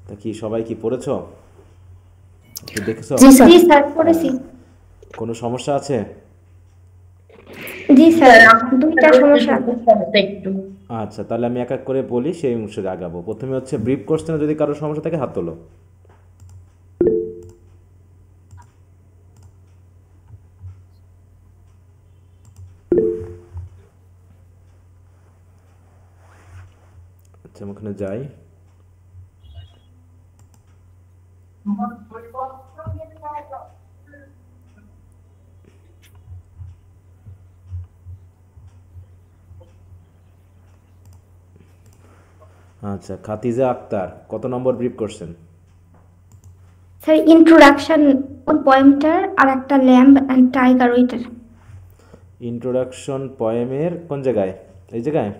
তা কি সবাই কি পড়েছো? কি দেখেছো? জি স্যার। জি স্যার, হ্যাঁ, পড়েছি। কোনো সমস্যা আছে? জি জি স্যার, স্যার, আমাদের দুইটা পড়তে সমস্যা আছে। সমস্যা হচ্ছে একটু। আচ্ছা, তাহলে আমি এক এক করে বলি, সেই অনুসারে আগাবো। প্রথমে হচ্ছে ব্রিফ কোশ্চেনে যদি কারো সমস্যা থাকে হাত তোলো। আচ্ছা, আমি ওখানে যাই। আচ্ছা, খাতিজা আক্তার কত নম্বর ব্রিফ কোশ্চেন? স্যার, ইন্ট্রোডাকশন পয়েন্টার আর একটা ল্যাম্ব অ্যান্ড টাইগার ওইটার। ইন্ট্রোডাকশন পয়েমের কোন জায়গায়? এই জায়গায়?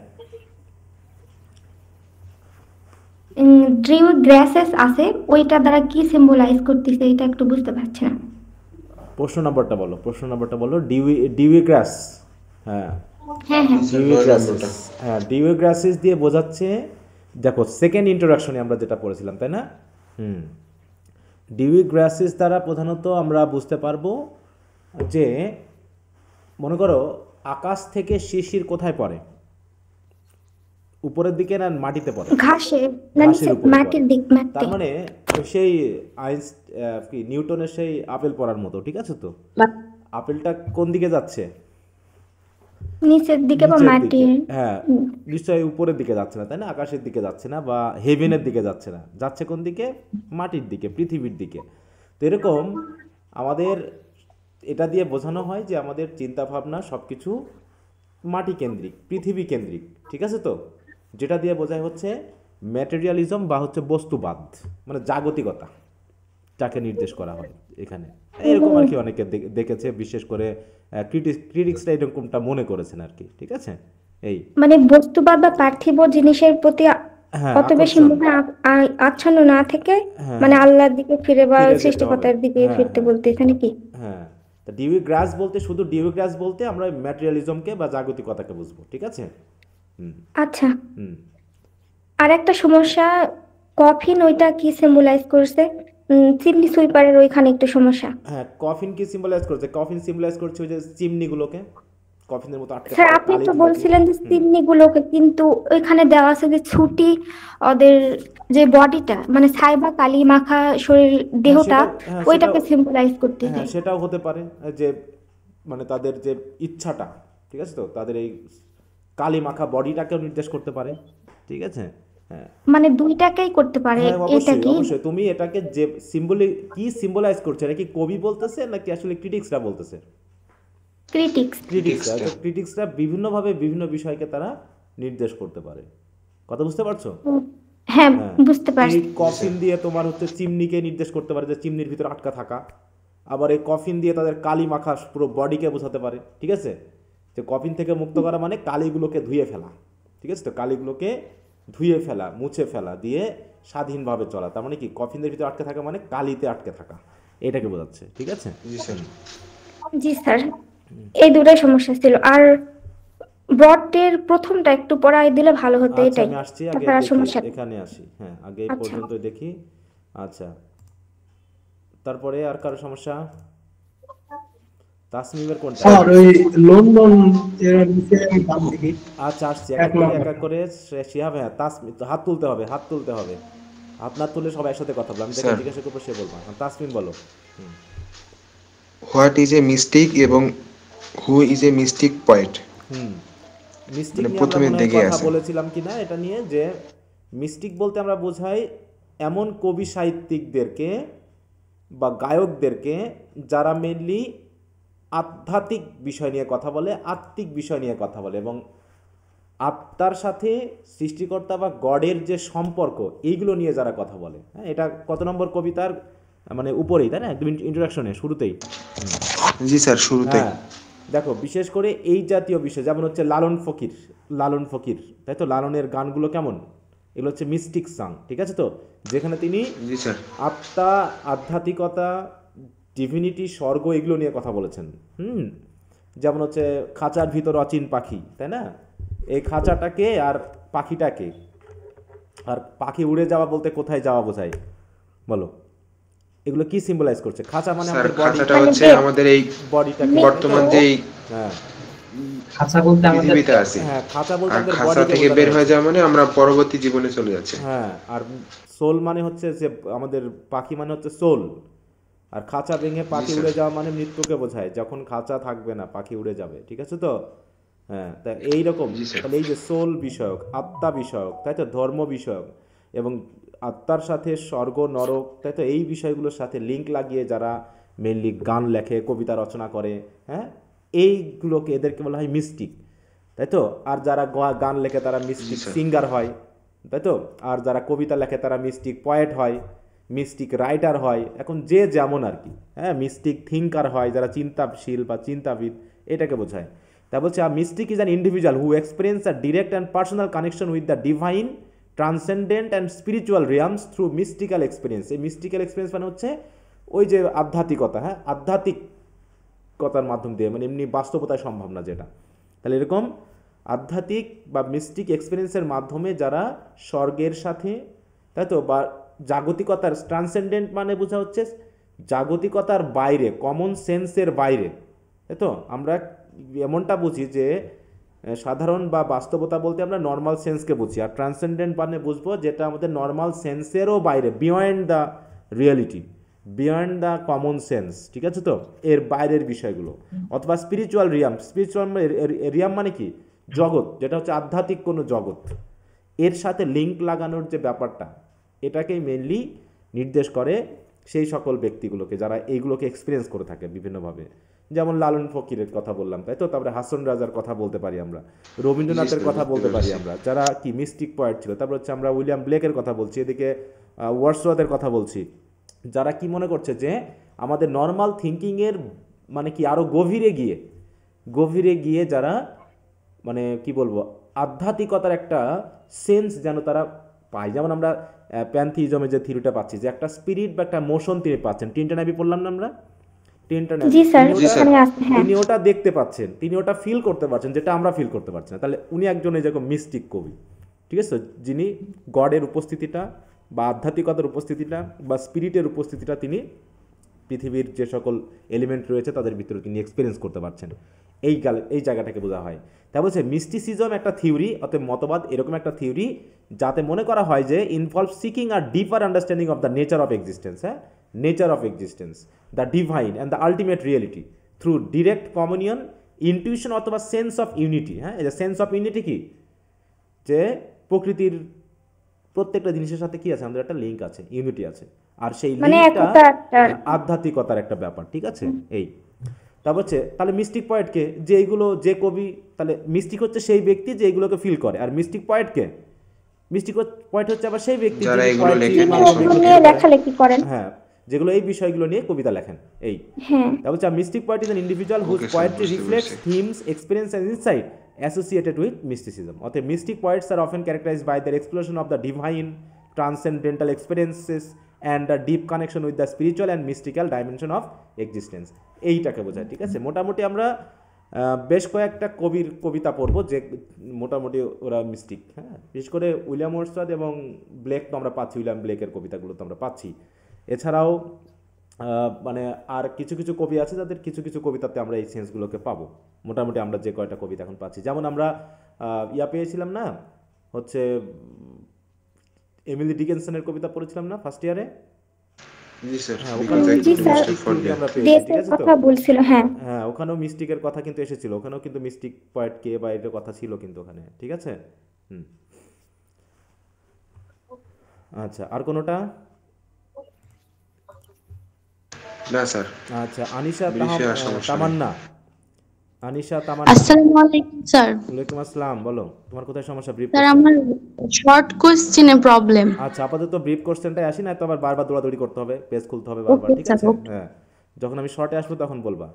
ড্রিম গ্রাসেস আছে, ওইটা দ্বারা কি সিম্বলাইজ করতেছে এটা একটু বুঝতে পারছি না। প্রশ্ন নম্বরটা বলো, প্রশ্ন নম্বরটা বলো। ডিউই ডিউই গ্রাস। হ্যাঁ, হ্যাঁ হ্যাঁ। আচ্ছা, ডিউই 9 গ্রাসেস। নম্বরটা। হ্যাঁ, ডিউই গ্রাসেস দিয়ে বোঝাচ্ছে, দেখো সেকেন্ড ইন্ট্রোডাকশনে আমরা যেটা পড়েছিলাম, তাই না? হুম। ডিউই গ্রাসেস দ্বারা প্রধানত আমরা বুঝতে পারবো যে, মনে করো আকাশ থেকে শিশির কোথায় পড়ে? উপরের দিকে না মাটিতে পড়ে? ঘাসে, না ঘাসের নিচে উপরে পড়ে। মাটির দিক, তার মাটি। মানে সেই আইনস কি নিউটনের সেই আপেল পড়ার মতো, ঠিক আছে তো? আপেলটা কোন দিকে যাচ্ছে? নিচের দিকে বা নিচের দিকে। মাটির। হ্যাঁ, নিশ্চয়ই উপরের দিকে যাচ্ছে না, তাই না? আকাশের দিকে যাচ্ছে না, বা হেভেনের দিকে যাচ্ছে না, যাচ্ছে কোন দিকে? মাটির দিকে, পৃথিবীর দিকে। তো এরকম আমাদের এটা দিয়ে বোঝানো হয় যে আমাদের চিন্তা ভাবনা সব কিছু মাটি কেন্দ্রিক, পৃথিবী কেন্দ্রিক, ঠিক আছে তো? যেটা দিয়ে বোঝায় হচ্ছে ম্যাটেরিয়ালিজম বা হচ্ছে বস্তুবাদ, মানে জাগতিকতা, যাকে নির্দেশ করা হয় এখানে। এরকম আর কি অনেকে দেখেছে, বিশেষ করে ক্রিটিক্সরা এরকমটা মনে করেছেন আর কি, ঠিক আছে? এই, মানে বস্তুবাদ বা পার্থিব জিনিসের প্রতি হ্যাঁ, অত বেশি আকর্ষণ। মনে আচ্ছন্ন না থেকে, হ্যাঁ, মানে হ্যাঁ, আল্লাহর দিকে ফিরে বা ফিরে যেতে হবে। সৃষ্টিকর্তার দিকে হ্যাঁ, ফিরতে হ্যাঁ, বলতে এখানে কি? হ্যাঁ। তা ডিউই গ্রাস বলতে, শুধু ডিউই গ্রাস বলতে আমরা ম্যাটেরিয়ালিজমকে বা জাগতিকতাকে বুঝবো, ঠিক আছে? হুম। আচ্ছা। হুম। আর একটা সমস্যা, কফিন ওইটা কি সিম্বলাইজ করছে? চিমনি সুইপারের ওইখানে একটু সমস্যা। হ্যাঁ, কফিন কি সিম্বলাইজ করছে? কফিন সিম্বলাইজ করছে ওই যে চিমনিগুলোকে, কফিনের মতো আটকে স্যার, থাকে আপনি কালি তো ধুলা দিয়ে। বলছিলেন যে হুম। চিমনি গুলোকে, কিন্তু ওইখানে দেওয়া আছে যে ছুটি, ওদের যে বডিটা মানে ছাই বা কালি মাখা শরীর হ্যাঁ, দেহটা, সেটাও, হ্যাঁ সেটাও, ওইটাকে সিম্বলাইজ করতেছে। হ্যাঁ সেটাও হতে পারে। যে মানে তাদের যে ইচ্ছাটা, ঠিক আছে তো, তাদের এই কালি মাখা বডিটাকেও নির্দেশ করতে পারে, ঠিক আছে? হ্যাঁ, মানে দুইটাকেই করতে পারে। হ্যাঁ, এটা অবশ্যই কি অবশ্যই। তুমি এটাকে যে সিম্বলি কি সিম্বলাইজ করছে, এটা কি কবি বলতেছে নাকি আসলে ক্রিটিক্সরা বলতেছে? ক্রিটিক্স? ক্রিটিক্সরা। ক্রিটিক্সটা। তো ক্রিটিক্সরা বিভিন্নভাবে বিভিন্ন বিষয়কে তারা নির্দেশ করতে পারে। কথা বুঝতে পারছো? হ্যাঁ, হ্যাঁ। বুঝতে এই পারছি। জি স্যার। কফিন দিয়ে তোমার হচ্ছে চিমনিকে নির্দেশ করতে পারে, যে চিমনির ভিতরে আটকা থাকা। আবার এই কফিন দিয়ে তাদের কালি মাখা পুরো বডিকে বোঝাতে পারে, ঠিক আছে? যে কফিন থেকে মুক্ত করা মানে কালিগুলোকে ধুয়ে ফেলা, ঠিক আছে তো? কালিগুলোকে ধুয়ে ফেলা, মুছে ফেলা, দিয়ে স্বাধীনভাবে চলা। তার মানে কি, কফিনের ভিতরে আটকে থাকা মানে কালিতে আটকে থাকা, এটাকে বোঝাচ্ছে, ঠিক আছে? জি স্যার। জি স্যার, এই দুটাই সমস্যা ছিল। আর ব্রডের প্রথমটা একটু পড়াই দিলে ভালো হতো, আচ্ছা, এটাই। আমি আসছি, আগে তারপর আর দেখি, সমস্যা নেই। এখানে আসি। হ্যাঁ, আগে এই আচ্ছা। পর্যন্ত দেখি। আচ্ছা, তারপরে আর কারো সমস্যা? তাসমিমের কোনটা? স্যার ওই লন্ডন এর বিষয়ে আমি দাম দেখি আচ্ছা, আসছি এক এক এক করে, এক এক নম্বরটা। করে। শিহাব, হ্যাঁ, তাসমিম হাত তুলতে হবে, হাত তুলতে হবে। হাত না তুললে সবাই একসাথে কথা বলবো, আমি যাকে স্যার, জিজ্ঞাসা করবো সে বলবো। হ্যাঁ, তাসমিম বলো। হুম। হোয়াট ইজ এ মিস্টিক এবং who is a mystic poet? Hmm. Mystic মানে নিয়ে আমরা প্রথমের মনে হয় দিকে কথা আছে। বলেছিলাম কি না এটা নিয়ে, যে মিস্টিক বলতে আমরা বোঝাই এমন কবি সাহিত্যিকদেরকে বা গায়কদেরকে যারা মেনলি আধ্যাত্মিক বিষয় নিয়ে কথা বলে, আত্মিক বিষয় নিয়ে কথা বলে, এবং আত্মার সাথে সৃষ্টিকর্তা বা গডের যে সম্পর্ক, এইগুলো নিয়ে যারা কথা বলে। হ্যাঁ, এটা কত নম্বর কবিতার মানে উপরেই, তাই না? একদম ইন্ট্রোডাকশনে শুরুতেই। জি স্যার, শুরুতেই। হ্যাঁ, দেখো বিশেষ করে এই জাতীয় বিষয়, যেমন হচ্ছে লালন ফকির, লালন ফকির, তাই তো? লালনের গানগুলো কেমন? এগুলো হচ্ছে মিস্টিক সং, ঠিক আছে তো? যেখানে তিনি জি স্যার। আত্মা, আধ্যাত্মিকতা, ডিভিনিটি, স্বর্গ, এগুলো নিয়ে কথা বলেছেন। হুম। যেমন হচ্ছে খাঁচার ভিতর অচিন পাখি, তাই না? এই খাঁচাটাকে আর পাখিটাকে, আর পাখি উড়ে যাওয়া বলতে কোথায় যাওয়া বোঝায় বলো? এগুলো কি সিম্বলাইজ করছে? খাঁচা মানে স্যার আমাদের বডি, খাঁচাটা মানে হচ্ছে যে আমাদের এই বডিটাকে, বর্তমান যেই হ্যাঁ খাঁচা বলতে আমাদের পৃথিবীতে আছি, হ্যাঁ খাঁচা বলতে আর আমাদের খাঁচা বডিকে থেকে বোঝানো বের হয়ে হয়েছে। যাওয়া মানে আমরা পরবর্তী জীবনে চলে যাচ্ছি। হ্যাঁ, আর সোল মানে হচ্ছে যে আমাদের পাখি মানে হচ্ছে সোল, আর খাঁচা ভেঙে পাখি স্যার। উড়ে যাওয়া মানে মৃত্যুকে বোঝায়, যখন খাঁচা থাকবে না পাখি উড়ে যাবে, ঠিক আছে তো? হ্যাঁ, তা এইরকম জি স্যার। তাহলে এই যে সোল বিষয়ক, আত্মা বিষয়ক, তাই তো, ধর্ম বিষয়ক এবং আত্মার সাথে স্বর্গ নরক, তাই তো, এই বিষয়গুলোর সাথে লিঙ্ক লাগিয়ে যারা মেনলি গান লেখে, কবিতা রচনা করে, হ্যাঁ, এইগুলোকে এদেরকে বলা হয় মিস্টিক, তাই তো? আর যারা গান লেখে তারা মিস্টিক স্যার। সিঙ্গার হয়, তাই তো? আর যারা কবিতা লেখে তারা মিস্টিক পয়েট হয়, মিস্টিক রাইটার হয়, এখন যে যেমন আর কি, হ্যাঁ, মিস্টিক থিঙ্কার হয় যারা চিন্তাশীল বা চিন্তাবিদ, এটাকে বোঝায়। তা বলছে mystic is an individual who experience a direct and personal connection with the divine, transcendent and spiritual realms through mystical experience. এই মিস্টিক্যাল এক্সপিরিয়েন্স মানে হচ্ছে ওই যে আধ্যাত্মিকতা, হ্যাঁ, আধ্যাত্মিকতার মাধ্যম দিয়ে, মানে এমনি বাস্তবতায় সম্ভব না যেটা। তাহলে এরকম আধ্যাত্মিক বা মিস্টিক এক্সপিরিয়েন্সের মাধ্যমে যারা স্বর্গের সাথে, তাই তো, বা জাগতিকতার, ট্রান্সেন্ডেন্ট মানে বোঝা হচ্ছে জাগতিকতার বাইরে, কমন সেন্সের বাইরে, তাই তো? আমরা এমনটা বুঝি যে সাধারণ বা বাস্তবতা বলতে আমরা নর্মাল সেন্সকে বুঝি, আর ট্রান্সেন্ডেন্ট মানে বুঝবো যেটা আমাদের নর্মাল সেন্সেরও বাইরে, beyond the reality, beyond the common sense, ঠিক আছে তো, এর বাইরের বিষয়গুলো। অথবা স্পিরিচুয়াল রিয়াম, স্পিরিচুয়াল রিয়াম মানে কি? জগৎ, যেটা হচ্ছে আধ্যাত্মিক কোনো জগৎ, এর সাথে লিঙ্ক লাগানোর যে ব্যাপারটা, এটাকেই মেনলি নির্দেশ করে সেই সকল ব্যক্তিগুলোকে যারা এইগুলোকে এক্সপিরিয়েন্স করে থাকে বিভিন্নভাবে। যেমন লালন ফকিরের কথা বললাম, তাই তো, তারপরে হাসন রাজার কথা বলতে পারি আমরা, রবীন্দ্রনাথের কথা বলতে পারি আমরা, যারা কি মিস্টিক পয়েন্ট ছিল। তারপর হচ্ছে আমরা উইলিয়াম ব্লেকের কথা বলছি, এদিকে ওয়ার্ডসওয়ার্থের কথা বলছি, যারা কি মনে করছে যে আমাদের নর্মাল থিঙ্কিংয়ের মানে কি আরও গভীরে গিয়ে যারা মানে কি বলবো আধ্যাত্মিকতার একটা সেন্স যেন তারা পায়। যেমন আমরা প্যান্থিজমে যে থিওরিটা পাচ্ছি যে একটা স্পিরিট বা একটা মোশন তিনি পাচ্ছেন, টিনটা নাবি পড়লাম না আমরা, টিনটা নাবি, জি স্যার, জি স্যার। এখানে আছে, হ্যাঁ। তিনি ওটা দেখতে পাচ্ছেন, তিনি ওটা ফিল করতে পারছেন, যেটা আমরা ফিল করতে পারছি না। তাহলে উনি একজন এই যেরকম মিস্টিক কবি, ঠিক আছে, যিনি গডের উপস্থিতিটা বা আধ্যাত্মিকতার উপস্থিতিটা বা স্পিরিটের উপস্থিতিটা তিনি পৃথিবীর যে সকল এলিমেন্ট রয়েছে তাদের ভিতরে তিনি এক্সপিরিয়েন্স করতে পারছেন, এই জায়গাটাকে বোঝা হয়। তাই বলছে মিস্টিসিজম একটা থিওরি, অর্থাৎ মতবাদ, এরকম একটা থিওরি যাতে মনে করা হয় যে ইনভলভ সিকিং আর deeper understanding of the nature of existence, হ্যাঁ, nature of existence, the divine and the ultimate reality through direct communion, intuition অথবা সেন্স অফ ইউনিটি। হ্যাঁ, এই যে সেন্স অফ ইউনিটি কি, যে প্রকৃতির প্রত্যেকটা জিনিসের সাথে কি আছে, আমাদের একটা লিঙ্ক আছে, ইউনিটি আছে, আর সেই মানে লিঙ্কটা একতা একটা। আধ্যাত্মিকতার একটা ব্যাপার, ঠিক আছে। এই তারপর হচ্ছে তাহলে মিস্টিক পয়েন্টকে, যে এইগুলো যে কবি, তাহলে মিস্টিক হচ্ছে সেই ব্যক্তি যে এইগুলোকে ফিল করে, আর মিস্টিক পয়েন্টকে, মিস্টিক পয়েন্ট হচ্ছে আবার সেই ব্যক্তি যারা যিনি এগুলো poetry, লেখেন, যিনি মানুষ ওগুলো এগুলো নিয়ে feel করেন। লেখালেখি করেন। হ্যাঁ, যেগুলো এই বিষয়গুলো নিয়ে কবিতা লেখেন। এই হ্যাঁ, তারপর হচ্ছে mystic poet is an individual whose Okay, sir, poetry বুঝতে রিফ্লেক্টস পেরেছি। Themes, experience and insight associated with mysticism. অর্থাৎ mystic poets are often characterised by their explosion of the divine, transcendental experiences and the deep connection with the spiritual and mystical dimension of existence, এইটাকে বোঝায়, ঠিক আছে। মোটামুটি আমরা বেশ কয়েকটা কবির কবিতা পড়বো যে মোটামুটি ওরা মিস্টিক, হ্যাঁ, বিশেষ করে উইলিয়াম ওয়ার্ডসওয়ার্থ এবং ব্লেক তো আমরা পাচ্ছি, উইলিয়াম ব্লেকের কবিতাগুলো তো আমরা পাচ্ছি। এছাড়াও মানে আর কিছু কিছু কবি আছে যাদের কিছু কিছু কবিতাতে আমরা এই সেন্সগুলোকে পাবো। মোটামুটি আমরা যে কয়টা কবিতা এখন পাচ্ছি, যেমন আমরা ইয়া পেয়েছিলাম না, হচ্ছে এমিলি ডিকেনসনের কবিতা পড়েছিলাম না ফার্স্ট ইয়ারে। জি স্যার, হ্যাঁ, because ওখানেও I জি কিন্তু sir. Mystic for theory them. আমরা পেয়েছি, ঠিক ডেটের আছে তো। কথা বলছিল, হ্যাঁ। হ্যাঁ, ওখানেও মিস্টিকের কথা কিন্তু এসেছিল, ওখানেও কিন্তু মিস্টিক পয়েন্ট কে বা এটার কথা ছিল কিন্তু ওখানে, ঠিক আছে। হুম, আচ্ছা, আর কোনোটা? না স্যার, আচ্ছা, আনিশা বিষয়ে আর সমস্যা নেই। তামান্না, আনিশা তামান্না, আসসালামু আলাইকুম স্যার। ওয়ালাইকুম আসসালাম, বলো তোমার কোথায় সমস্যা, ব্রিফ স্যার কোশ্চেন। আমার শর্ট কোশ্চেনে প্রবলেম। আচ্ছা, আপাতত ব্রিফ কোশ্চেনটাই আসি, না তো আবার বারবার দৌড়াদৌড়ি করতে হবে, পেজ খুলতে হবে বারবার, ওকে ঠিক স্যার, আছে। ওকে। হ্যাঁ, যখন আমি শর্টে আসবো তখন বলবা।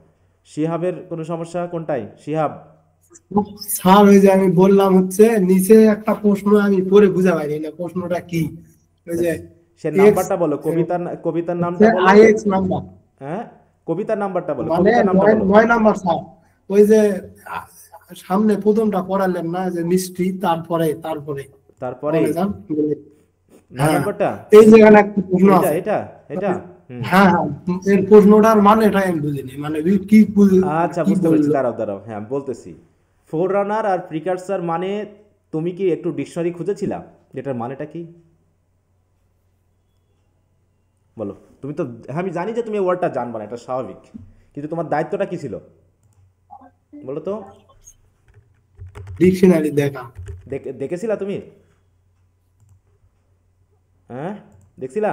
শিহাবের কোনো সমস্যা কোনটাই? শিহাব, স্যার ওই যে আমি বললাম হচ্ছে নিচে একটা প্রশ্ন আমি পড়ে বুঝা পাইনি না প্রশ্নটা কি, ওই যে সে নাম্বারটা বলো, কবিতার নামটা বলো। আইএক্স নাম্বার, হ্যাঁ, কবিতার নাম্বারটা বলো, মানে কবিতার নামটা বলো। 9 নাম্বার স্যার। ওই যে সামনে প্রথমটা পড়ালেন না যে মিষ্টি, তারপরে তারপরে বলে যান বলে। 9 হ্যাঁ, নম্বরটা এই জায়গায় একটা প্রশ্ন এটা আছে। এটা এটা হুম। হ্যাঁ হ্যাঁ, এর প্রশ্নটার মানে এটা আমি বুঝিনি, মানে আচ্ছা কি বুঝতে পেরেছি, বললো। দাঁড়াও হ্যাঁ আমি বলতেছি। ফোর রানার আর প্রিকারসার মানে তুমি কি একটু ডিকশনারি খুঁজেছিলা এটার মানেটা কি? বলো তুমি তো, হ্যাঁ আমি জানি যে তুমি ওয়ার্ডটা জানবা না, এটা স্বাভাবিক, কিন্তু তোমার দায়িত্বটা কি ছিল বলো তো? ডিকশনারি দেখা। দেখেছিলা তুমি? হ্যাঁ দেখছিলা?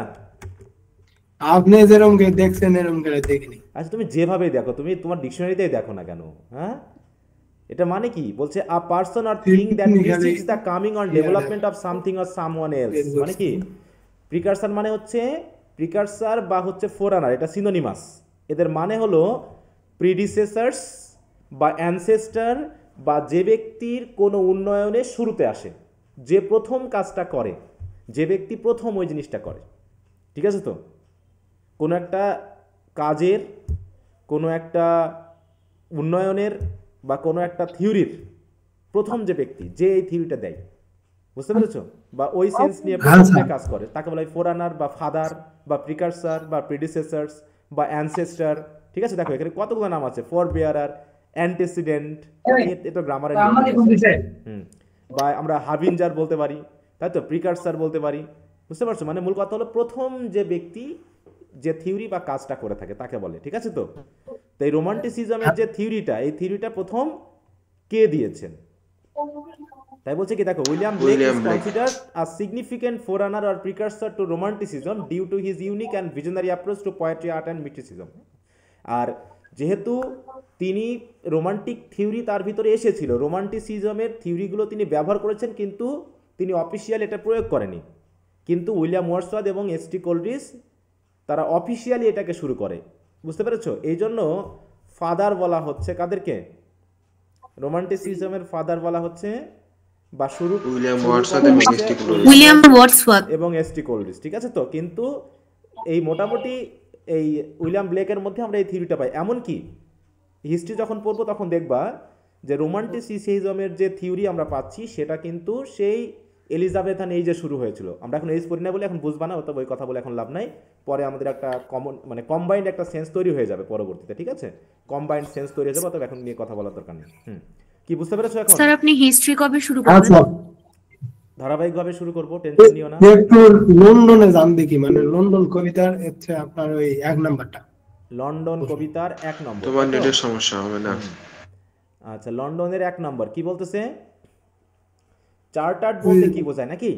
আপনি যেরকম করে দেখছেন এরকম করে দেখিনি। আচ্ছা তুমি যেভাবেই দেখো, তুমি তোমার ডিকশনারিতেই দেখো না কেন? হ্যাঁ এটা মানে কি বলছে, আ person or thing that technically precedes the coming on development of something or someone else, মানে কি? প্রিকারসার মানে হচ্ছে, প্রিকারসার বা হচ্ছে ফোরানার, এটা সিনোনিমাস। এদের মানে হলো প্রিডিসেসার্স বা অ্যানসেস্টার, বা যে ব্যক্তির কোনো উন্নয়নের শুরুতে আসে, যে প্রথম কাজটা করে, যে ব্যক্তি প্রথম ওই জিনিসটা করে, ঠিক আছে তো? কোনো একটা কাজের, কোনো একটা উন্নয়নের বা কোনো একটা থিওরির প্রথম যে ব্যক্তি, যে এই থিওরিটা দেয়, বুঝতে পেরেছো? বা ওই সেন্স নিয়ে হ্যাঁ প্রথম যে স্যার। কাজ করে তাকে বলা হয় ফোরানার বা ফাদার বা প্রিকারসার বা প্রিডিসেসার্স বা অ্যানসেস্টার। ঠিক আছে, দেখো এখানে কতগুলো নাম আছে, ফর বেয়ারার, অ্যান্টিসিডেন্ট, এটা গ্রামারের নিয়ম ঠিক আছে। হুম, বা আমরা হাভিনজার বলতে পারি, তাই তো, প্রিকারসার বলতে পারি, বুঝতে পারছো? মানে মূল কথা হলো প্রথম যে ব্যক্তি যে থিওরি বা কাজটা করে থাকে তাকে বলে, ঠিক আছে তো? তো এই রোমান্টিসিজমের যে থিওরিটা, এই থিওরিটা প্রথম কে দিয়েছেন? তাই বলছে কি, দেখো, William Blake is William Blake. Considered a significant forerunner or precursor to romanticism due to his unique and visionary approach to poetry, art and mysticism. আর যেহেতু তিনি রোমান্টিক থিওরি তার ভিতরে এসেছিল, রোমান্টিসিজমের থিওরিগুলো তিনি ব্যবহার করেছেন, কিন্তু তিনি অফিসিয়াল এটা প্রয়োগ করেনি। কিন্তু উইলিয়াম ওয়ার্ডসওয়ার্থ এবং এস.টি. কোলরিজ তারা অফিসিয়ালি এটাকে শুরু করে, বুঝতে পেরেছো? এই জন্য ফাদার বলা হচ্ছে কাদেরকে? রোমান্টিসিজমের ফাদার বলা হচ্ছে, বা শুরু উইলিয়াম শুরু ওয়ার্ডসওয়ার্থ করে এবং হচ্ছে এস.টি. কোলরিজ। William Wordsworth. এবং এস.টি. কোলরিজ, ঠিক আছে তো? কিন্তু এই মোটামুটি এই উইলিয়াম ব্লেকের মধ্যে আমরা এই থিওরিটা পাই। এমনকি হিস্ট্রি যখন পড়বো তখন দেখবা যে রোমান্টিসিজমের যে থিওরি আমরা পাচ্ছি সেটা কিন্তু সেই এলিজাবেথান এইজে শুরু হয়েছিল। আমরা এখন এইজ পড়ি না বলে এখন বুঝবা না, অথবা ওই কথা বলে এখন লাভ নাই। পরে আমাদের একটা কমন, মানে কম্বাইন্ড একটা সেন্স তৈরি হয়ে যাবে পরবর্তীতে, ঠিক আছে? কম্বাইন্ড সেন্স তৈরি হয়ে যাবে, তবে এখন নিয়ে কথা বলার দরকার নেই। কি বুঝতে পেরেছো এখন? স্যার আপনি হিস্ট্রি কবে শুরু হ্যাঁ করবেন? স্যার, ধারাবাহিকভাবে শুরু করবো, টেনশন নিও না। একটু লন্ডনে যান দেখি, মানে লন্ডন কবিতার হচ্ছে আপনার ওই 1 নাম্বারটা। লন্ডন কবিতার 1 নম্বর, তোমার তাই তো? নেটের সমস্যা হবে না। আচ্ছা, লন্ডনের 1 নম্বর কি বলতেছে? চার্টার্ড বলতে কি বোঝায় নাকি?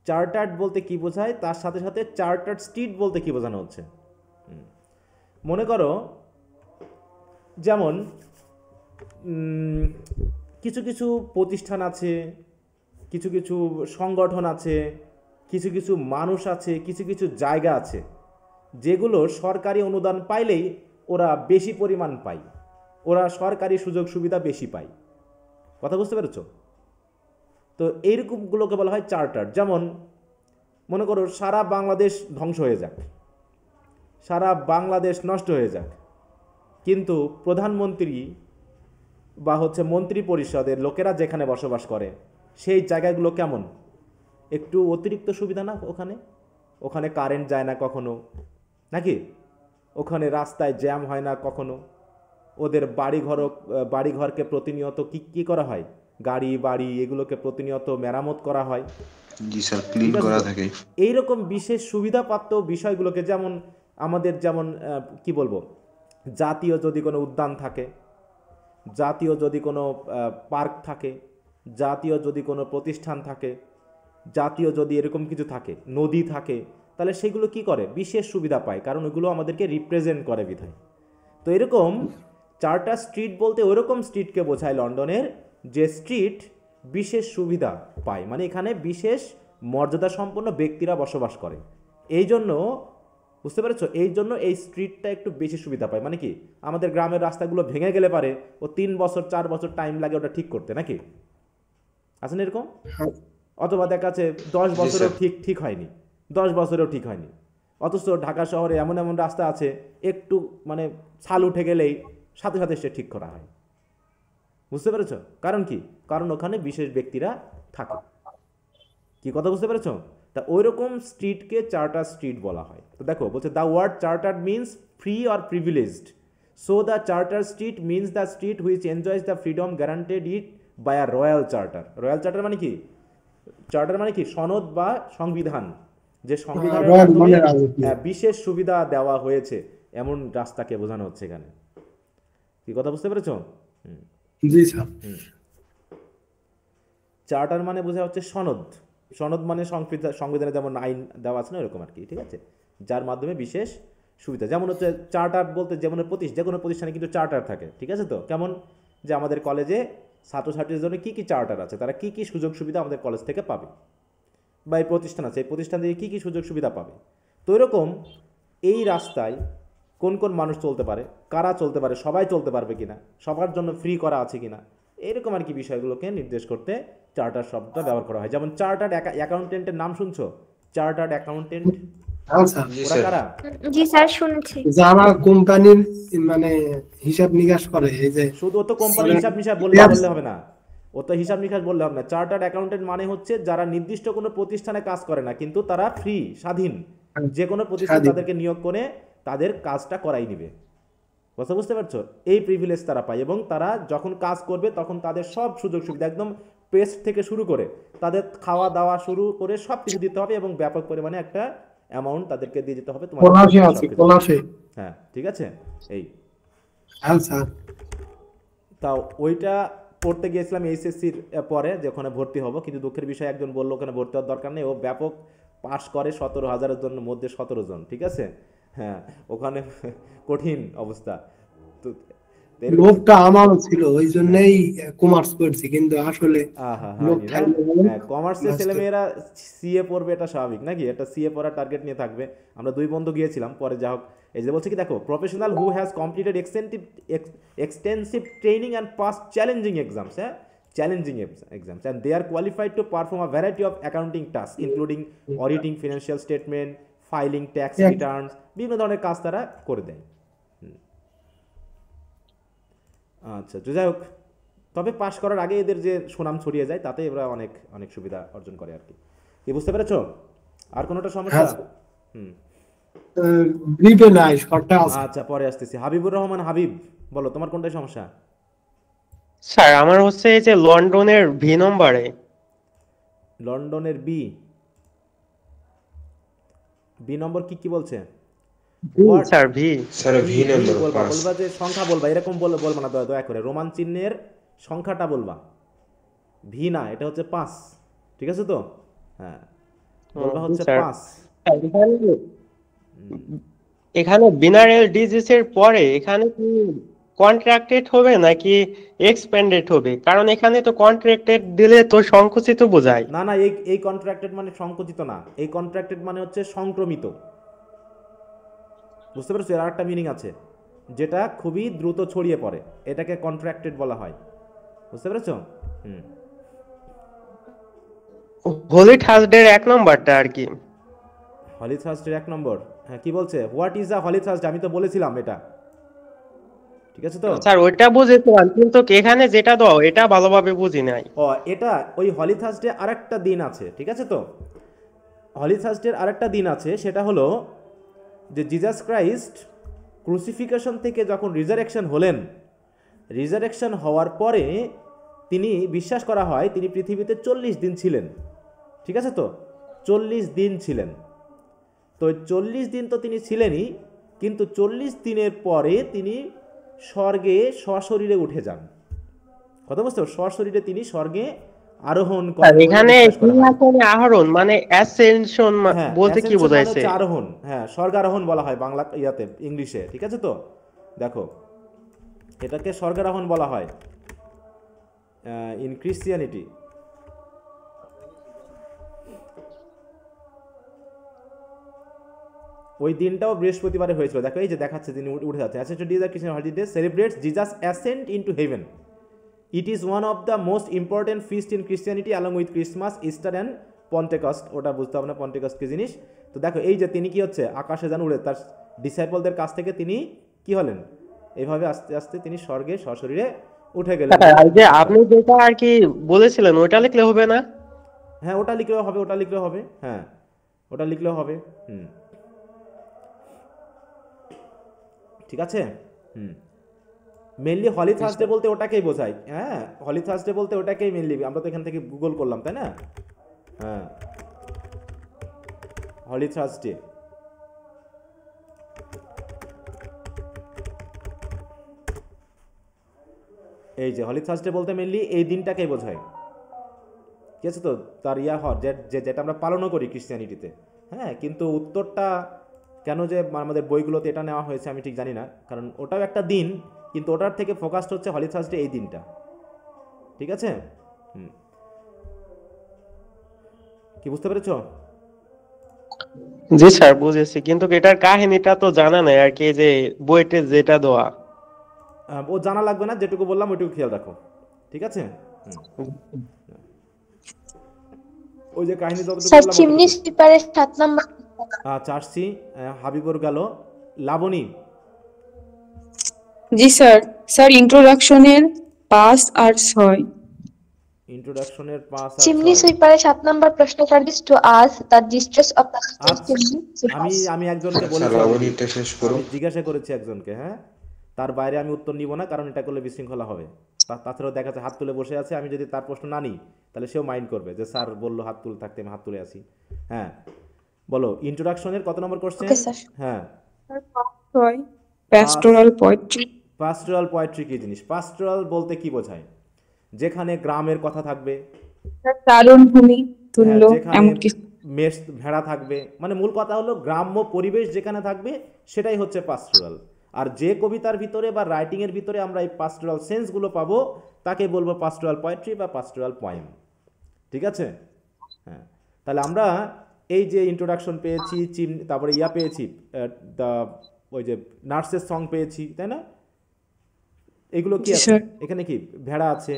চার্টার্ড বলতে কি বোঝায়, তার সাথে সাথে চার্টার্ড স্ট্রিট বলতে কি বোঝানো হচ্ছে। মনে করো যেমন কিছু কিছু প্রতিষ্ঠান আছে, কিছু কিছু সংগঠন আছে, কিছু কিছু মানুষ আছে, কিছু কিছু জায়গা আছে যেগুলো সরকারি অনুদান পাইলেই ওরা বেশি পরিমাণ পায়, ওরা সরকারি সুযোগ সুবিধা বেশি পায়। কথা বুঝতে পেরেছো? তো এইরকমগুলোকে বলা হয় চার্টার। যেমন মনে করো সারা বাংলাদেশ ধ্বংস হয়ে যাক, সারা বাংলাদেশ নষ্ট হয়ে যাক, কিন্তু প্রধানমন্ত্রী বা হচ্ছে মন্ত্রী পরিষদের লোকেরা যেখানে বসবাস করে সেই জায়গাগুলো কেমন, একটু অতিরিক্ত সুবিধা না? ওখানে ওখানে কারেন্ট যায় না কখনো, নাকি? ওখানে রাস্তায় জ্যাম হয় না কখনো, ওদের বাড়িঘরকে প্রতিনিয়ত কি করা হয়, গাড়ি বাড়ি এগুলোকে প্রতিনিয়ত মেরামত করা হয়, জি স্যার, ক্লিন ঠিক আছে করা তো? থাকে। এইরকম বিশেষ সুবিধাপ্রাপ্ত বিষয়গুলোকে, যেমন আমাদের যেমন কি বলবো, জাতীয় যদি কোনো উদ্যান থাকে, জাতীয় যদি কোনো পার্ক থাকে, জাতীয় যদি কোনো প্রতিষ্ঠান থাকে, জাতীয় যদি এরকম কিছু থাকে, নদী থাকে, তাহলে সেগুলো কি করে, বিশেষ সুবিধা পায়, কারণ ওগুলো আমাদেরকে রিপ্রেজেন্ট করে বিধায়। তো এরকম চার্টার স্ট্রিট বলতে ওইরকম স্ট্রিটকে বোঝায় লন্ডনের, যে স্ট্রিট বিশেষ সুবিধা পায়, মানে এখানে বিশেষ মর্যাদা সম্পন্ন ব্যক্তিরা বসবাস করে। এই জন্য, বুঝতে পেরেছো, এই জন্য এই স্ট্রিটটা একটু বেশি সুবিধা পায়। মানে কি, আমাদের গ্রামের রাস্তাগুলো ভেঙে গেলে পারে ও 3 বছর 4 বছর টাইম লাগে ওটা ঠিক করতে, নাকি? আছে না এরকম? অথবা দেখা যাচ্ছে 10 বছরেও ঠিক হয়নি, 10 বছরেও ঠিক হয়নি। অথচ ঢাকা শহরে এমন এমন রাস্তা আছে একটু মানে ছাল উঠে গেলেই সাথে সাথে সে ঠিক করা হয়, বুঝতে পেরেছো? কারণ কি? কারণ ওখানে বিশেষ ব্যক্তিরা থাকে। কি কথা বুঝতে পেরেছো? তা ওই রকম স্ট্রিটকে চার্টার স্ট্রিট বলা হয়। তো দেখো বলছে the word chartered means free or privileged, so the charter street means the street which enjoys the freedom guaranteed it by a royal charter. Royal charter মানে কি? চার্টার মানে কি? সনদ বা সংবিধান, যে সংবিধানের রয়্যাল মাধ্যমে মানে রাজকীয়। বিশেষ সুবিধা দেওয়া হয়েছে এমন রাস্তাকে বোঝানো হচ্ছে এখানে। কি কথা বুঝতে পেরেছো? জি স্যার। চার্টার মানে বোঝা হচ্ছে সনদ। সনদ মানে সংবিধানে যেমন আইন দেওয়া আছে না, এরকম আর কি, ঠিক আছে, যার মাধ্যমে বিশেষ সুবিধা। যেমন হচ্ছে চার্টার বলতে যেমন যে কোনো প্রতিষ্ঠানে কিন্তু চার্টার থাকে, ঠিক আছে তো? কেমন যে আমাদের কলেজে ছাত্রছাত্রীদের জন্য কী কী চার্টার আছে, তারা কী কী সুযোগ সুবিধা আমাদের কলেজ থেকে পাবে, বা এই প্রতিষ্ঠান আছে, এই প্রতিষ্ঠান থেকে কী কী সুযোগ সুবিধা পাবে। তো এরকম এই রাস্তায় কোন কোন মানুষ চলতে পারে, কারা চলতে পারে, সবাই চলতে পারবে কিনা, সবার জন্য ফ্রি করা আছে কিনা, এরকম আর কি বিষয়গুলোকে নির্দেশ করতে চার্টার শব্দটা ব্যবহার করা হয়। যেমন চার্টার্ড অ্যাকাউন্টেন্টের নাম শুনছো? চার্টার্ড অ্যাকাউন্টেন্ট হ্যাঁ স্যার। জি ওরা স্যার। কারা? জি স্যার, শুনেছি। যারা কোম্পানির মানে হিসাব নিকাশ করে, এই যে শুধু ও তো কোম্পানি হিসাব নিকাশ বললে হবে না, ও তো হিসাব নিকাশ বললে হবে না। চার্টার্ড অ্যাকাউন্টেন্ট মানে হচ্ছে যারা নির্দিষ্ট কোনো প্রতিষ্ঠানে কাজ করে না, কিন্তু তারা ফ্রি, স্বাধীন, যে কোনো প্রতিষ্ঠান স্বাধীন। তাদেরকে নিয়োগ করে তাদের কাজটা করাই নিবে। কথা বুঝতে পারছো? এই প্রিভিলেজ তারা পায়, এবং তারা যখন কাজ করবে তখন তাদের সব সুযোগ সুবিধা একদম পেস্ট থেকে শুরু করে তাদের খাওয়া দাওয়া শুরু করে সব কিছু দিতে হবে, এবং ব্যাপক পরিমাণে একটা অ্যামাউন্ট তাদেরকে দিয়ে যেতে হবে তোমার। কোলাসে আছে, কোলাসে। হ্যাঁ, ঠিক আছে। এই হ্যাঁ স্যার। তাও ওইটা পড়তে গিয়েছিলাম এইচএসসির পরে, যে ওখানে ভর্তি হব, কিন্তু দুঃখের বিষয় একজন বললো ওখানে ভর্তি হওয়ার দরকার নেই, ও ব্যাপক পাস করে 17,000-এর জন্য মধ্যে 17 জন, ঠিক আছে। হ্যাঁ, ওখানে কঠিন অবস্থা। তো লোভটা আমারও ছিল, ওই জন্যই কমার্স করছি, কিন্তু আসলে লোভ থাকলে বলে কমার্সের নষ্ট। ছেলেমেয়েরা সিএ পড়বে, এটা স্বাভাবিক নাকি? একটা সিএ পড়ার টার্গেট নিয়ে থাকবে। আমরা দুই বন্ধু গিয়েছিলাম, পরে যা হোক, এই যে বলছে কি দেখো, professional who has completed extensive training and pass challenging exams, হ্যাঁ, challenging exams, and they are qualified to perform a variety of accounting task including auditing, financial statement, filing tax returns, বিভিন্ন ধরনের কাজ তারা করে দেয়। আচ্ছা, তো যাই হোক, তবে পাশ করার আগে এদের যে সুনাম ছড়িয়ে যায়, তাতে এরা অনেক অনেক সুবিধা অর্জন করে আর কি। কি বুঝতে পেরেছো? আর কোনোটা সমস্যা? হুম, ব্রিফে নাই, শর্টটা আছে। আচ্ছা, পরে আসতেছি। হাবিবুর রহমান, হাবিব, বলো তোমার কোনটাই সমস্যা? স্যার আমার হচ্ছে এই যে লন্ডনের ভি নম্বরে। লন্ডনের বি নম্বর কি কি বলছে? Sir V. স্যার ভি নম্বর বলবা 5। বলবা যে সংখ্যা বলবা, এরকম বলবা না, দয়া করে রোমান চিহ্নের সংখ্যাটা বলবা, ভি না, এটা হচ্ছে 5, ঠিক আছে তো? হ্যাঁ, বলবা হচ্ছে স্যার 5। এখানে বিনারেল ডিজিজের পরে এখানে কি কন্ট্রাক্টেড হবে নাকি এক্সপেন্ডেড হবে? কারণ এখানে তো কন্ট্রাক্টেড দিলে তো সংকুচিত বোঝায়। না না, এই কন্ট্রাক্টেড মানে সংকুচিত না, এই কন্ট্রাক্টেড মানে হচ্ছে সংক্রমিত। বুঝতে পেরেছো? এর আরেকটা মিনিং আছে, যেটা খুবই দ্রুত ছড়িয়ে পড়ে, এটাকে কন্ট্রাক্টেড বলা হয়। বুঝতে পেরেছো? হুম, হোলি থার্সডে 1 নম্বরটা আর কি। হলি থার্সডে 1 নম্বর, হ্যাঁ, কি বলছে? What is a holy Thursday? আমি তো বলেছিলাম এটা, ঠিক আছে তো? স্যার ওইটা বুঝেছিলাম, কিন্তু এখানে যেটা দাও এটা ভালোভাবে বুঝি নাই। এটা ওই হলি থার্সডে আরেকটা দিন আছে, ঠিক আছে তো? হলি থার্সডের আরেকটা দিন আছে, সেটা হলো যে জিজাস ক্রাইস্ট ক্রুসিফিকেশন থেকে যখন রিজারেকশন হলেন, রিজারেকশন হওয়ার পরে তিনি, বিশ্বাস করা হয় তিনি পৃথিবীতে 40 দিন ছিলেন, ঠিক আছে তো? 40 দিন ছিলেন। তো 40 দিন তো তিনি ছিলেনই, কিন্তু 40 দিনের পরে তিনি স্বর্গে সশরীরে উঠে যান। কথা বুঝতে পারছো? সশরীরে তিনি স্বর্গে আরোহণ স্যার করেন বলে এখানে বিশ্বাস করা হয়। সিংহাসনে আরোহণ মানে অ্যাসেনশন হ্যাঁ, বলতে কি ascension মানে বোঝাইছে? হচ্ছে আরোহণ, হ্যাঁ, স্বর্গারোহণ বলা হয় বাংলা ইয়াতে, ইংলিশে, ঠিক আছে তো? দেখো, এটাকে স্বর্গারোহণ বলা হয় ইন ক্রিশ্চিয়ানিটি। ওই দিনটাও বৃহস্পতিবারে হয়েছিল। দেখো, এই যে দেখাচ্ছে তিনি উঠে যাচ্ছে। Ascent is the Christian holiday celebrates Jesus ascent into heaven. It is one of the most important feast in Christianity along with Christmas, Easter and Pentecost. ওটা বুঝতে হবে না পন্টেকস্ট কি জিনিস। তো দেখো, এই যে তিনি কি হচ্ছে, আকাশে যেন উড়ে, তার ডিসাইপলদের কাছ থেকে তিনি কি হলেন, এইভাবে আস্তে আস্তে তিনি স্বর্গে সশরীরে উঠে গেলেন। আর যে আপনি যেটা আর কি বলেছিলেন ওটা লিখলে হবে না? হ্যাঁ ওটা লিখলেও হবে, ওটা লিখলেও হবে, হ্যাঁ ওটা লিখলেও হবে। ঠিক আছে। মেনলি হলি থার্সডে বলতে ওটাকেই বোঝায়। হ্যাঁ হলি থার্সডে বলতে ওটাকেই মেনলি, আমরা তো এখান থেকে গুগল করলাম তাই না। হ্যাঁ হলি থার্সডে, এই যে হলি থার্সডে বলতে মেনলি এই দিনটাকেই বোঝায়। ঠিক আছে, তো তার যেটা আমরা পালনও করি ক্রিশ্চিয়ানিটিতে। হ্যাঁ কিন্তু উত্তরটা কেন যে আমাদের বইগুলোতে এটা নেওয়া হয়েছে আমি ঠিক জানি না, কারণ ওটাও একটা দিন, কিন্তু ওটার থেকে ফোকাসড হচ্ছে হলি থার্সডে এই দিনটা। ঠিক আছে, কি বুঝতে পেরেছো? জি স্যার বুঝেছি, কিন্তু এটার কাহিনীটা তো জানা নাই আর কি, যে বইতে যেটা দেওয়া। ও জানা লাগবে না, যেটুকু বললাম ওইটুকু খেয়াল রাখো। ঠিক আছে, ওই যে কাহিনী যতটুকু স্যার বললাম চিমনি স্লিপারের 7 নাম্বার। আচ্ছা আসছি, হাবিবুর গেল, লাবণী। জি স্যার। স্যার ইন্ট্রোডাকশনের 5 আর 6। ইন্ট্রোডাকশনের 5 আর চিমনি 6। সুইপারের 7 নাম্বার প্রশ্ন service to us the distress of the আমি একজনকে আচ্ছা, বলেছি, লাবণীটা শেষ করো। আমি জিজ্ঞাসা করেছি একজনকে, হ্যাঁ তার বাইরে আমি উত্তর নিব না, কারণ এটা করলে বিশৃঙ্খলা হবে। তাছাড়াও দেখা যাচ্ছে হাত তুলে বসে আছে, আমি যদি তার প্রশ্ন না নিই তাহলে সেও মাইন্ড করবে যে স্যার বললো হাত তুলে থাকতে, আমি হাত তুলে আসি। হ্যাঁ বলো ইন্ট্রোডাকশনের কত নম্বর কোশ্চেন? Okay sir. হ্যাঁ প্যাস্টোরাল পোয়েট্রি। পাস্টোরাল পোয়েট্রি কি জিনিস? পাস্টোরাল বলতে কি বোঝায়? যেখানে গ্রামের কথা থাকবে, চারণভূমি তুল্য যেখানে এমন কিছু। মেষ ভেড়া থাকবে, মানে মূল কথা হলো গ্রাম্য পরিবেশ যেখানে থাকবে সেটাই হচ্ছে পাস্টোরাল। আর যে কবিতার ভিতরে বা রাইটিং এর ভিতরে আমরা এই পাস্টোরাল সেন্সগুলো পাবো তাকে বলবো পাস্টোরাল পোয়েট্রি বা পাস্টোরাল পয়েম। ঠিক আছে, হ্যাঁ তাহলে আমরা এই যে ইন্ট্রোডাকশন পেয়েছি, তারপরে পেয়েছি ওই যে নার্সের সং পেয়েছি, তাই না? এগুলো কি আছে? এখানে কি ভেড়া আছে,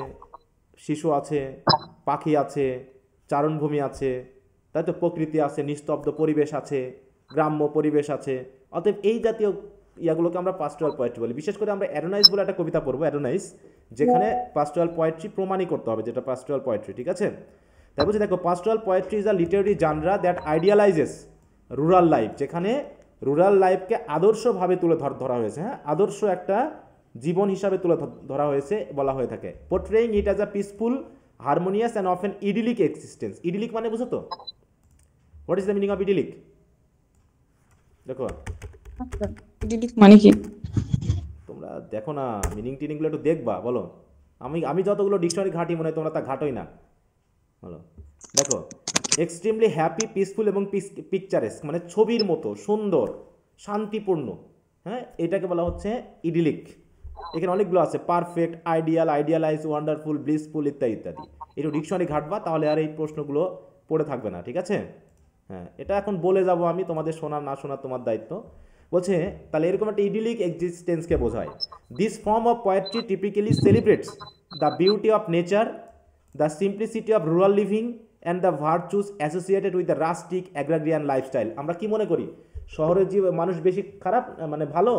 শিশু আছে, পাখি আছে, চারণভূমি আছে, তাই তো, প্রকৃতি আছে, নিস্তব্ধ পরিবেশ আছে, গ্রাম্য পরিবেশ আছে। অতএব এই জাতীয় ইয়াগুলোকে আমরা পাস্টোরাল পোয়েট্রি বলি। বিশেষ করে আমরা অ্যাডোনাইস বলে একটা কবিতা পড়বো, অ্যাডোনাইস, যেখানে পাস্টোরাল পোয়েট্রি প্রমাণই করতে হবে যেটা পাস্টোরাল পোয়েট্রি। ঠিক আছে, তাই বলছি দেখো, pastoral poetry is a literary genre that idealises rural life, যেখানে রুরাল লাইফকে আদর্শভাবে তুলে ধরা হয়েছে। হ্যাঁ আদর্শ একটা জীবন হিসাবে তুলে ধরা হয়েছে বলা হয়ে থাকে। Portraying it as a peaceful, harmonious and often idyllic existence. Idyllic মানে বুঝো তো? What is the meaning of idyllic? দেখো ইডিলিক মানে কি? তোমরা দেখো না, মিনিং টিনিংগুলো একটু দেখবা, বলো। আমি যতগুলো ডিকশনারি ঘাঁটি মনে হয় তোমরা তা ঘাটোই না, বলো। দেখো, এক্সট্রিমলি হ্যাপি, পিসফুল এবং পিকচারেস্ক, মানে ছবির মতো সুন্দর, শান্তিপূর্ণ। হ্যাঁ এটাকে বলা হচ্ছে ইডিলিক। এখানে অনেকগুলো আছে, perfect, ideal, idealise, wonderful, blissful ইত্যাদি ইত্যাদি। একটু ডিকশনারি ঘাটবা, তাহলে আর এই প্রশ্নগুলো পড়ে থাকবে না। ঠিক আছে, হ্যাঁ এটা এখন বলে যাব আমি, তোমাদের শোনার না শোনার তোমার দায়িত্ব। বলছে তাহলে এরকম একটা ইডিলিক এক্সিস্টেন্সকে বোঝায়। This form of poetry typically celebrates the beauty of nature, the simplicity of rural living and the virtues associated with the rustic agrarian lifestyle. আমরা কি মনে করি, শহরের মানুষ বেশি খারাপ, মানে ভালো,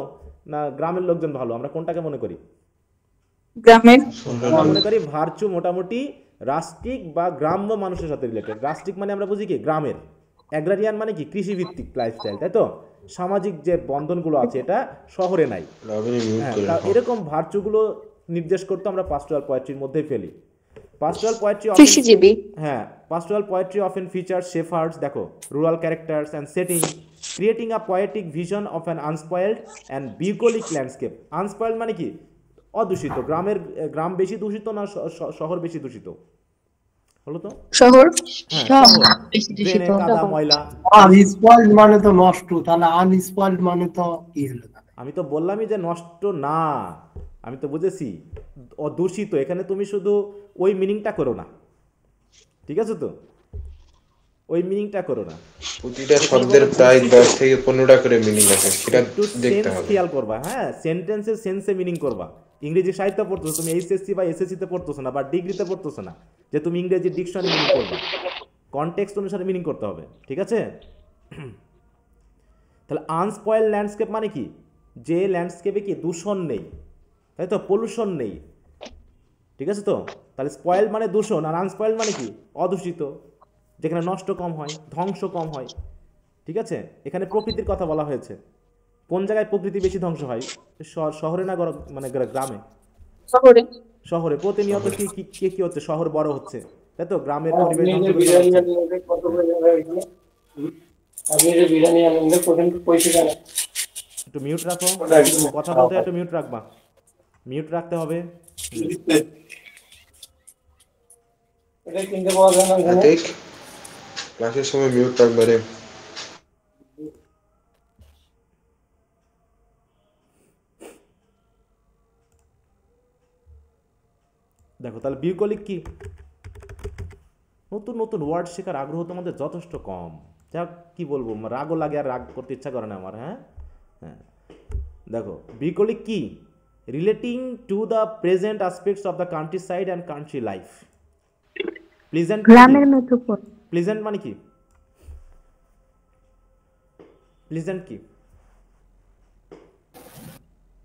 না গ্রামের লোকজন ভালো? আমরা কোনটাকে মনে করি? গ্রামের। আমরা মনে করি ভার্চু মোটামুটি রাস্টিক বা গ্রাম্য মানুষের সাথে রিলেটেড। রাস্টিক মানে আমরা বুঝি কি গ্রামের, অ্যাগ্রারিয়ান মানে কি কৃষিভিত্তিক লাইফস্টাইল, তাই তো? সামাজিক যে বন্ধনগুলো আছে এটা শহরে নাই। হ্যাঁ এরকম ভার্চুগুলো নির্দেশ করতে আমরা পাস্টোরাল পোয়েট্রির মধ্যেই ফেলি। পাস্টোরাল পোয়েট্রি কৃষিজীবী। হ্যাঁ pastoral poetry often feature shepherds, দেখো, rural characters and setting, creating a poetic vision of an unspoiled and bucolic landscape. Unspoiled মানে কি অদূষিত। গ্রাম বেশি দূষিত না শহর বেশি দূষিত? হলো তো শহর। ড্রেনে কাদা ময়লা। আনস্পয়েলড মানে তো নষ্ট, তাহলে আনস্পয়েলড মানে তো কি হলো? আমি তো বললামই যে নষ্ট না, আমি তো বুঝেছি অদূষিত। এখানে তুমি শুধু ওই মিনিংটা করো না, ঠিক আছে তো? ওই মিনিংটা করো না। প্রতিটা শব্দের প্রায় 10 থেকে 15টা করে মিনিং আছে, সেটা একটু দেখতে সেন্স হবে। খেয়াল করবা। হ্যাঁ সেন্টেন্সের সেন্সে মিনিং করবা। ইংরেজি সাহিত্য পড়তেছো তুমি, এইচএসসি বা এসএসসি তে পড়তেছো না, বা ডিগ্রিতে পড়তেছো না যে তুমি ইংরেজি ডিকশনারি মিনিং করবা। কনটেক্সট অনুসারে মিনিং করতে হবে, ঠিক আছে? তাহলে আনস্পয়েল ল্যান্ডস্কেপ মানে কি? যে ল্যান্ডস্কেপে কি দূষণ নেই, তাই তো, পলিউশন নেই, ঠিক আছে তো? তাহলে স্পয়েল মানে দূষণ, আর আনস্পয়েল মানে কি? অদূষিত, যেখানে নষ্ট কম হয়, ধ্বংস কম হয়। ঠিক আছে, এখানে প্রকৃতির কথা বলা হয়েছে। কোন জায়গায় প্রকৃতি বেশি ধ্বংস হয়? শহরে না মানে গ্রামে? শহরে। শহরে প্রতিনিয়ত কি কি কি কি হচ্ছে? শহর বড় হচ্ছে, তাই তো? গ্রামের আপনি পরিবেশ যে ধ্বংস করে বিরিয়ানি দেওয়া হচ্ছে। আনলেন কত করে টাকা এখানে? আপনি যে বিরিয়ানি আনলেন কত পয়সা কেন? একটু মিউট রাখো, ওটা একদম কথা খারাপ বলতে একটু মিউট রাখবা, মিউট রাখতে হবে। এটা কিনতে পাওয়া যায় না এখানে? আতিক ক্লাসের সময় মিউট রাখবে রে। দেখো তাহলে বিউকলিক কি? নতুন নতুন ওয়ার্ড শেখার আগ্রহ তোমাদের যথেষ্ট কম। যা কি বলবো, রাগও লাগে আর রাগ করতে ইচ্ছা করে না আমার। হ্যাঁ হ্যাঁ, দেখো বিউকলিক কি? Relating to the present aspects of the country side and country life. Pleasant গ্রামের মেথোপর প্লেজেন্ট মানে কি? প্লেজেন্ট কি?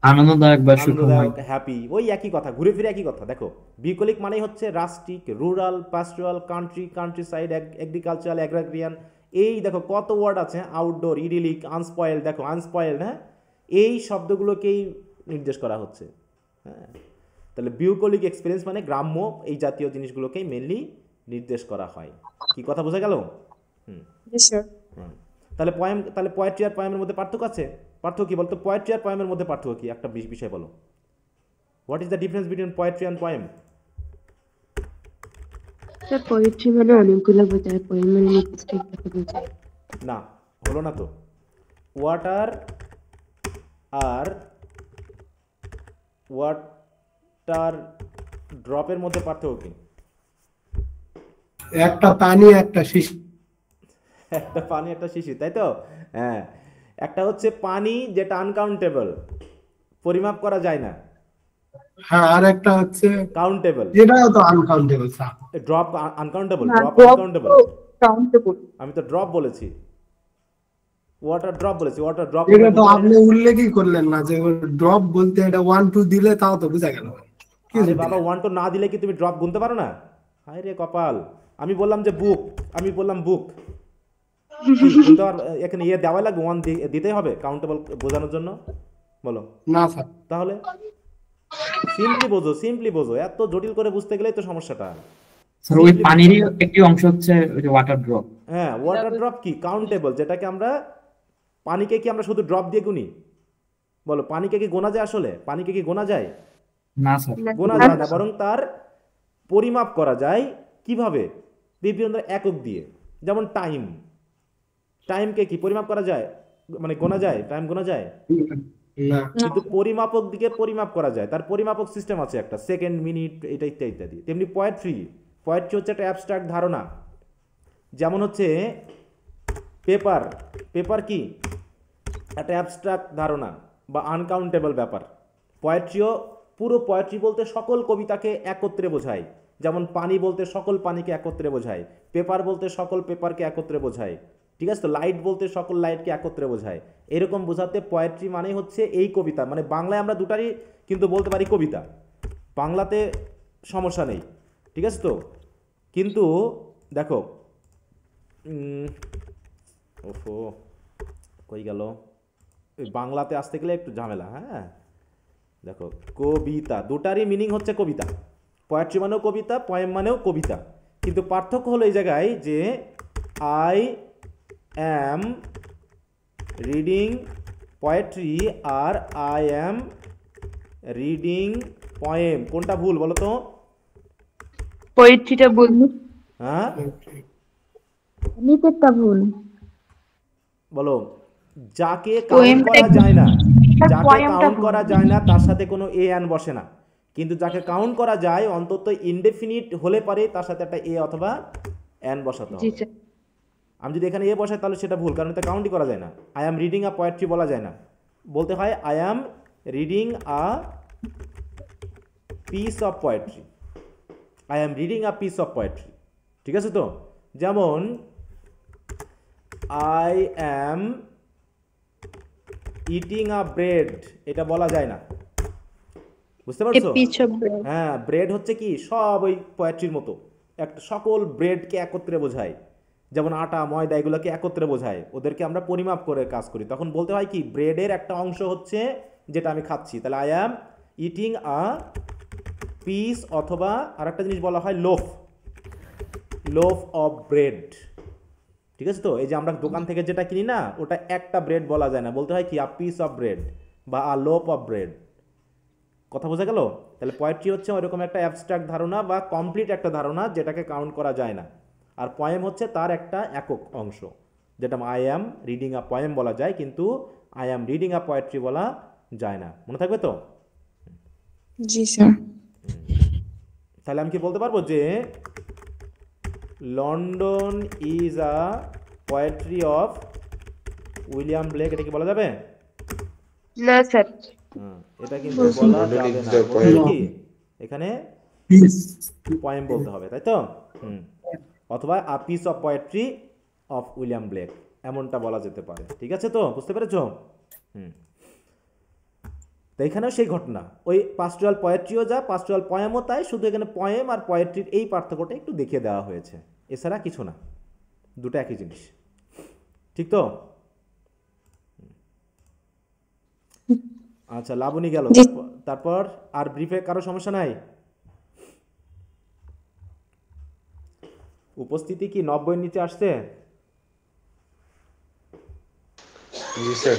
আনন্দদায়ক বা সুখময়। আনন্দদায়ক, হ্যাপি, ওই একই কথা, ঘুরে ফিরে একই কথা। দেখো বিউকলিক মানেই হচ্ছে rustic, rural, pastoral, countryside, agricultural, agrarian. এই দেখো কত ওয়ার্ড আছে, আউটডোর, ইডিলিক, আনস্পয়েল। দেখো আনস্পয়েল, হ্যাঁ, এই শব্দগুলোকেই নির্দেশ করা হচ্ছে। হ্যাঁ, তাহলে বিউকলিক এক্সপিরিয়েন্স মানে গ্রাম্য এই জাতীয় জিনিসগুলোকেই মেনলি নির্দেশ করা হয়। কি কথা বোঝা গেল? হুম। তাহলে তাহলে পোয়েট্রি আর পয়েমের মধ্যে পার্থক্য আছে? পার্থক্য কি বলতো? পোয়েট্রি আর পয়েমের মধ্যে পার্থক্য কি? একটা বিষয় বলো। What is the difference between poetry and poem? Sir poetry মানে অনেকগুলো বোঝায়, পোয়েম মানে নির্দিষ্ট একটা বোঝায়। না, হলো না তো। ওয়াটার ড্রপের মধ্যে পার্থক্য কি? একটা পানি একটা শিশি। একটা পানি একটা শিশি, তাই তো? হ্যাঁ, একটা হচ্ছে পানি যেটা আনকাউন্টেবল, পরিমাপ করা যায় না। হ্যাঁ, আর একটা হচ্ছে কাউন্টেবল। এটাও তো আনকাউন্টেবল স্যার। ড্রপ আনকাউন্টেবল, না, ড্রপ drop আনকাউন্টেবল। তো countable। আমি তো ড্রপ বলেছি, ওয়াটার ড্রপ বলেছি। ওয়াটার ড্রপ এটা তো আপনি উল্লেখই করলেন না যে ড্রপ বলতে এটা 1 2 দিলে তাও তো বোঝা গেল। আরে বাবা, 1 2 না দিলে কি তুমি ড্রপ গুনতে পারো না? হায় রে কপাল। আমি বললাম যে বুক, আমি বললাম বুক, কিন্তু আর এখানে ইয়ে দেওয়া লাগবে, 1 দিতেই হবে কাউন্টেবল বোঝানোর জন্য? বলো না স্যার। তাহলে সিম্পলি বোঝো, এত জটিল করে বুঝতে গেলেই তো সমস্যাটা। স্যার ওই পানিরই একটি অংশ হচ্ছে ওই যে ওয়াটার ড্রপ। হ্যাঁ, ওয়াটার ড্রপ কি? কাউন্টেবল, যেটাকে আমরা পানিকে কি আমরা শুধু ড্রপ দিয়ে গুনি? বলো, পানিকে কি গোনা যায়? আসলে পানিকে কি গোনা যায়? না স্যার, গোনা যায় না, বরং তার পরিমাপ করা যায়। কিভাবে? বিভিন্ন একক দিয়ে। যেমন টাইমকে কি পরিমাপ করা যায়? মানে গোনা যায়? টাইম গোনা যায়? না। কিন্তু পরিমাপক দিকে পরিমাপ করা যায়, তার পরিমাপক সিস্টেম আছে একটা, সেকেন্ড, মিনিট, এটা ইত্যাদি। তেমনি পোয়েট্রি হচ্ছে একটা অ্যাবস্ট্রাক্ট ধারণা। যেমন হচ্ছে পেপার কি? একটা অ্যাবস্ট্রাক্ট ধারণা বা আনকাউন্টেবল ব্যাপার। পুরো পোয়েট্রি বলতে সকল কবিতাকে একত্রে বোঝায়। যেমন পানি বলতে সকল পানিকে একত্রে বোঝায়, পেপার বলতে সকল পেপারকে একত্রে বোঝায়। ঠিক আছে তো? লাইট বলতে সকল লাইটকে একত্রে বোঝায়। এরকম বোঝাতে পোয়েট্রি মানে হচ্ছে এই কবিতা। মানে বাংলায় আমরা দুটারই কিন্তু বলতে পারি কবিতা, বাংলাতে সমস্যা নেই। ঠিক আছে তো? কিন্তু দেখো, ওফো কই গেল, ওই বাংলাতে আসতে গেলে একটু ঝামেলা। হ্যাঁ, দেখো কবিতা দুটারই মিনিং হচ্ছে কবিতা। পোয়েট্রি মানেও কবিতা, পয়েম মানেও কবিতা। কিন্তু পার্থক্য হলো এই জায়গায় যে আই অ্যাম রিডিং পোয়েট্রি আর আই অ্যাম রিডিং পয়েম, কোনটা ভুল বলো তো? পোয়েট্রিটা ভুল। হ্যাঁ নিতেরটা ভুল। বলো, যাকে কাউন্ট করা যায় না, তার সাথে কোনো এ অ্যান বসে না। কিন্তু যাকে কাউন্ট করা যায়, অন্তত ইনডেফিনিট হলে পারে তার সাথে একটা এ অথবা অ্যান বসাতে হবে। আমি যদি এখানে এ বসাই তাহলে সেটা ভুল, কারণ এটা কাউন্টই করা যায় না। I am reading a poetry বলা যায় না, বলতে হয় I am reading a piece of poetry. I am reading a piece of poetry. ঠিক আছে তো? যেমন I am eating a bread, এটা বলা যায় না। বুঝতে পারছো? piece of bread. হ্যাঁ, ব্রেড হচ্ছে কি সব ওই পোয়েট্রির মতো একটা সকল ব্রেডকে একত্রে বোঝায়, যেমন আটা ময়দা এগুলোকে একত্রে বোঝায়, ওদেরকে আমরা পরিমাপ করে কাজ করি, তখন বলতে হয় কি ব্রেডের একটা অংশ হচ্ছে যেটা আমি খাচ্ছি, তাহলে I am eating a piece, অথবা আর একটা জিনিস বলা হয় লোফ, লোফ অফ ব্রেড। ঠিক আছে তো? এই যে আমরা দোকান থেকে যেটা কিনি না, ওটা একটা ব্রেড বলা যায় না, বলতে হয় কি আ পিস অফ ব্রেড বা আ লোফ অফ ব্রেড। কথা বোঝা গেল? তাহলে পোয়েট্রি হচ্ছে ওইরকম একটা অ্যাবস্ট্রাক্ট ধারণা বা কমপ্লিট একটা ধারণা যেটাকে কাউন্ট করা যায় না, আর পয়েম হচ্ছে তার একটা একক অংশ, যেটা I am reading a poem বলা যায়, কিন্তু I am reading a poetry বলা যায় না। মনে থাকবে তো? জি স্যার। তাহলে আমি কি বলতে পারবো যে London is a poetry of William Blake, এটা কি বলা যাবে? না স্যার। এটা কিন্তু বলা যাবে না, বলতে হবে কি এখানে পিস পয়েম বলতে হবে, তাই তো? অথবা a piece of poetry of William Blake, এমনটা বলা যেতে পারে। ঠিক আছে তো? বুঝতে পেরেছো? তো এখানেও সেই ঘটনা, ওই পাস্টোরাল পোয়েট্রিও যা পাস্টোরাল পয়েমও তাই, শুধু এখানে পয়েম আর পোয়েট্রির এই পার্থক্যটা একটু দেখিয়ে দেওয়া হয়েছে, এছাড়া কিছু না, দুটো একই জিনিস। ঠিক তো? আচ্ছা, লাবণী গেল, তারপর আর ব্রিফে কারো সমস্যা নাই? উপস্থিতি কি 90-এর নিচে আসছে? জি স্যার।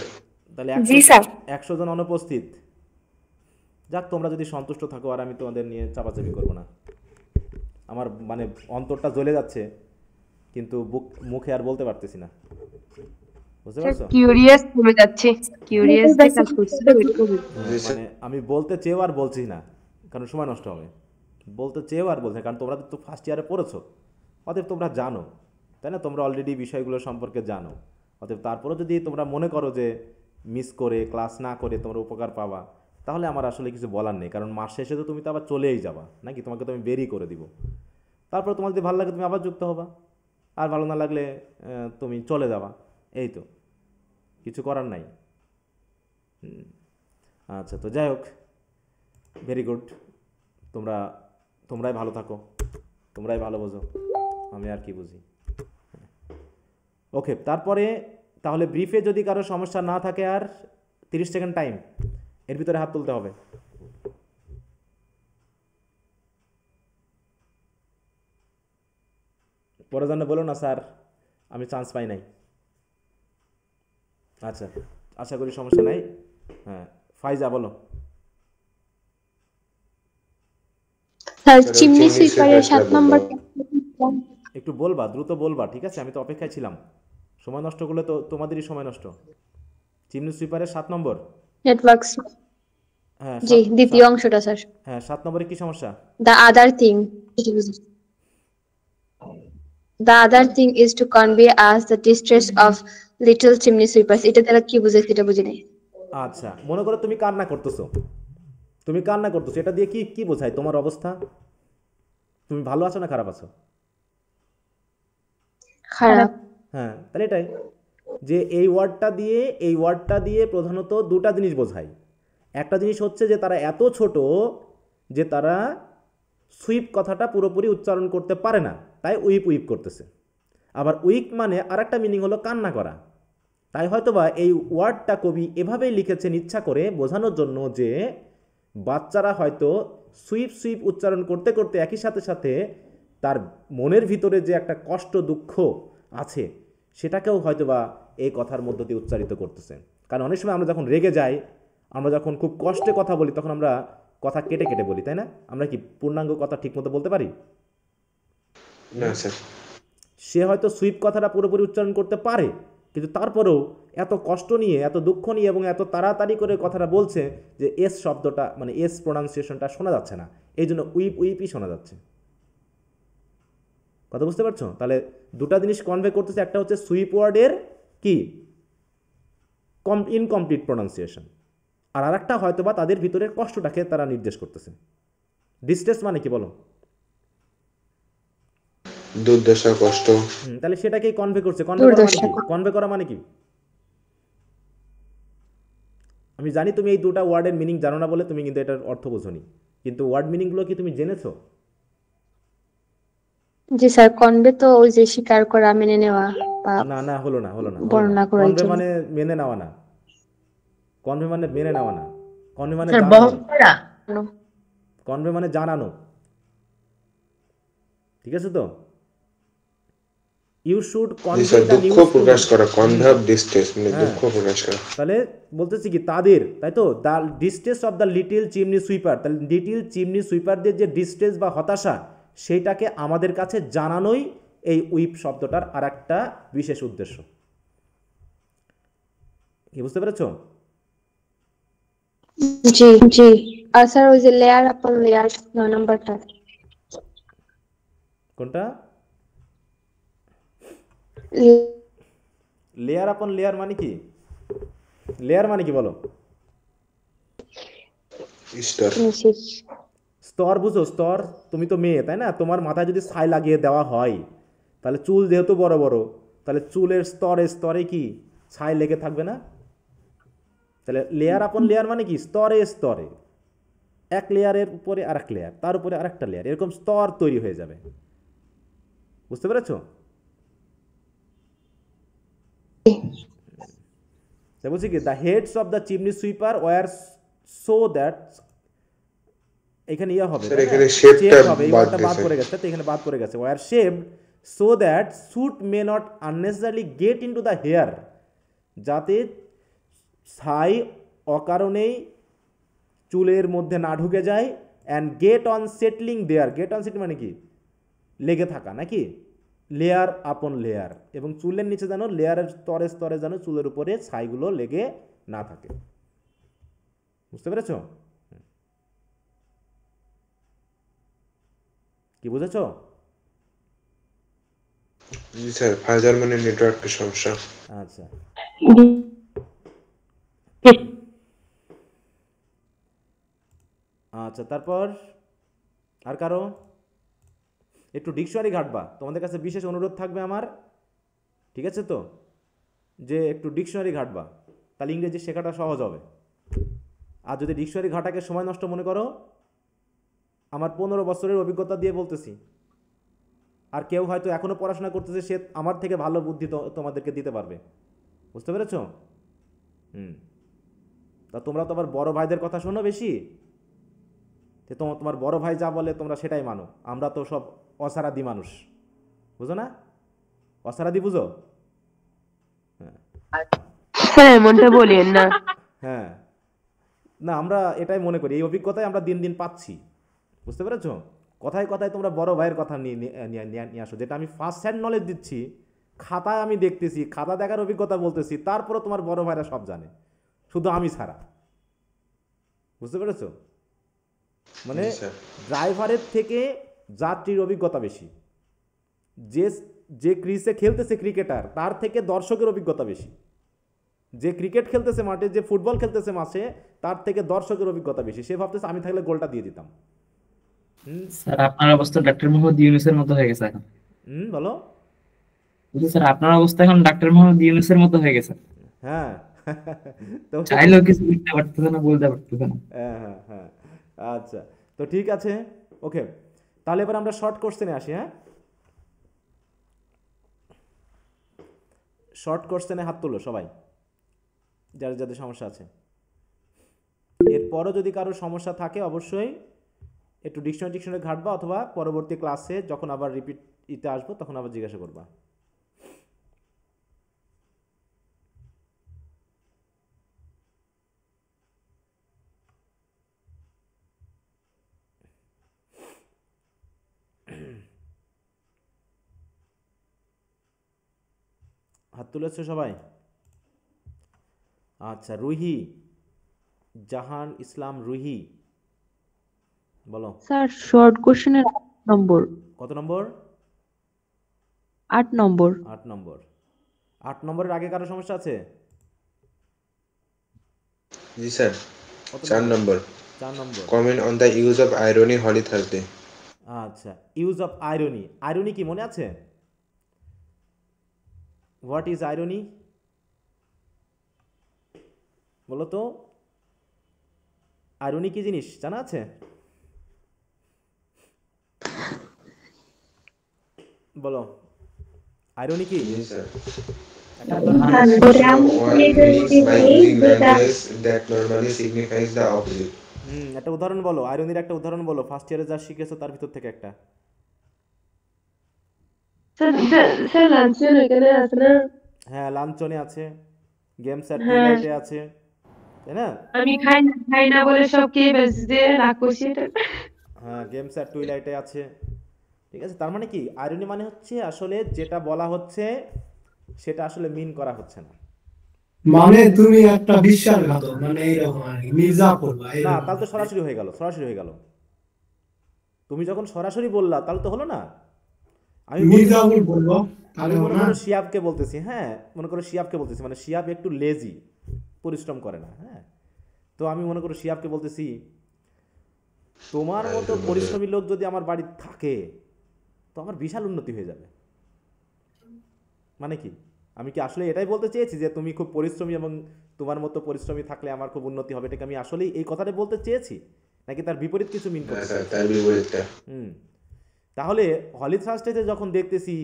তাহলে জি স্যার। 100 জন অনুপস্থিত। যাক, তোমরা যদি সন্তুষ্ট থাকো আর আমি তোমাদের নিয়ে চাপাচাপি করবো না। আমার মানে অন্তরটা জ্বলে যাচ্ছে, কিন্তু মুখে আর বলতে পারতেছি না। বুঝতে পারছো? কিউরিয়াস হয়ে যাচ্ছে, কিউরিয়াস যে কাজ করছে মানে আমি বলতে চেয়েও আর বলছি না, কারণ সময় নষ্ট হবে। বলতে চেয়েও আর বলছি না, কারণ তোমরা তো ফার্স্ট ইয়ারে পড়েছো, অতএব তোমরা জানো, তাই না? তোমরা অলরেডি বিষয়গুলো সম্পর্কে জানো, অতএব তারপরেও যদি তোমরা মনে করো যে মিস করে ক্লাস না করে তোমরা উপকার পাবা, তাহলে আমার আসলে কিছু বলার নেই, কারণ মাস শেষে তো তুমি তো আবার চলেই যাবা নাকি, তোমাকে তো আমি বেরই করে দিব। তারপর তোমার যদি ভালো লাগে তুমি আবার যুক্ত হবা, আর ভালো না লাগলে তুমি চলে যাবা, এই তো, কিছু করার নাই। আচ্ছা, তো যাই হোক, ভেরি গুড, তোমরাই ভালো থাকো, তোমরাই ভালো বোঝো, আমি আর কি বুঝি। ওকে, তারপরে তাহলে ব্রিফে যদি কারো সমস্যা না থাকে, আর 30 সেকেন্ড টাইম, এর ভিতরে হাত তুলতে হবে। পরে জন্য বলো না স্যার আমি চান্স পাই নাই। আচ্ছা, আশা করি সমস্যা নাই। হ্যাঁ, ফাইজা বলো। স্যার চিমনি সুইপারের 7 নম্বর একটু বলবা, দ্রুত বলবা, ঠিক আছে? আমি তো অপেক্ষায় ছিলাম, সময় নষ্ট করলে তো তোমাদেরই সময় নষ্ট। চিমনি সুইপারের 7 নম্বর নেটওয়ার্কস, হ্যাঁ জি দ্বিতীয় অংশটা স্যার। হ্যাঁ, 7 নম্বরে কি সমস্যা? The other thing is to convey us the distress of little chimney sweepers. এটা দ্বারা কি বুঝাইছে এটা বুঝি নাই। আচ্ছা, মনে করো তুমি কান্না করতেছো, এটা দিয়ে কি কি বোঝায় তোমার অবস্থা? তুমি ভালো আছো না খারাপ আছো? খারাপ। হ্যাঁ, তাহলে এটাই যে এই ওয়ার্ডটা দিয়ে প্রধানত দুটা জিনিস বোঝায়। একটা জিনিস হচ্ছে যে তারা এত ছোট যে তারা সুইপ কথাটা পুরোপুরি উচ্চারণ করতে পারে না, তাই উইপ করতেছে। আবার উইক মানে আরেকটা মিনিং হলো কান্না করা। তাই হয়তোবা এই ওয়ার্ডটা কবি এভাবেই লিখেছেন ইচ্ছা করে বোঝানোর জন্য যে বাচ্চারা হয়তো সুইপ উচ্চারণ করতে করতে একই সাথে তার মনের ভিতরে যে একটা কষ্ট দুঃখ আছে সেটাকেও হয়তোবা এই কথার মধ্য দিয়ে উচ্চারিত করতেছে। কারণ অনেক সময় আমরা যখন রেগে যাই, আমরা যখন খুব কষ্টে কথা বলি, তখন আমরা কথা কেটে বলি, তাই না? আমরা কি পূর্ণাঙ্গ কথা ঠিকমতো বলতে পারি না স্যার। সে হয়তো সুইপ কথাটা পুরোপুরি উচ্চারণ করতে পারে, কিন্তু তারপরেও এত কষ্ট নিয়ে, এত দুঃখ নিয়ে এবং এত তাড়াতাড়ি করে কথাটা বলছে যে এস শব্দটা মানে এস প্রোনাউন্সিয়েশনটা শোনা যাচ্ছে না, এই জন্য উইপই শোনা যাচ্ছে। কথা বুঝতে পারছো? তাহলে দুটা জিনিস কনভে করতেছে, একটা হচ্ছে সুইপ ওয়ার্ডের কি ইনকমপ্লিট প্রোনাউন্সিয়েশন, আর আরেকটা হয়তো বা তাদের ভিতরের কষ্টটাকে তারা নির্দেশ করতেছে। ডিস্ট্রেস মানে কি বলো? দুর্দশা, কষ্ট। তাহলে সেটাকেই কনভে করছে। কনভে করা মানে কি? আমি জানি তুমি এই দুটো ওয়ার্ডের মিনিং জানো না বলে তুমি কিন্তু এটার অর্থ বোঝোনি, কিন্তু ওয়ার্ড মিনিংগুলো কি তুমি জেনেছো? জি স্যার, কনভে তো ওই যে স্বীকার করা, মেনে নেওয়া বা না না, হলো না, হলো না, হলো না। বর্ণনা করার কনভে জন্য। মানে মেনে নেওয়া না, কনভে মানে মেনে নেওয়া না, কনভে মানে স্যার জানানো, বহন করা। কনভে মানে জানানো, ঠিক আছে তো? ইউ শুড জি কনভে স্যার, দ্য দুঃখ নিউজ টু, প্রকাশ করা, কনভে অফ ডিস্ট্রেস মানে হ্যাঁ। দুঃখ প্রকাশ করা। তাহলে বলতেছি কি তাদের, তাই তো, the distress of the little chimney sweeper, তাহলে লিটিল চিমনি সুইপারদের যে ডিস্ট্রেস বা হতাশা, সেইটাকে আমাদের কাছে জানানোই এই উইপ শব্দটার আর একটা বিশেষ উদ্দেশ্য। কি বুঝতে পেরেছো? জি জি। আর স্যার ওই যে লেয়ার আপন লেয়ার 9 নাম্বারটা। কোনটা? লেয়ার আপন লেয়ার মানে কি? লেয়ার মানে কি বলো? স্তর। স্তর বুঝো? স্তর, তুমি তো মেয়ে তাই না, তোমার মাথায় যদি ছাই লাগিয়ে দেওয়া হয়, তাহলে চুল যেহেতু বড় বড়, তাহলে চুলের স্তরে স্তরে কি ছাই লেগে থাকবে না? তাহলে লেয়ার আপন লেয়ার মানে কি? স্তরে স্তরে, এক লেয়ারের উপরে আর এক লেয়ার, তার উপরে আর একটা লেয়ার, এরকম স্তর তৈরি হয়ে যাবে। বুঝতে পেরেছো? বলছি কি the heads of the chimney sweeper were so that, এখানে ইয়া হবে, স্যার এখানে শেপটা হবে, এই বাদ ওয়ার্ডটা বাদ গেছে। পড়ে গেছে, তো এখানে বাদ পড়ে গেছে। Were shaped so that soot may not unnecessarily get into the hair, যাতে ছাই অকারণেই চুলের মধ্যে না ঢুকে যায়। And get on settling there, get on settling মানে কি? লেগে থাকা নাকি? লেয়ার আপন লেয়ার, এবং চুলের নিচে যেন লেয়ারের স্তরে স্তরে যেন চুলের উপরে ছাইগুলো লেগে না থাকে। বুঝতে পেরেছো? কি বুঝেছো? জি স্যার, ফাইজার মানে নেটওয়ার্কের সমস্যা। আচ্ছা, আচ্ছা, তারপর আর কারো একটু ডিকশনারি ঘাটবা, তোমাদের কাছে বিশেষ অনুরোধ থাকবে আমার, ঠিক আছে তো, যে একটু ডিকশনারি ঘাটবা, তাহলে ইংরেজি শেখাটা সহজ হবে। আর যদি ডিকশনারি ঘাটাকে সময় নষ্ট মনে করো, আমার 15 বছরের অভিজ্ঞতা দিয়ে বলতেছি, আর কেউ হয়তো এখনও পড়াশোনা করতেছে, সে আমার থেকে ভালো বুদ্ধি তোমাদেরকে দিতে পারবে। বুঝতে পেরেছো? তা তোমরা তো আবার বড় ভাইদের কথা শোনো বেশি, যে তোমার বড় ভাই যা বলে তোমরা সেটাই মানো। আমরা তো সব অসারাদি মানুষ, বুঝো না? অসারাদি বুঝো? স্যার এমনটা বলেন না। হ্যাঁ, না, আমরা এটাই মনে করি, এই অভিজ্ঞতায় আমরা দিন দিন পাচ্ছি। বুঝতে পেরেছো? কথায় কথায় তোমরা বড় ভাইয়ের কথা নিয়ে আসো, যেটা আমি ফার্স্ট হ্যান্ড নলেজ দিচ্ছি, খাতায় আমি দেখতেছি, খাতা দেখার অভিজ্ঞতা বলতেছি, তারপরে তোমার বড় ভাইরা সব জানে, শুধু আমি ছাড়া। বুঝতে পেরেছো? মানে ড্রাইভারের থেকে যাত্রীর অভিজ্ঞতা বেশি, যে ক্রিজে খেলতেছে ক্রিকেটার, তার থেকে দর্শকের অভিজ্ঞতা বেশি, যে ক্রিকেট খেলতেছে মাঠে, যে ফুটবল খেলতেছে মাঠে, তার থেকে দর্শকের অভিজ্ঞতা বেশি। সে ভাবতেছে আমি থাকলে গোলটা দিয়ে দিতাম। স্যার আপনার অবস্থা ডক্টর মোহাম্মদ ইউনূসের মতো হয়ে গেছে এখন। বলো। স্যার আপনার অবস্থা এখন ডক্টর মোহাম্মদ ইউনূসের মতো হয়ে গেছে। হ্যাঁ, তো চাইলেও কিছু লিখতে পারতেছে না, বলতে পারতেছে না। হ্যাঁ হ্যাঁ, আচ্ছা, তো ঠিক আছে, ওকে, তাহলে এবার আমরা শর্ট কোশ্চেনে আসি। হ্যাঁ, শর্ট কোশ্চেনে হাত তুলো সবাই, যাদের যাদের সমস্যা আছে। এরপরও যদি কারো সমস্যা থাকে অবশ্যই একটু ডিকশনারি ঘাটবা, অথবা পরবর্তী ক্লাসে যখন আবার রিপিট ইতে আসবো তখন আবার জিজ্ঞাসা করবা। হাত তুলেছো সবাই? আচ্ছা, রুহি, জাহান ইসলাম রুহি, বলো। স্যার শর্ট কোশ্চেনের 8 নম্বর। কত নম্বর? 8 নম্বর। 8 নম্বর। 8 নম্বরের আগে কারো সমস্যা আছে? জি স্যার, 4 নম্বর। 4 নম্বর। Comment on the use of irony Holy Thursday. আচ্ছা, ইউজ অফ আইরনি, আইরনি কি মনে আছে? হোয়াট ইজ আইরনি বলো তো? আইরনি কি জিনিস জানা আছে? বলো, আইরনি কি? Yes, sir. একটা উদাহরণ দাও। One means by using language that normally signifies the opposite. একটা উদাহরণ বলো, আইরনির একটা উদাহরণ বলো, ফার্স্ট ইয়ারে যা শিখেছো তার ভিতর থেকে একটা। স্যার লাঞ্চন এখানে আছে না? হ্যাঁ, লাঞ্চনে আছে, গেমস অ্যাট হ্যাঁ টুইলাইটে আছে, তাই না? আমি খাই না বলে সব খেয়ে বেঁচে রাগ করছি এটা। হ্যাঁ, গেমস অ্যাট টুইলাইটে আছে, ঠিক আছে। তার মানে কি, আইরনি মানে হচ্ছে আসলে যেটা বলা হচ্ছে সেটা আসলে মিন করা হচ্ছে না। মানে তুমি একটা বিশ্বাসঘাতক, মানে এইরকম আর কি, মির্জাফর বা না, এইরকম। তাহলে তো সরাসরি হয়ে গেল, সরাসরি হয়ে গেল। তুমি যখন সরাসরি বললা তাহলে তো হলো না। আমি মির্জাফর বলবো তাহলে আমি হবে মনে না? করো শিয়াবকে বলতেছি, হ্যাঁ মনে করো শিয়াবকে বলতেছি, মানে শিয়াব একটু লেজি, পরিশ্রম করে না, হ্যাঁ। তো আমি মনে করো শিয়াবকে বলতেছি, তোমার মতো পরিশ্রমী লোক যদি আমার বাড়িতে থাকে তো আমার বিশাল উন্নতি হয়ে যাবে। মানে কি, আমি কি আসলে এটাই বলতে চেয়েছি যে তুমি খুব পরিশ্রমী এবং তোমার মতো পরিশ্রমী থাকলে আমার খুব উন্নতি হবে? এটাকে আমি আসলেই এই কথাটাই বলতে চেয়েছি, নাকি তার বিপরীত কিছু মিন না করতে স্যার, চেয়েছি? তার বিপরীতটা। তাহলে হলি থার্সডেতে যখন দেখতেছি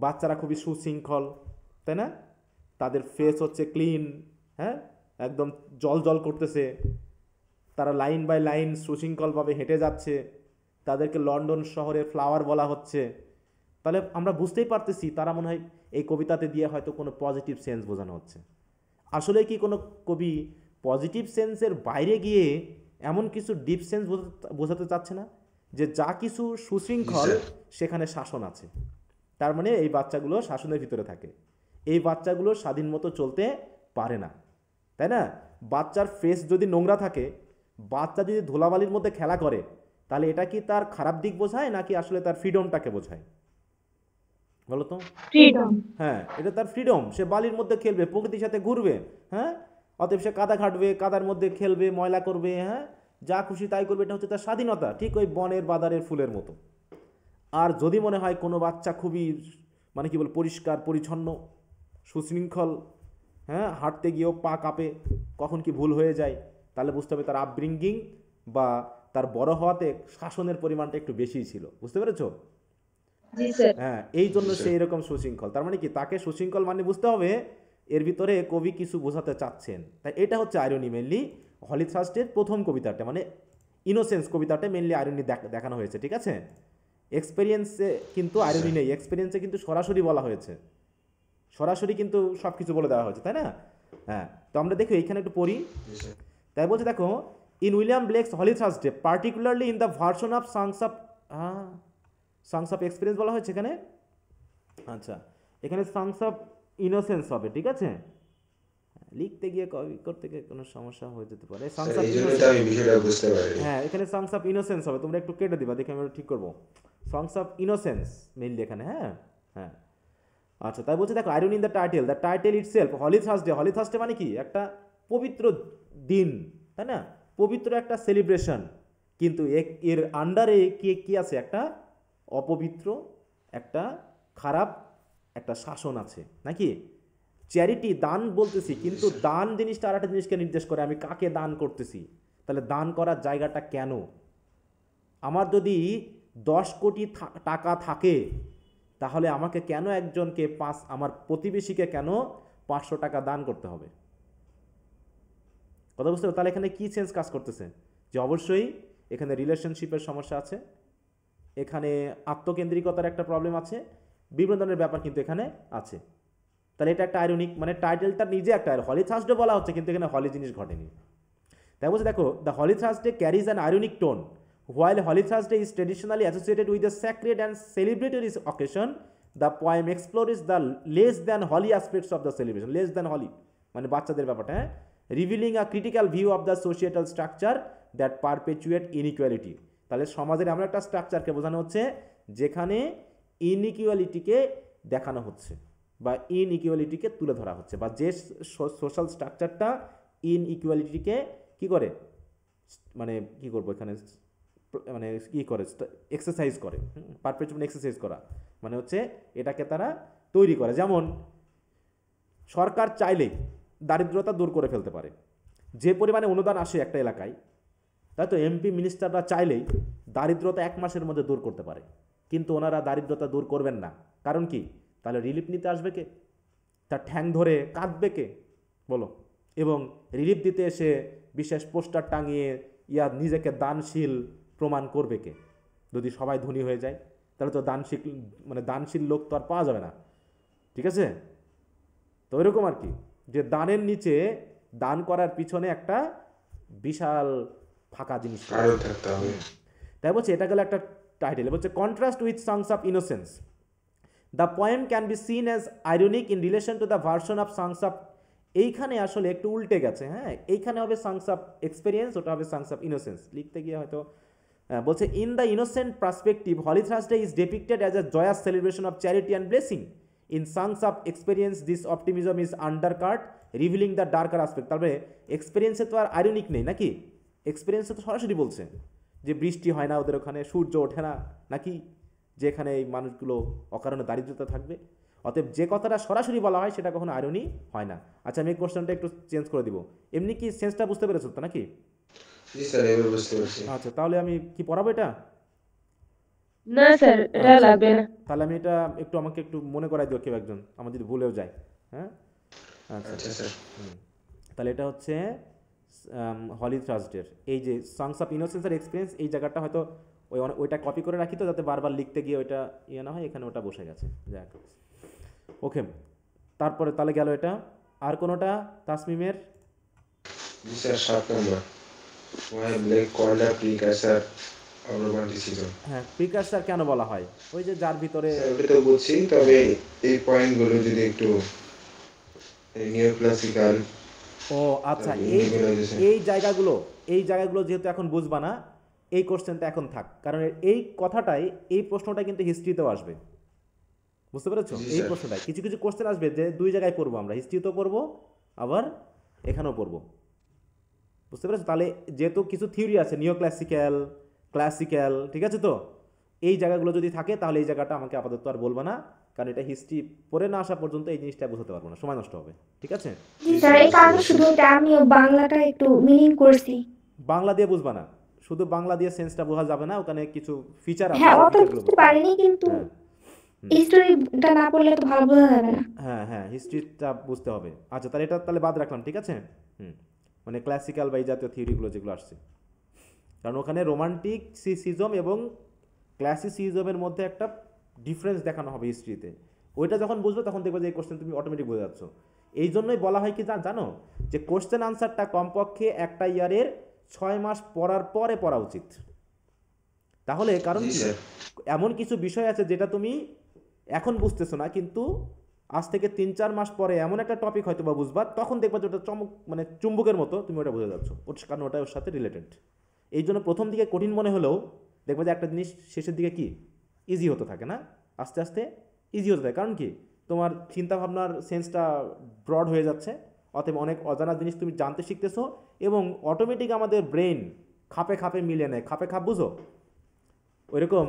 বাচ্চারা খুবই সুশৃঙ্খল, তাই না? তাদের ফেস হচ্ছে ক্লিন, হ্যাঁ, একদম জল জল করতেছে, তারা লাইন বাই লাইন সুশৃঙ্খলভাবে হেঁটে যাচ্ছে, তাদেরকে লন্ডন শহরের ফ্লাওয়ার বলা হচ্ছে, তাহলে আমরা বুঝতেই পারতেছি তারা মনে হয় এই কবিতাতে দিয়ে হয়তো কোনো পজিটিভ সেন্স বোঝানো হচ্ছে। আসলে কি কোনো কবি পজিটিভ সেন্সের বাইরে গিয়ে এমন কিছু ডিপ সেন্স বোঝাতে চাচ্ছে না যে যা কিছু সুশৃঙ্খল সেখানে শাসন আছে? তার মানে এই বাচ্চাগুলো শাসনের ভিতরে থাকে, এই বাচ্চাগুলো স্বাধীন মতো চলতে পারে না, তাই না? বাচ্চার ফেস যদি নোংরা থাকে, বাচ্চা যদি ধুলাবালির মধ্যে খেলা করে, তাহলে এটা কি তার খারাপ দিক বোঝায় নাকি আসলে তার ফ্রিডমটাকে বোঝায়? বলো তো। ফ্রিডম। হ্যাঁ, এটা তার ফ্রিডম, সে বালির মধ্যে খেলবে, প্রকৃতির সাথে ঘুরবে, হ্যাঁ, অতএব সে কাদা ঘাটবে, কাদার মধ্যে খেলবে, ময়লা করবে, হ্যাঁ, যা খুশি তাই করবে, এটা হচ্ছে তার স্বাধীনতা, ঠিক ওই বনের বাদারের ফুলের মতো। আর যদি মনে হয় কোনো বাচ্চা খুবই মানে কি বল পরিষ্কার পরিচ্ছন্ন সুশৃঙ্খল, হ্যাঁ, হাঁটতে গিয়েও পা কাঁপে, কখন কি ভুল হয়ে যায়, তাহলে বুঝতে হবে তার আপব্রিঙ্গিং বা তার বড় হওয়াতে শাসনের পরিমাণটা একটু বেশিই ছিল। বুঝতে পেরেছো? হ্যাঁ, এই জন্য সে এরকম সুশৃঙ্খল। তার মানে কি, তাকে সুশৃঙ্খল মানে বুঝতে হবে এর ভিতরে কবি কিছু বোঝাতে চাচ্ছেন। তাই এটা হচ্ছে আইরনি। মেনলি হলি থার্সডের প্রথম কবিতাটা মানে ইনোসেন্স কবিতাটা মেনলি আইরনি দেখানো হয়েছে, ঠিক আছে? এক্সপেরিয়েন্সে কিন্তু আইরনি নেই, এক্সপেরিয়েন্সে কিন্তু সরাসরি বলা হয়েছে, সরাসরি কিন্তু সব কিছু বলে দেওয়া হয়েছে, তাই না? হ্যাঁ, তো আমরা দেখো এইখানে একটু পড়ি। তাই বলছে দেখো, in William Blake's Holy Thursday particularly in the version of songs of experience বলা হয়েছে এখানে। আচ্ছা, এখানে সংস অফ ইনোসেন্স হবে, ঠিক আছে? লিখতে গিয়ে কপি করতে গিয়ে কোনো সমস্যা হয়ে যেতে পারে। সংস অফ হ্যাঁ, এখানে সংস অফ ইনোসেন্স হবে, তোমরা একটু কেটে দিবা, দেখে আমি ঠিক করবো। সংস অফ ইনোসেন্স মেইনলি এখানে, হ্যাঁ হ্যাঁ। আচ্ছা, তাই বলছে দেখো, irony in the title itself holy Thursday. Holy Thursday মানে কি, একটা পবিত্র দিন, তাই না? পবিত্র একটা সেলিব্রেশন, কিন্তু এর আন্ডারে কি আছে, একটা অপবিত্র, একটা খারাপ একটা শাসন আছে, নাকি? চ্যারিটি, দান বলতেছি, কিন্তু দান জিনিসটা আর একটা জিনিসকে নির্দেশ করে, আমি কাকে দান করতেছি, তাহলে দান করার জায়গাটা কেন? আমার যদি 10 কোটি টাকা থাকে, তাহলে আমাকে কেন একজনকে আমার প্রতিবেশীকে কেন 500 টাকা দান করতে হবে? কথা বুঝতে হবে? তাহলে এখানে কি সেন্স কাজ করতেছে, যে অবশ্যই এখানে রিলেশনশিপের সমস্যা আছে, এখানে আত্মকেন্দ্রিকতার একটা প্রবলেম আছে, বিভিন্ন ধরনের ব্যাপার কিন্তু এখানে আছে। তাহলে এটা একটা আইরনিক, মানে টাইটেলটা নিজে একটা হলি থার্সডে বলা হচ্ছে, কিন্তু এখানে হলি জিনিস ঘটেনি। তাই বলছে দেখো, the holy Thursday carries an ironic tone. While Holy Thursday is traditionally associated with a sacred and celebratory occasion, the poem explores the less than holy aspects of the celebration. Less than holy মানে বাচ্চাদের ব্যাপারটা, হ্যাঁ, revealing a critical view of the societal structure that perpetuate inequality. তাহলে সমাজের এমন একটা স্ট্রাকচারকে বোঝানো হচ্ছে যেখানে ইনইকুয়ালিটিকে দেখানো হচ্ছে বা ইনইকুয়ালিটিকে তুলে ধরা হচ্ছে, বা যে সোশ্যাল স্ট্রাকচারটা ইনইকুয়ালিটিকে কি করে, মানে কি করবো এখানে, মানে কী করে, এক্সারসাইজ করে, পারপেচুয়াল এক্সারসাইজ করা, মানে হচ্ছে এটাকে তারা তৈরি করে। যেমন সরকার চাইলে দারিদ্রতা দূর করে ফেলতে পারে, যে পরিমাণে অনুদান আসে একটা এলাকায়, তাই তো এমপি মিনিস্টাররা চাইলেই দারিদ্রতা 1 মাসের মধ্যে দূর করতে পারে, কিন্তু ওনারা দারিদ্রতা দূর করবেন না। কারণ কি? তাহলে রিলিফ নিতে আসবে কে? তার ঠ্যাং ধরে কাঁদবে কে বলো? এবং রিলিফ দিতে এসে বিশেষ পোস্টার টাঙিয়ে নিজেকে দানশীল প্রমাণ করবে কে? যদি সবাই ধনী হয়ে যায় তাহলে তো দানশীল লোক তো আর পাওয়া যাবে না, ঠিক আছে? তো এরকম আর কি, যে দানের নিচে দান করার পিছনে একটা বিশাল ফাঁকা জিনিস থাকতে হবে। তাই বলছে এটা গেল একটা টাইটেল। বলছে contrast with songs of innocence, the poem can be seen as ironic in relation to the version of songs of. এইখানে আসলে একটু উল্টে গেছে, হ্যাঁ, এইখানে হবে সংস অফ এক্সপেরিয়েন্স, ওটা হবে সংস অফ ইনোসেন্স। লিখতে গিয়ে হয়তো বলছে in the innocent perspective holy Thursday is depicted as a joyous celebration of charity and blessing. In songs of experience this optimism is undercut revealing the darker aspect. তারপরে এক্সপেরিয়েন্সে তো আর ironic নেই নাকি? এক্সপেরিয়েন্সে তো সরাসরি বলছে যে বৃষ্টি হয় না ওদের ওখানে, সূর্য ওঠে না নাকি, যেখানে এই মানুষগুলো অকারণে দারিদ্রতা থাকবে। অতএব যে কথাটা সরাসরি বলা হয় সেটা কখনো আইরনি হয় না। আচ্ছা, আমি এই কোশ্চেনটা একটু চেঞ্জ করে দিব। এমনি কি সেন্সটা বুঝতে পেরেছো তো নাকি? জি স্যার, এবার বুঝতে পারছি। আচ্ছা, তাহলে আমি কি পড়াবো এটা? না স্যার, এটা লাগবে না। তাহলে আমি এটা আমাকে একটু মনে করাই দিও কেউ একজন, আমার যদি ভুলেও যায়। হ্যাঁ, আচ্ছা স্যার। তাহলে এটা হচ্ছে হলি থার্সডের এই যে সংস অফ ইনোসেন্স আর এক্সপিরিয়েন্স, এই জায়গাটা হয়তো ওইটা কপি করে রাখি তো, যাতে বারবার লিখতে গিয়ে ওইটা না হয়, এখানে ওটা বসে গেছে। যাক, ওকে। তারপরে তাহলে গেল এটা। আর কোনোটা তাসমিমের? জি স্যার, 7 নম্বর। Why Blake called a precursor of romanticism. হ্যাঁ, প্রিকারসার কেন বলা হয়? ওই যে যার ভিতরে, ওটা তো বুঝছি, তবে এই পয়েন্টগুলো যদি একটু নিও ক্লাসিক্যাল। ও আচ্ছা, এই জায়গাগুলো যেহেতু এখন বুঝবা না, এই কোশ্চেনটা এখন থাক, কারণ এই কথাটাই, এই প্রশ্নটা কিন্তু হিস্ট্রিতেও আসবে, বুঝতে পেরেছো? এই প্রশ্নটাই কিছু কিছু কোশ্চেন আসবে যে 2 জায়গায় পড়বো আমরা, হিস্ট্রিতেও পড়বো আবার এখানেও পড়বো, বুঝতে পেরেছো? তাহলে যেহেতু কিছু থিওরি আছে নিও ক্লাসিক্যাল, ঠিক আছে? তো এই জায়গাগুলো যদি থাকে তাহলে এই জায়গাটা আমাকে আপাতত আর বলবো না, কারণ এটা হিস্ট্রি পড়ে না আসা পর্যন্ত এই জিনিসটা বুঝতে পারবো না, সময় নষ্ট হবে, ঠিক আছে? স্যার এই কারণে শুধু আমিও বাংলাটা একটু মিনিং করছি। বাংলা দিয়ে বুঝবা না, শুধু বাংলা দিয়ে সেন্সটা বোঝা যাবে না, ওখানে কিছু ফিচার আছে। হ্যাঁ, অত বুঝতে পারিনি, কিন্তু হিস্ট্রিটা না পড়লে তো ভালো বোঝা যাবে না। হ্যাঁ, হিস্ট্রিটা বুঝতে হবে। আচ্ছা, তাহলে এটা তাহলে বাদ রাখলাম, ঠিক আছে? মানে ক্লাসিক্যাল বা এই জাতীয় থিওরিগুলো যেগুলো আসছে, কারণ ওখানে রোমান্টিসিজম এবং ক্লাসিসিজমের মধ্যে একটা ডিফারেন্স দেখানো হবে হিস্ট্রিতে। ওইটা যখন বুঝবে তখন দেখবে যে এই কোশ্চেন তুমি অটোমেটিক বুঝে যাচ্ছ। এই জন্যই বলা হয় কি জানো, যে কোশ্চেন আনসারটা কমপক্ষে একটা ইয়ারের 6 মাস পড়ার পরে পড়া উচিত। তাহলে কারণ কি, এমন কিছু বিষয় আছে যেটা তুমি এখন বুঝতেছো না, কিন্তু আজ থেকে 3-4 মাস পরে এমন একটা টপিক হয়তো বা বুঝবা, তখন দেখবা যে ওটা চুম্বকের মতো তুমি ওটা বুঝে যাচ্ছ, কারণ ওটা ওর সাথে রিলেটেড। এই জন্য প্রথম দিকে কঠিন মনে হলেও দেখবা যে একটা জিনিস শেষের দিকে কি ইজি হতে থাকে না, আস্তে আস্তে ইজি হতে থাকে। কারণ কি, তোমার চিন্তাভাবনার সেন্সটা ব্রড হয়ে যাচ্ছে, অতএব অনেক অজানা জিনিস তুমি জানতে শিখতেছো, এবং অটোমেটিক আমাদের ব্রেন খাপে মিলিয়ে নেয়। খাপ বুঝো? ওইরকম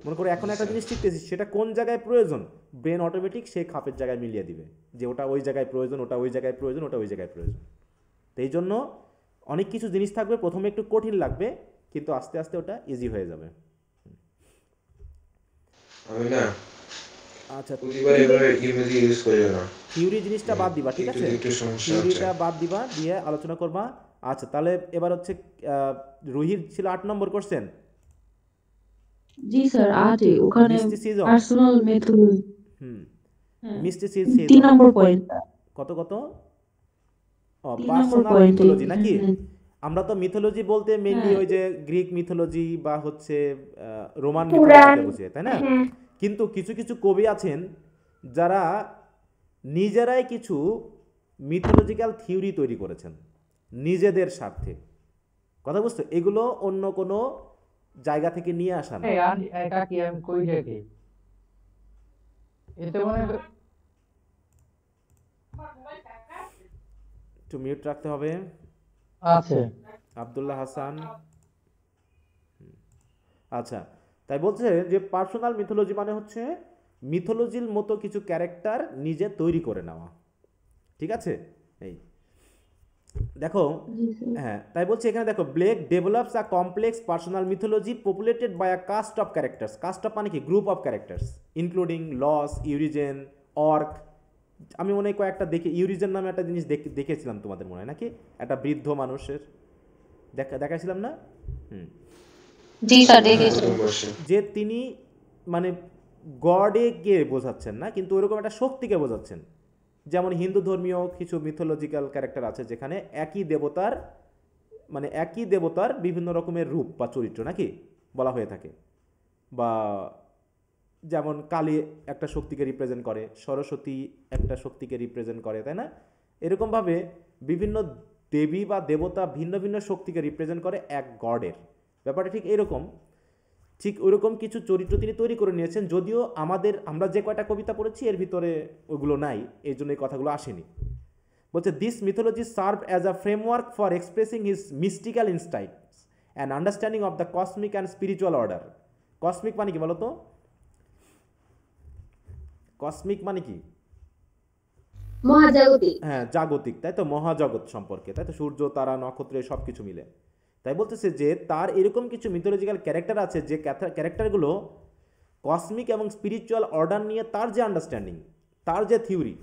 মনে করো এখন একটা জিনিস শিখতেছি, সেটা কোন জায়গায় প্রয়োজন, ব্রেন অটোমেটিক সেই খাপের জায়গায় মিলিয়ে দিবে, যে ওটা ওই জায়গায় প্রয়োজন, ওটা ওই জায়গায় প্রয়োজন, ওটা ওই জায়গায় প্রয়োজন। তো এই জন্য অনেক কিছু জিনিস থাকবে, প্রথমে একটু কঠিন লাগবে, কিন্তু আস্তে আস্তে ওটা ইজি হয়ে যাবে। আমি না, আচ্ছা, থিওরি জিনিসটা বাদ দিবা, ঠিক আছে? থিওরিটা বাদ দিবা, দিয়ে আলোচনা করবা। আচ্ছা, তাহলে এবার হচ্ছে রুহির ছিল 8 নম্বর কোশ্চেন। জি স্যার, আজই ওখানে পার্সোনাল মেথোলজি। মিস্টিসিজম 3 নম্বর পয়েন্ট। কত পার্সোনাল মিথোলজি নাকি? আমরা তো মিথোলজি বলতে মেইনলি ওই যে গ্রিক মিথোলজি বা হচ্ছে রোমান মিথোলজি বুঝিয়ে, তাই না? কিন্তু কিছু কিছু কবি আছেন যারা নিজেরাই কিছু মিথোলজিক্যাল থিওরি তৈরি করেছেন নিজেদের স্বার্থে, কথা বুঝছো? এগুলো অন্য কোনো জায়গা থেকে নিয়ে আসা না। এটা কি আমি কই দেখি এটা মানে একটু মিউট রাখতে হবে। আছে আব্দুল্লাহ হাসান। আচ্ছা, তাই বলছে যে পার্সোনাল মিথোলজি মানে হচ্ছে মিথোলজির মতো কিছু ক্যারেক্টার নিজে তৈরি করে নেওয়া, ঠিক আছে? এই দেখো, হ্যাঁ তাই বলছি এখানে দেখো, Blake develops a complex personal mythology populated by a cast of characters. Cast of মানে কি? Group of characters including Los, Urizen, Orc. আমি মনে হয় কয়েকটা দেখে, ইউরিজেন নামে একটা জিনিস দেখেছিলাম তোমাদের মনে হয় নাকি, একটা বৃদ্ধ মানুষের দেখাইছিলাম না? জি স্যার দেখেছি। যে তিনি মানে গডে কে বোঝাচ্ছেন না, কিন্তু ওইরকম একটা শক্তিকে বোঝাচ্ছেন। যেমন হিন্দু ধর্মীয় কিছু মিথোলজিক্যাল ক্যারেক্টার আছে যেখানে একই দেবতার বিভিন্ন রকমের রূপ বা চরিত্র নাকি বলা হয়ে থাকে। বা যেমন কালী একটা শক্তিকে রিপ্রেজেন্ট করে, সরস্বতী একটা শক্তিকে রিপ্রেজেন্ট করে, তাই না? এরকমভাবে বিভিন্ন দেবী বা দেবতা ভিন্ন ভিন্ন শক্তিকে রিপ্রেজেন্ট করে এক গডের। ব্যাপারটা ঠিক এরকম। ঠিক ওইরকম কিছু চরিত্র তিনি তৈরি করে নিয়েছেন, যদিও আমরা যে কয়টা কবিতা পড়েছি এর ভিতরে ওগুলো নাই, এই জন্য এই কথাগুলো আসেনি। বলছে this mythology serve as a framework for expressing his mystical insights and understanding of the cosmic and spiritual order. Cosmic মানে কি বলো তো? কসমিক মানে কি? মহাজাগতিক। হ্যাঁ, জাগতিক, তাই তো, মহাজগৎ সম্পর্কে, তাই তো, সূর্য তারা নক্ষত্র সব কিছু মিলে। তাই বলতেছে যে তার এরকম কিছু মিথোলজিক্যাল ক্যারেক্টার আছে যে ক্যারেক্টারগুলো কসমিক এবং স্পিরিচুয়াল অর্ডার নিয়ে তার যে আন্ডারস্ট্যান্ডিং, তার যে থিওরি,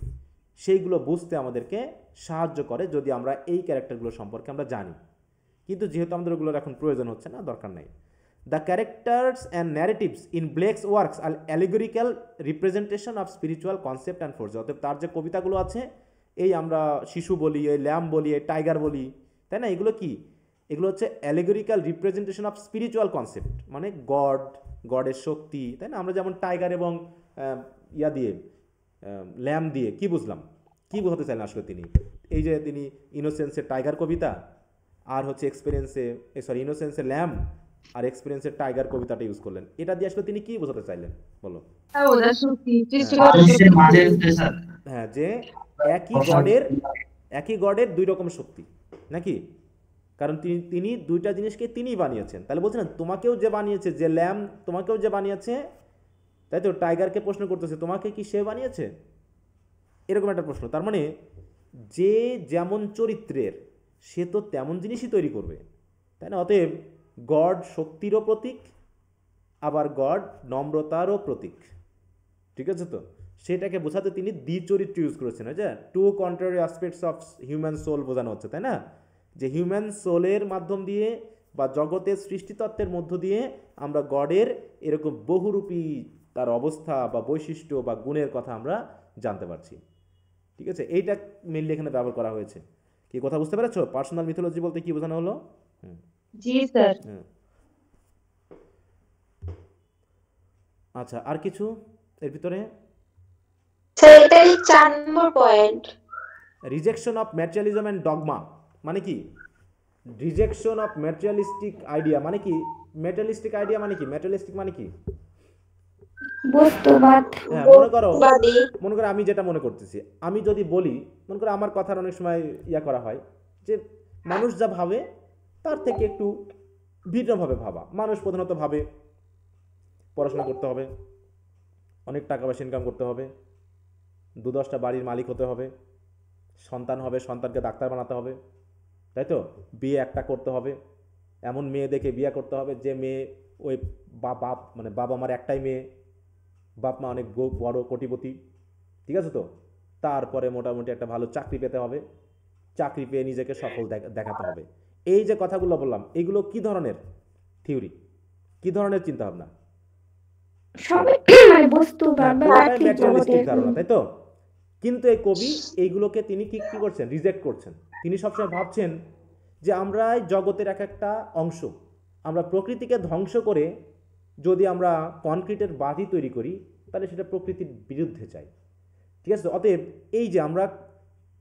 সেইগুলো বুঝতে আমাদেরকে সাহায্য করে যদি আমরা এই ক্যারেক্টারগুলো সম্পর্কে আমরা জানি। কিন্তু যেহেতু আমাদের ওগুলোর এখন প্রয়োজন হচ্ছে না, দরকার নাই। The characters and narratives in Blake's works are allegorical representation of spiritual concept and force. অর্থাৎ তার যে কবিতাগুলো আছে, এই আমরা শিশু বলি, এই ল্যাম্ব বলি, এই টাইগার বলি, তাই না? এগুলো কি? এগুলো হচ্ছে allegorical representation of spiritual concept, মানে গডের শক্তি, তাই না? আমরা যেমন টাইগার এবং ল্যাম্ব দিয়ে কি বুঝলাম, কি বোঝাতে চাইলেন আসলে তিনি? এই যে তিনি ইনোসেন্সের টাইগার কবিতা আর হচ্ছে ইনোসেন্সের ল্যাম্ব আর এক্সপিরিয়েন্সের টাইগার কবিতাটা ইউজ করলেন, এটা দিয়ে আসলে তিনি কি বোঝাতে চাইলেন বলো? হ্যাঁ, যে একই গডের দুই রকম শক্তি নাকি? কারণ তিনি দুইটা জিনিসকে তিনিই বানিয়েছেন। তাহলে বলছেন তোমাকেও যে বানিয়েছে, যে ল্যাম্ব তোমাকেও যে বানিয়েছে, তাই তো, টাইগারকে প্রশ্ন করতেছে তোমাকে কি সে বানিয়েছে, এরকম একটা প্রশ্ন। তার মানে যে যেমন চরিত্রের সে তো তেমন জিনিসই তৈরি করবে, তাই না? অতএব গড শক্তিরও প্রতীক, আবার গড নম্রতারও প্রতীক, ঠিক আছে? তো সেটাকে বোঝাতে তিনি চরিত্র ইউজ করেছেন, যে two contrary aspects of human soul বোঝানো হচ্ছে, তাই না? যে হিউম্যান সোলের মাধ্যম দিয়ে বা জগতের সৃষ্টিতত্ত্বের মধ্য দিয়ে আমরা গডের এরকম বহুরূপী তার অবস্থা বা বৈশিষ্ট্য বা গুণের কথা আমরা জানতে পারছি, ঠিক আছে? এইটা মেইনলি এখানে ব্যবহার করা হয়েছে। কি কথা বুঝতে পেরেছো? পার্সোনাল মিথোলজি বলতে কি বোঝানো হলো? জি স্যার। আচ্ছা, আর কিছু এর ভিতরে? স্যার এটাই 4 নম্বর point. Rejection of materialism and dogma মানে কি? রিজেকশন অফ ম্যাটেরিয়ালিস্টিক আইডিয়া মানে কি? ম্যাটেরিয়ালিস্টিক আইডিয়া মানে কি? ম্যাটেরিয়ালিস্টিক মানে কি? বস্তুবাদ। হ্যাঁ, মনে করো আমি যেটা মনে করতেছি, আমি যদি বলি, মনে করো আমার কথার অনেক সময় করা হয় যে মানুষ যা ভাবে তার থেকে একটু ভিন্নভাবে ভাবা। মানুষ প্রধানত ভাবে পড়াশোনা করতে হবে, অনেক টাকা পয়সা ইনকাম করতে হবে, 2-10টা বাড়ির মালিক হতে হবে, সন্তান হবে, সন্তানকে ডাক্তার বানাতে হবে, তাই তো, বিয়ে একটা করতে হবে, এমন মেয়ে দেখে বিয়ে করতে হবে যে মেয়ে ওই বাবা মার একটাই মেয়ে, বাপ মা অনেক বড় কোটিপতি, ঠিক আছে? তো তারপরে মোটামুটি একটা ভালো চাকরি পেতে হবে, চাকরি পেয়ে নিজেকে সফল দেখাতে হবে। এই যে কথাগুলো বললাম, এইগুলো কি ধরনের থিওরি, কি ধরনের চিন্তা ভাবনা? ম্যাটেরিয়ালিস্টিক ধারণা, তাই তো? কিন্তু এই কবি এইগুলোকে তিনি কি করছেন? রিজেক্ট করছেন। তিনি সবসময় ভাবছেন যে আমরা জগতের এক একটা অংশ, আমরা প্রকৃতিকে ধ্বংস করে যদি আমরা কনক্রিটের বাড়ি তৈরি করি তাহলে সেটা প্রকৃতির বিরুদ্ধে যায়, ঠিক আছে? অতএব এই যে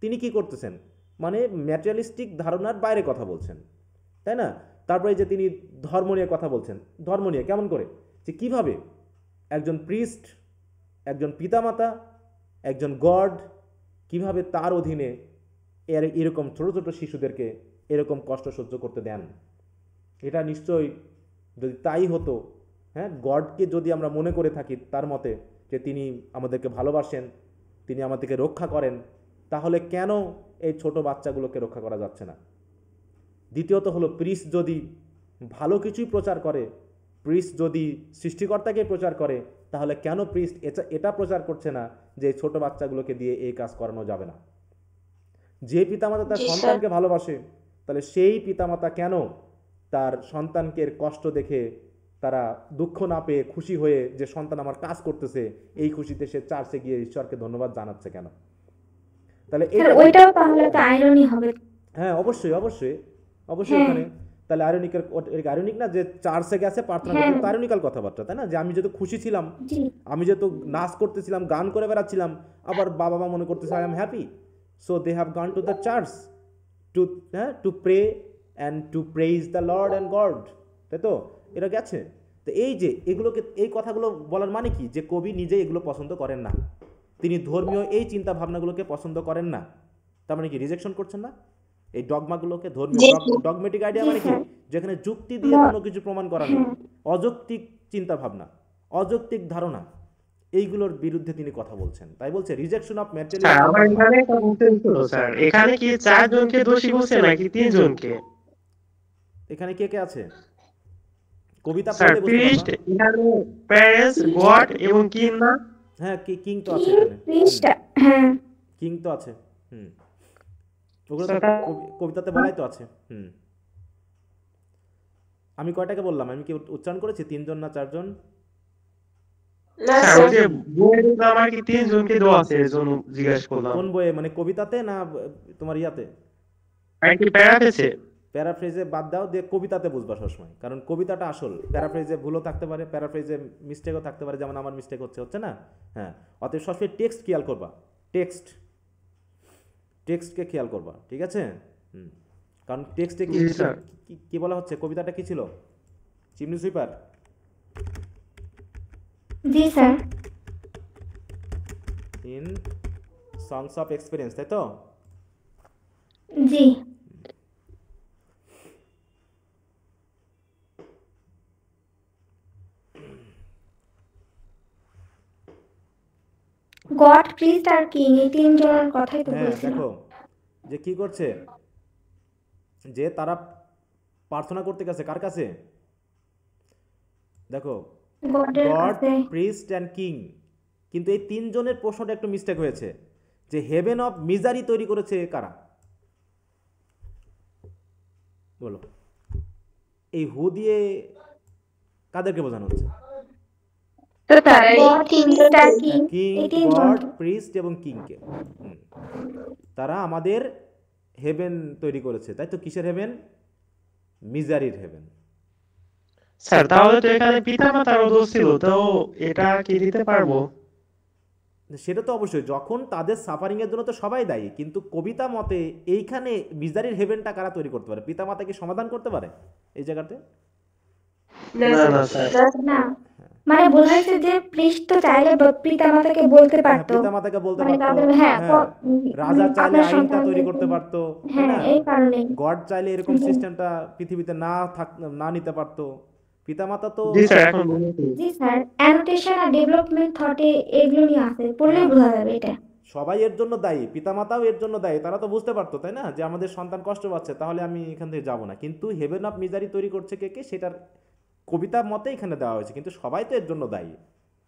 তিনি কি করতেছেন, মানে ম্যাটেরিয়ালিস্টিক ধারণার বাইরে কথা বলছেন, তাই না? তারপরে যে তিনি ধর্ম নিয়ে কথা বলছেন। ধর্ম নিয়ে কেমন করে? যে কিভাবে একজন প্রিস্ট, একজন পিতামাতা, একজন গড কিভাবে তার অধীনে এরকম ছোট ছোট শিশুদেরকে এরকম কষ্ট সহ্য করতে দেন। এটা নিশ্চয়ই যদি তাই হতো, হ্যাঁ, গডকে যদি আমরা মনে করে থাকি তার মতে যে তিনি আমাদেরকে ভালোবাসেন, তিনি আমাদেরকে রক্ষা করেন, তাহলে কেন এই ছোট বাচ্চাগুলোকে রক্ষা করা যাচ্ছে না। দ্বিতীয়ত হলো প্রিস্ট যদি ভালো কিছুই প্রচার করে, প্রিস্ট যদি সৃষ্টিকর্তাকে প্রচার করে, তাহলে কেন প্রিস্ট এটা প্রচার করছে না যে এই ছোট বাচ্চাগুলোকে দিয়ে এই কাজ করানো যাবে না? যে পিতামাতা তার সন্তানকে ভালোবাসে, তাহলে সেই পিতামাতা কেন তার সন্তানকে কষ্ট দেখে তারা দুঃখ না পেয়ে খুশি হয়ে যে সন্তান আমার কাজ করতেছে, এই খুশিতে সে চার্চে গিয়ে ঈশ্বরকে ধন্যবাদ জানাচ্ছে কেন? তাহলে ওইটাও তাহলে তো আইরনি হবে। হ্যাঁ, অবশ্যই অবশ্যই অবশ্যই। ওখানে তাহলে আইরনিক না যে চার্চে গেছে প্রার্থনা করতে, আইরনিক্যাল কথাবার্তা, তাই না? যে আমি যেহেতু খুশি ছিলাম, আমি যেহেতু নাচ করতেছিলাম, গান করে বেড়াচ্ছিলাম, আবার বাবা মা মনে করতেছে I am happy, so they have gone to the church to pray and to praise the lord and God, তাই তো? এরা গেছে। তো এই যে এগুলোকে, এই কথাগুলো বলার মানে কি? যে কবি নিজে এগুলো পছন্দ করেন না, তিনি ধর্মীয় এই চিন্তা ভাবনাগুলোকে পছন্দ করেন না। তার মানে কি রিজেকশন করছেন না এই ডগমাগুলোকে? ধর্মীয় ডগমেটিক আইডিয়া মানে কি? যেখানে যুক্তি দিয়ে কোনো কিছু প্রমাণ করা নেই, অযৌক্তিক চিন্তা ভাবনা, অযৌক্তিক ধারণা, এইগুলোর বিরুদ্ধে তিনি কথা বলছেন। তাই বলছে রিজেকশন অফ ম্যাটেরিয়াল। স্যার এখানে কি 4 জনকে দোষী বলছে নাকি 3 জনকে? এখানে কে কে আছে? কবিতা স্যার প্রিস্ট, এখানে প্যারেন্টস, গড এবং কিং না? হ্যাঁ, কিং তো আছে এখানে, প্রিস্ট, হ্যাঁ কিং তো আছে। ওগুলো তো কবিতাতে বলাই তো আছে। আমি কয়টাকে বললাম? আমি কি উচ্চারণ করেছি 3 জন না 4 জন? না স্যার, ওই যে বইয়ে তো আমার কি 3 জনকে দেওয়া আছে, এজন্য জিজ্ঞাসা করলাম। কোন বইয়ে? মানে কবিতাতে না তোমার ইয়াতে? কি প্যারাফ্রেজে? প্যারাফ্রেজে বাদ দাও, দিয়ে কবিতাতে বুঝবা সবসময়, কারণ কবিতাটা আসল। প্যারাফ্রেজে ভুলও থাকতে পারে, প্যারাফ্রেজে মিস্টেকও থাকতে পারে, যেমন আমার মিস্টেক হচ্ছে না? হ্যাঁ, অতএব সবসময় টেক্সট খেয়াল করবা, টেক্সটকে খেয়াল করবা, ঠিক আছে? কারণ টেক্সটে কি বলা হচ্ছে? কবিতাটা কি ছিল? Chimney sweeper? G sir. In songs of experience, তাই তো? জি। গড, প্রিস্ট আর কিং, এই 3 জনের কথাই তো বলছি। দেখো যে কি করছে, যে তারা প্রার্থনা করতে গেছে কার কাছে? দেখো, গড, প্রিস্ট অ্যান্ড কিং। কিন্তু এই 3 জনের প্রশ্নটা একটু মিস্টেক হয়েছে, যে হেভেন অফ মিজারি তৈরি করেছে কারা? বলো, এই হু দিয়ে কাদেরকে বোঝানো হচ্ছে? কিং, গড, প্রিস্ট এবং কিংকে। তারা আমাদের হেভেন তৈরি করেছে, তাই তো? কিসের হেভেন? মিজারির হেভেন। স্যার তাহলে তো এখানে পিতামাতারও দোষ ছিল, তো এটা কি দিতে পারবো? সেটা তো অবশ্যই, যখন তাদের সাফারিং এর জন্য তো সবাই দায়ী, কিন্তু কবিতা মতে এইখানে মিজারির হেভেনটা কারা তৈরি করতে পারে? পিতামাতা কি সমাধান করতে পারে এই জায়গাতে? না স্যার, না, মানে বোঝাইছে যে প্রিস্ট তো চাইলে পিতামাতাকে বলতে পারতো, পিতামাতাকে বলতে পারতো, হ্যাঁ, রাজা চাইলে আইনটা তৈরি করতে পারতো, হ্যাঁ, এই কারণে গড চাইলে এরকম সিস্টেমটা পৃথিবীতে না নিতে পারতো। পিতামাতা তো জি স্যার, এখন জি স্যার, অ্যানোটেশন আর ডেভেলপমেন্ট থটে এগুলো নিয়ে আছে, পড়লেই বোঝা যাবে এটা। সবাই এর জন্য দায়ী, পিতামাতাও এর জন্য দায়ী। তারা তো বুঝতে পারতো, তাই না, যে আমাদের সন্তান কষ্ট পাচ্ছে, তাহলে আমি এখান থেকে যাব না। কিন্তু হেভেন অফ মিজারি তৈরি করছে কে? সেটার কবিতার মতে এখানে দেওয়া হয়েছে, কিন্তু সবাই তো এর জন্য দায়ী।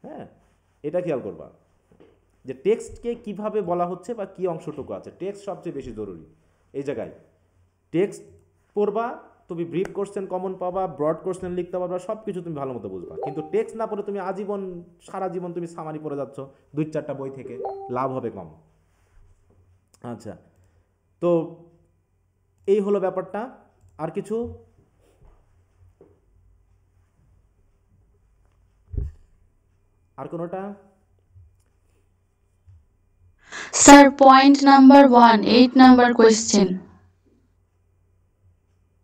হ্যাঁ, এটা খেয়াল করবা যে টেক্সটকে কিভাবে বলা হচ্ছে বা কি অংশটুকু আছে। টেক্সট সবচেয়ে বেশি জরুরি এই জায়গায়। টেক্সট পড়বা, তুমি ব্রিফ কোশ্চেন কমন পাবা, ব্রড কোশ্চেন লিখতে পারবা, সব কিছু তুমি ভালো মতো বুঝবা। কিন্তু টেক্সট না পড়ে তুমি আজীবন, সারা জীবন তুমি সামারি পড়ে যাচ্ছ 2-4টা বই থেকে, লাভ হবে কম। আচ্ছা, তো এই হলো ব্যাপারটা। আর কিছু? আর কোনোটা? Sir point number 1, 8 number question.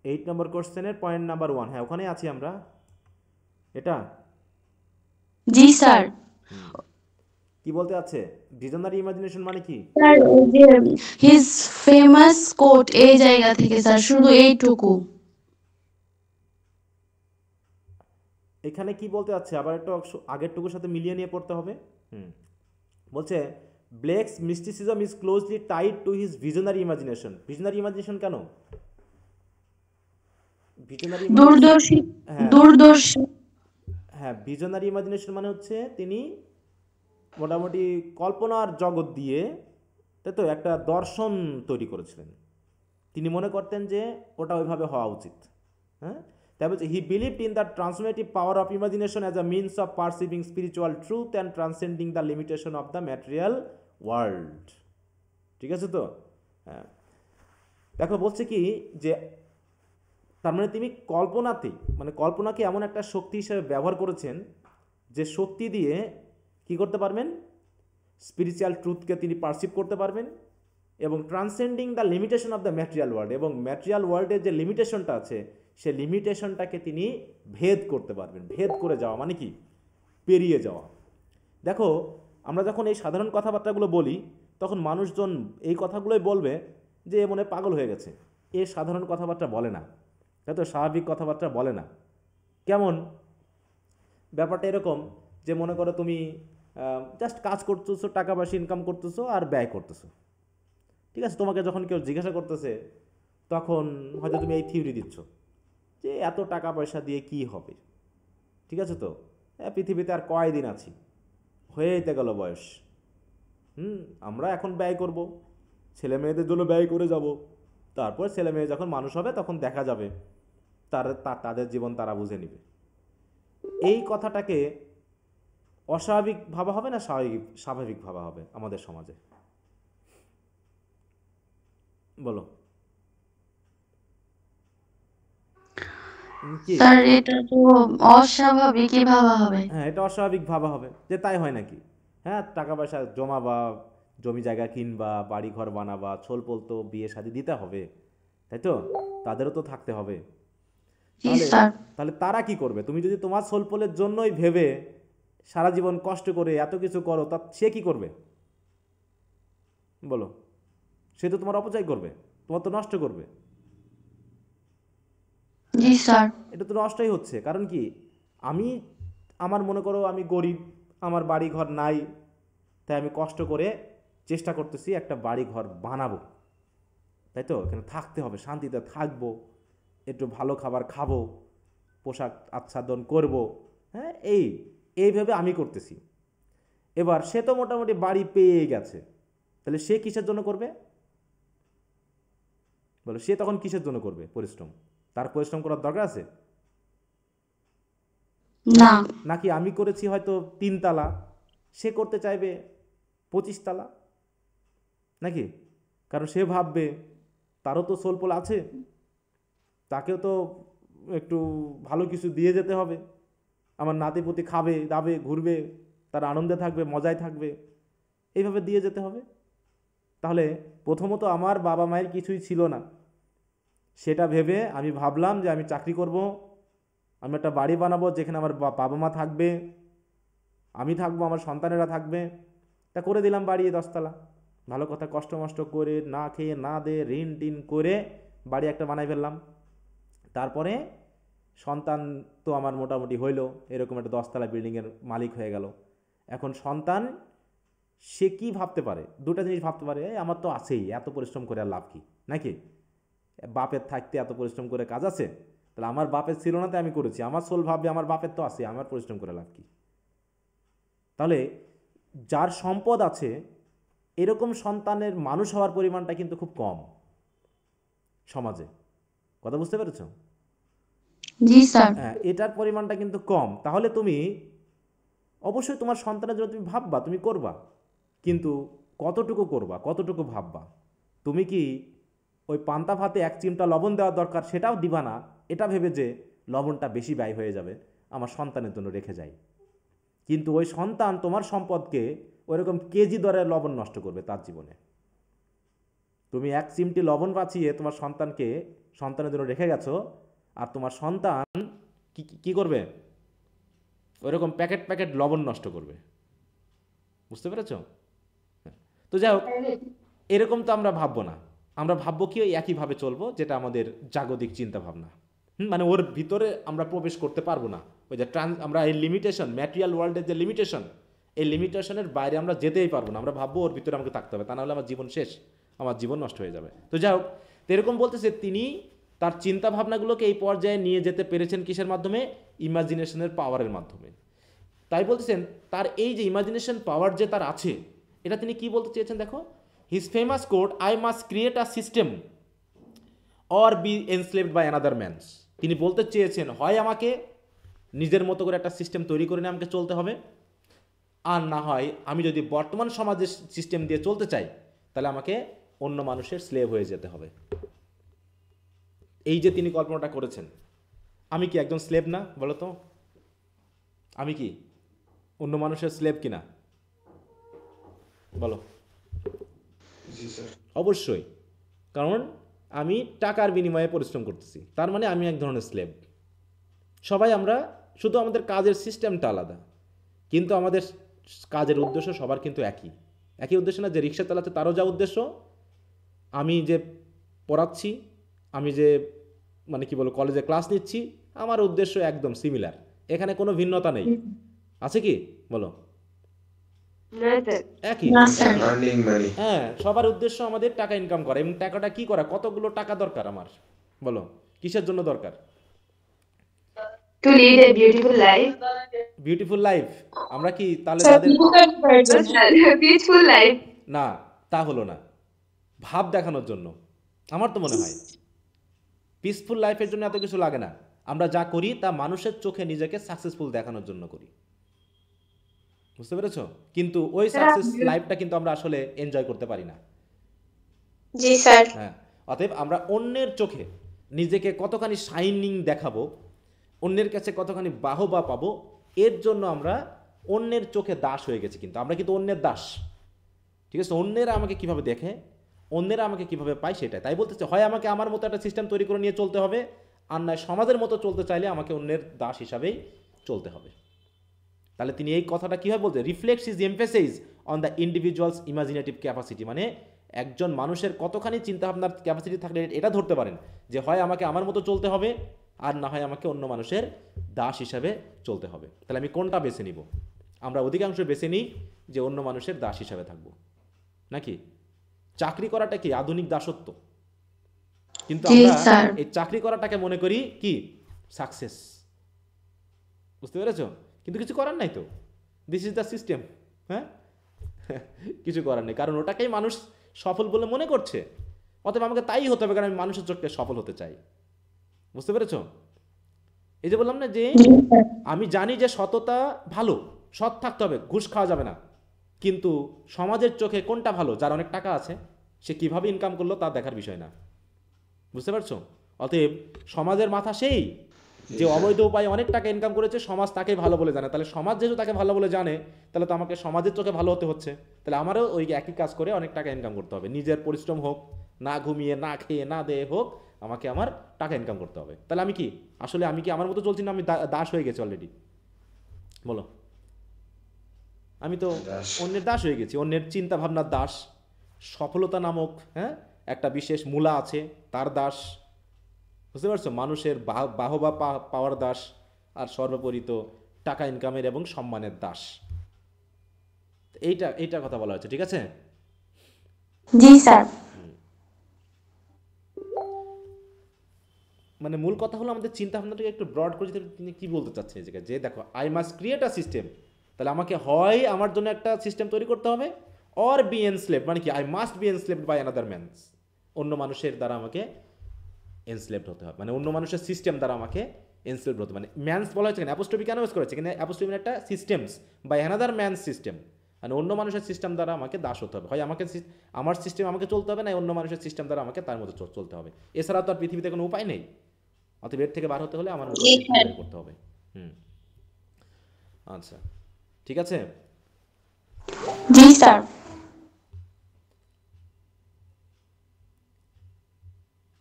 8 নম্বর কোশ্চেনের পয়েন্ট নাম্বার 1, হ্যাঁ ওখানে আছি আমরা। এটা জি স্যার। কি বলতে আছে? ভিশনারি ইমাজিনেশন মানে কি? স্যার ওই যে হিজ ফেমাস কোট, এই জায়গা থেকে স্যার, শুধু এইটুকু। এখানে কি বলতে আছে? আবার একটু আগেরটুকুর সাথে মিলিয়ে নিয়ে পড়তে হবে। বলছে Blake's mysticism is closely tied to his visionary imagination. Visionary imagination কেন? ভিশনারি দূরদর্শী দূরদর্শী হ্যাঁ, ভিশনারি ইমাজিনেশন মানে হচ্ছে তিনি মোটামুটি কল্পনার জগৎ দিয়ে, তাই তো, একটা দর্শন তৈরি করেছিলেন। তিনি মনে করতেন যে ওটা ওইভাবে হওয়া উচিত। হ্যাঁ, তাই বলছে he believed in the transformative power of imagination as a means of perceiving spiritual truth and transcending the limitation of the material world. ঠিক আছে তো? হ্যাঁ, দেখো বলছে কি যে তার মানে তিনি কল্পনাতেই, মানে কল্পনাকে এমন একটা শক্তি হিসেবে ব্যবহার করেছেন যে শক্তি দিয়ে কি করতে পারবেন, স্পিরিচুয়াল ট্রুথকে তিনি পারসিভ করতে পারবেন এবং transcending the limitation of the material world, এবং ম্যাটেরিয়াল ওয়ার্ল্ডের যে লিমিটেশনটা আছে সেই লিমিটেশনটাকে তিনি ভেদ করতে পারবেন। ভেদ করে যাওয়া মানে কি? পেরিয়ে যাওয়া। দেখো আমরা যখন এই সাধারণ কথাবার্তাগুলো বলি তখন মানুষজন এই কথাগুলোই বলবে যে এ মনে পাগল হয়ে গেছে, এ সাধারণ কথাবার্তা বলে না, তাই তো, স্বাভাবিক কথাবার্তা বলে না। কেমন ব্যাপারটা? এরকম যে মনে করো তুমি জাস্ট কাজ করতেছো, টাকা পয়সা ইনকাম করতেছো আর ব্যয় করতেছো। ঠিক আছে, তোমাকে যখন কেউ জিজ্ঞাসা করতেছে তখন হয়তো তুমি এই থিওরি দিচ্ছ যে এত টাকা পয়সা দিয়ে কি হবে। ঠিক আছে তো, পৃথিবীতে আর কয়দিন আছি, হয়েইতে গেল বয়স। আমরা এখন ব্যয় করব, ছেলে মেয়েদের জন্য ব্যয় করে যাব, তারপর ছেলে মেয়ে যখন মানুষ হবে তখন দেখা যাবে, তাদের জীবন তারা বুঝে নেবে। এই কথাটাকে অস্বাভাবিক ভাবা হবে না স্বাভাবিক ভাবা হবে আমাদের সমাজে? বলো কি? স্যার এটা তো অস্বাভাবিকই ভাবা হবে। হ্যাঁ, এটা অস্বাভাবিক ভাবা হবে যে তাই হয় নাকি? হ্যাঁ, টাকা পয়সা জমাবা, জমি জায়গা কিনবা, বাড়ি ঘর বানাবা, ছোলপোল তো বিয়ে শাদী দিতে হবে, তাই তো, তাদেরও তো থাকতে হবে। তাহলে তারা কি করবে? তুমি যদি তোমার ছোলপোলের জন্যই ভেবে সারা জীবন কষ্ট করে এত কিছু করো, তা সে কি করবে বলো? সে তো তোমার অপচয় করবে, তোমার তো নষ্ট করবে। জি স্যার। এটা তো নষ্টই হচ্ছে। কারণ কি, আমার মনে করো আমি গরিব, আমার বাড়ি ঘর নাই, তাই আমি কষ্ট করে চেষ্টা করতেছি একটা বাড়ি ঘর বানাবো, তাই তো, এখানে থাকতে হবে, শান্তিতে থাকবো, একটু ভালো খাবার খাবো, পোশাক আচ্ছাদন করব। হ্যাঁ, এইভাবে আমি করতেছি। এবার সে তো মোটামুটি বাড়ি পেয়ে গেছে, তাহলে সে কিসের জন্য করবে বলো? সে তখন কিসের জন্য করবে পরিশ্রম? তার পরিশ্রম করার দরকার আছে না? নাকি আমি করেছি হয়তো 3 তলা, সে করতে চাইবে 25 তলা নাকি? কারণ সে ভাববে তারও তো সোলপোল আছে, তাকেও তো একটু ভালো কিছু দিয়ে যেতে হবে, আমার নাতিপুতি খাবে দাবে ঘুরবে, তার আনন্দে থাকবে, মজায় থাকবে, এইভাবে দিয়ে যেতে হবে। তাহলে প্রথমত আমার বাবা মায়ের কিছুই ছিল না, সেটা ভেবে আমি ভাবলাম যে আমি চাকরি করব, আমি একটা বাড়ি বানাবো যেখানে আমার বাবা মা থাকবে, আমি থাকবো, আমার সন্তানেরা থাকবে। তা করে দিলাম বাড়ি 10 তলা, ভালো কথা, কষ্ট মষ্ট করে, না খেয়ে না দে, ঋণ টিন করে বাড়ি একটা বানাই ফেললাম। তারপরে সন্তান তো আমার মোটামুটি হইলো, এরকম একটা 10 তলা বিল্ডিংয়ের মালিক হয়ে গেল। এখন সন্তান সে কি ভাবতে পারে? দুটা জিনিস ভাবতে পারে, আমার তো আছেই, এত পরিশ্রম করে আর লাভ কি, নাকি? বাপের থাকতে এত পরিশ্রম করে কাজ আছে, তাহলে আমার বাপের ছিল না তাই আমি করেছি। আমার সোল ভাববে আমার বাপের তো আছে, আমার পরিশ্রম করে লাভ কি? তাহলে যার সম্পদ আছে এরকম সন্তানের মানুষ হওয়ার পরিমাণটা কিন্তু খুব কম সমাজে। কথা বুঝতে পেরেছ? জি স্যার। হ্যাঁ, এটার পরিমাণটা কিন্তু কম। তাহলে তুমি অবশ্যই তোমার সন্তানের জন্য তুমি ভাববা, তুমি করবা, কিন্তু কতটুকু করবা, কতটুকু ভাববা? তুমি কি ওই পান্তা ভাতে 1 চিমটা লবণ দেওয়া দরকার সেটাও দিবা না, এটা ভেবে যে লবণটা বেশি ব্যয় হয়ে যাবে, আমার সন্তানের জন্য রেখে যাই। কিন্তু ওই সন্তান তোমার সম্পদকে ওইরকম কেজি দরে লবণ নষ্ট করবে তার জীবনে। তুমি 1 চিমটি লবণ বাঁচিয়ে তোমার সন্তানের জন্য রেখে গেছো, আর তোমার সন্তান কি করবে? ওইরকম প্যাকেট লবণ নষ্ট করবে। বুঝতে পেরেছ? তো যাই হোক, এরকম তো আমরা ভাববো না। আমরা ভাববো কি ওই একইভাবে চলবো, যেটা আমাদের জাগতিক চিন্তা ভাবনা। মানে ওর ভিতরে আমরা প্রবেশ করতে পারবো না। ওই যে আমরা এই লিমিটেশন, ম্যাটেরিয়াল ওয়ার্ল্ডের যে লিমিটেশন, এই লিমিটেশনের বাইরে আমরা যেতেই পারবো না। আমরা ভাববো ওর ভিতরে আমাকে থাকতে হবে, তা নাহলে আমার জীবন শেষ, আমার জীবন নষ্ট হয়ে যাবে। তো যাই হোক, তো এরকম বলতেছে তিনি তার চিন্তা ভাবনাগুলোকে এই পর্যায়ে নিয়ে যেতে পেরেছেন কিসের মাধ্যমে? ইমাজিনেশনের পাওয়ারের মাধ্যমে। তাই বলতেছেন তার এই যে ইমাজিনেশন পাওয়ার যে তার আছে, এটা তিনি কি বলতে চেয়েছেন দেখো, his famous quote, I must create a system or be enslaved by another man's. তিনি বলতে চেয়েছেন হয় আমাকে নিজের মতো করে একটা সিস্টেম তৈরি করে নিয়ে আমাকে চলতে হবে, আর না হয় আমি যদি বর্তমান সমাজের সিস্টেম দিয়ে চলতে চাই তাহলে আমাকে অন্য মানুষের স্লেভ হয়ে যেতে হবে। এই যে তিনি কল্পনাটা করেছেন, আমি কি একজন স্লেভ না বলো তো? আমি কি অন্য মানুষের স্লেভ কিনা বলো? জি স্যার। অবশ্যই, কারণ আমি টাকার বিনিময়ে পরিশ্রম করতেছি, তার মানে আমি এক ধরনের স্লেভ। সবাই আমরা, শুধু আমাদের কাজের সিস্টেমটা আলাদা, কিন্তু আমাদের কাজের উদ্দেশ্য সবার কিন্তু একই উদ্দেশ্য না? যে রিক্সা চালাচ্ছে তারও যা উদ্দেশ্য, আমি যে পড়াচ্ছি, আমি যে মানে কি বলবো কলেজে ক্লাস নিচ্ছি, আমার উদ্দেশ্য একদম সিমিলার, এখানে কোনো ভিন্নতা নেই। আছে কি বলো? একই। হ্যাঁ, সবার উদ্দেশ্য আমাদের টাকা ইনকাম করা, এবং টাকাটা কি করা, কতগুলো টাকা দরকার আমার বলো, কিসের জন্য দরকার? To lead a beautiful life. Beautiful life আমরা কি তাহলে তাদের পিসফুল লাইফ না, তা হলো না, ভাব দেখানোর জন্য। আমার তো মনে হয় পিসফুল লাইফের জন্য এত কিছু লাগে না, আমরা যা করি তা মানুষের চোখে নিজেকে সাকসেসফুল দেখানোর জন্য করি, বুঝতে পেরেছো? কিন্তু ওই সাকসেস লাইফটা কিন্তু আমরা আসলে এনজয় করতে পারি না। জি স্যার। হ্যাঁ, অতএব আমরা অন্যের চোখে নিজেকে কতখানি শাইনিং দেখাবো, অন্যের কাছে কতখানি বাহবা পাবো, এর জন্য আমরা অন্যের চোখে দাস হয়ে গেছি। কিন্তু আমরা কিন্তু অন্যের দাস, ঠিক আছে? অন্যেরা আমাকে কিভাবে দেখে, অন্যেরা আমাকে কিভাবে পায় সেটাই। তাই বলতেছে হয় আমাকে আমার মতো একটা সিস্টেম তৈরি করে নিয়ে চলতে হবে, আর নয় সমাজের মতো চলতে চাইলে আমাকে অন্যের দাস হিসাবেই চলতে হবে। তাহলে তিনি এই কথাটা কীভাবে বলতে, reflects is emphasise on the individuals imaginative capacity, মানে একজন মানুষের কতখানি চিন্তাভাবনার ক্যাপাসিটি থাকলে এটা ধরতে পারেন যে হয় আমাকে আমার মতো চলতে হবে, আর না হয় আমাকে অন্য মানুষের দাস হিসাবে চলতে হবে। তাহলে আমি কোনটা বেছে নিব? আমরা অধিকাংশ বেছে নিই যে অন্য মানুষের দাস হিসাবে থাকব, নাকি? চাকরি করাটা কি আধুনিক দাসত্ব? কিন্তু আমরা এই চাকরি করাটাকে মনে করি কি সাকসেস, বুঝতে পেরেছো? কিন্তু কিছু করার নাই তো, দিস ইজ দ্য সিস্টেম। হ্যাঁ, কিছু করার নেই, কারণ ওটাকেই মানুষ সফল বলে মনে করছে, অতএব আমাকে তাই হতে হবে, কারণ আমি মানুষের চোখে সফল হতে চাই, বুঝতে পেরেছো? এই যে বললাম না যে আমি জানি যে সততা ভালো, সৎ থাকতে হবে, ঘুষ খাওয়া যাবে না, কিন্তু সমাজের চোখে কোনটা ভালো? যার অনেক টাকা আছে সে কিভাবে ইনকাম করলো তা দেখার বিষয় না, বুঝতে পারছো? অতএব সমাজের মাথা সেই যে অবৈধ উপায়ে অনেক টাকা ইনকাম করেছে, সমাজ তাকে ভালো বলে জানে, তাহলে সমাজ যেহেতু তাকে ভালো বলে জানে, তাহলে তো আমাকে সমাজের চোখে ভালো হতে হচ্ছে, তাহলে আমারও ওই একই কাজ করে অনেক টাকা ইনকাম করতে হবে, নিজের পরিশ্রম হোক, না ঘুমিয়ে না খেয়ে না দেয়ে হোক, আমাকে আমার টাকা ইনকাম করতে হবে। তাহলে আমি কি আসলে আমি কি আমার মতো চলছি না আমি দাস হয়ে গেছি অলরেডি? বলো, আমি তো অন্যের দাস হয়ে গেছি, অন্যের চিন্তা ভাবনার দাস, সফলতা নামক একটা বিশেষ মূলা আছে তার দাস, বুঝতে পারছো? মানুষের বাহবা পাওয়ার দাস, আর সর্বোপরি তো টাকা ইনকামের এবং সম্মানের দাস। এইটা কথা বলা হচ্ছে, ঠিক আছে? জি স্যার। মানে মূল কথা হলো আমাদের চিন্তা ভাবনাটাকে একটু ব্রড করে দিতে, তিনি কি বলতে চাচ্ছেন এই জায়গায়, যে দেখো I must create a system, তাহলে আমাকে হয় আমার জন্য একটা সিস্টেম তৈরি করতে হবে, অর বি এনস্লেভড, মানে কি I must be enslaved by another man's, অন্য মানুষের দ্বারা আমাকে এনস্লেভড হতে হবে, মানে অন্য মানুষের সিস্টেম দ্বারা আমাকে এনস্লেভড হতে, মানে ম্যানস বলা হয়েছে কেন, অ্যাপোস্ট্রফি কেন ইউজ করেছে? কিন্তু অ্যাপোস্ট্রফি একটা systems by another man's system, মানে অন্য মানুষের সিস্টেম দ্বারা আমাকে দাস হতে হবে, হয় আমাকে আমার সিস্টেম আমাকে চলতে হবে, না অন্য মানুষের সিস্টেম দ্বারা আমাকে তার মতো চলতে হবে, এছাড়া তো আর পৃথিবীতে কোনো উপায় নেই। অতএব এর থেকে বার হতে হলে আমার মতো করতে হবে। আচ্ছা, ঠিক আছে। জি স্যার।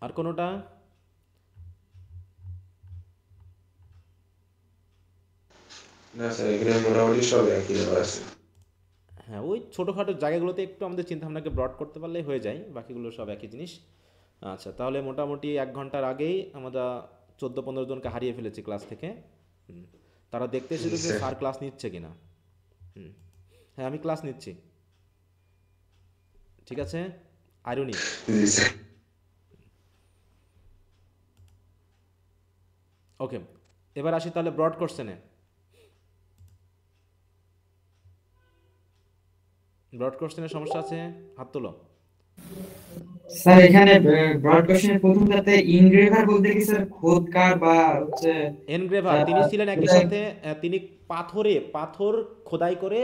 আর কোনোটা? না স্যার, এখানে মোটামুটি সব একই দেওয়া আছে। হ্যাঁ, ওই ছোটোখাটো জায়গাগুলোতে একটু আমাদের চিন্তাভাবনাকে ব্রড করতে পারলেই হয়ে যায়, বাকিগুলো সব একই জিনিস। আচ্ছা, তাহলে মোটামুটি 1 ঘন্টার আগেই আমরা 14-15 জনকে হারিয়ে ফেলেছি ক্লাস থেকে। তারা দেখতে এসেছিল যে স্যার ক্লাস নিচ্ছে কিনা। হ্যাঁ আমি ক্লাস নিচ্ছি, ঠিক আছে আইরনি। জি স্যার। ওকে, এবার আসি তাহলে ব্রড কোশ্চেনে। ব্রড কোশ্চেনের সমস্যা আছে, হাত তোলো। স্যার এখানে ব্রড কোশ্চেনের প্রথমটাতে ইনগ্রেভার বলতে কি স্যার খোদকার বা হচ্ছে এনগ্রেভার, তিনি ছিলেন একই সাথে তিনি পাথর খোদাই করে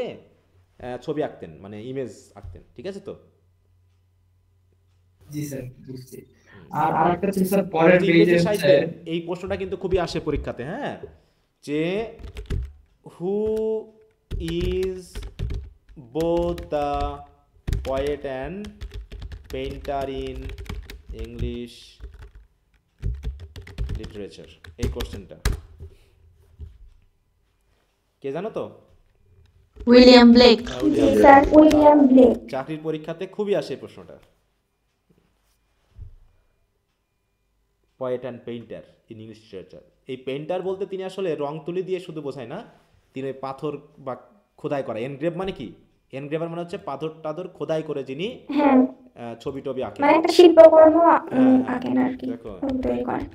ছবি আঁকতেন, মানে ইমেজ আঁকতেন, ঠিক আছে তো? জি স্যার বুঝছি। আর আরেকটা ছিল স্যার পরের পেজে ইংরেজি হচ্ছে সাহিত্যে এই প্রশ্নটা কিন্তু খুবই আসে পরীক্ষাতে, হ্যাঁ, যে who is both the poet and painter in English literature, এই কোশ্চেনটা কে জানো তো? William Blake. জি স্যার, উইলিয়াম ব্লেক। চাকরির পরীক্ষাতে খুবই আসে এই প্রশ্নটা। Poet and painter in English literature, এই পেইন্টার বলতে তিনি আসলে রং তুলি দিয়ে শুধু বোঝায় না, তিনি পাথর বা খোদাই করা, এনগ্রেভ মানে কি, এনগ্রেভার মানে হচ্ছে পাথর টাথর খোদাই করে যিনি হ্যাঁ, ছবি টবি আঁকেন, মানে একটা শিল্পকর্ম আঁকেন আর কি, দেখো তৈরি করেন।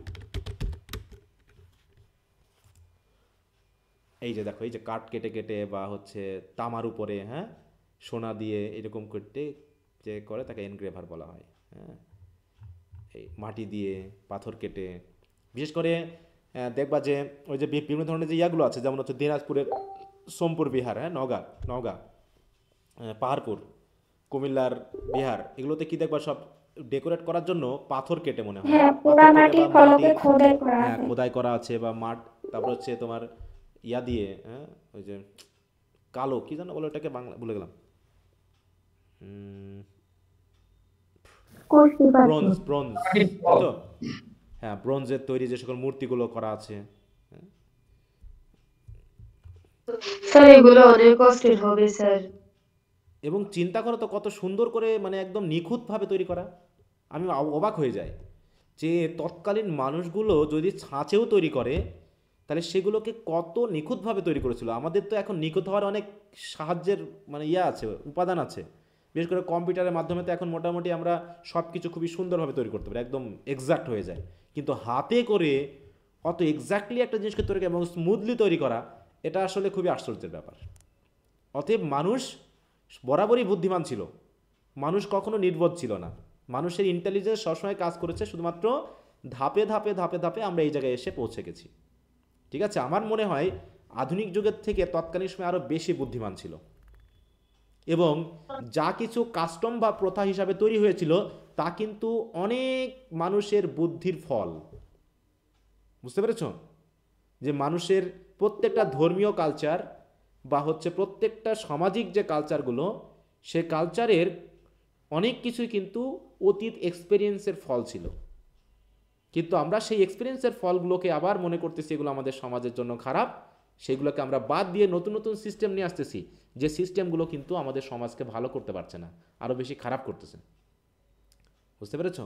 এই যে দেখো, এই যে কাঠ কেটে কেটে বা হচ্ছে তামার উপরে, হ্যাঁ, সোনা দিয়ে এরকম করতে যে করে তাকে এনগ্রেভার বলা হয়। হ্যাঁ, এই মাটি দিয়ে পাথর কেটে, বিশেষ করে দেখবা যে ওই যে বিভিন্ন ধরনের যে ইয়াগুলো আছে, যেমন হচ্ছে দিনাজপুরের সোমপুর বিহার, হ্যাঁ, নওগাঁ, পাহাড়পুর, কুমিল্লার বিহার, এগুলোতে কি দেখবা সব ডেকোরেট করার জন্য পাথর কেটে মনে হয়, হ্যাঁ, পাথর পোড়া কেটে মাটির বা ফলকে মাটি, খোদাই করা হ্যাঁ, আছে। খোদাই করা আছে, বা মাঠ, তারপর হচ্ছে তোমার ইয়া দিয়ে, হ্যাঁ, ওই যে কালো কি জানো বলো এটাকে, বাংলা ভুলে গেলাম, ব্রোঞ্জ, তাই তো? হ্যাঁ, ব্রোঞ্জের তৈরি যে সকল মূর্তিগুলো করা আছে, স্যার এগুলো অনেক কষ্টের হবে স্যার। এবং চিন্তা করো তো কত সুন্দর করে, মানে একদম নিখুঁতভাবে তৈরি করা। আমি অবাক হয়ে যাই যে তৎকালীন মানুষগুলো যদি ছাঁচেও তৈরি করে, তাহলে সেগুলোকে কত নিখুঁতভাবে তৈরি করেছিল। আমাদের তো এখন নিখুঁত হওয়ার অনেক সাহায্যের মানে ইয়া আছে, উপাদান আছে, বিশেষ করে কম্পিউটারের মাধ্যমে তো এখন মোটামুটি আমরা সব কিছু খুবই সুন্দরভাবে তৈরি করতে পারি, একদম এক্সাক্ট হয়ে যায়। কিন্তু হাতে করে অত এক্স্যাক্টলি একটা জিনিসকে তৈরি করা এবং স্মুথলি তৈরি করা, এটা আসলে খুবই আশ্চর্যের ব্যাপার। অতএব মানুষ বরাবরই বুদ্ধিমান ছিল, মানুষ কখনো নির্বোধ ছিল না, মানুষের ইন্টেলিজেন্স সবসময় কাজ করেছে, শুধুমাত্র ধাপে ধাপে ধাপে ধাপে আমরা এই জায়গায় এসে পৌঁছে গেছি, ঠিক আছে? আমার মনে হয় আধুনিক যুগের থেকে তৎকালীন সময় আরও বেশি বুদ্ধিমান ছিল, এবং যা কিছু কাস্টম বা প্রথা হিসাবে তৈরি হয়েছিল তা কিন্তু অনেক মানুষের বুদ্ধির ফল। বুঝতে পেরেছ? যে মানুষের প্রত্যেকটা ধর্মীয় কালচার বা হচ্ছে প্রত্যেকটা সামাজিক যে কালচারগুলো, সে কালচারের অনেক কিছুই কিন্তু অতীত এক্সপেরিয়েন্সের ফল ছিল, কিন্তু আমরা সেই এক্সপেরিয়েন্সের ফলগুলোকে আবার মনে করতেছি এগুলো আমাদের সমাজের জন্য খারাপ, সেগুলোকে আমরা বাদ দিয়ে নতুন নতুন সিস্টেম নিয়ে আসতেছি, যে সিস্টেমগুলো কিন্তু আমাদের সমাজকে ভালো করতে পারছে না, আরও বেশি খারাপ করতেছে। বুঝতে পেরেছ?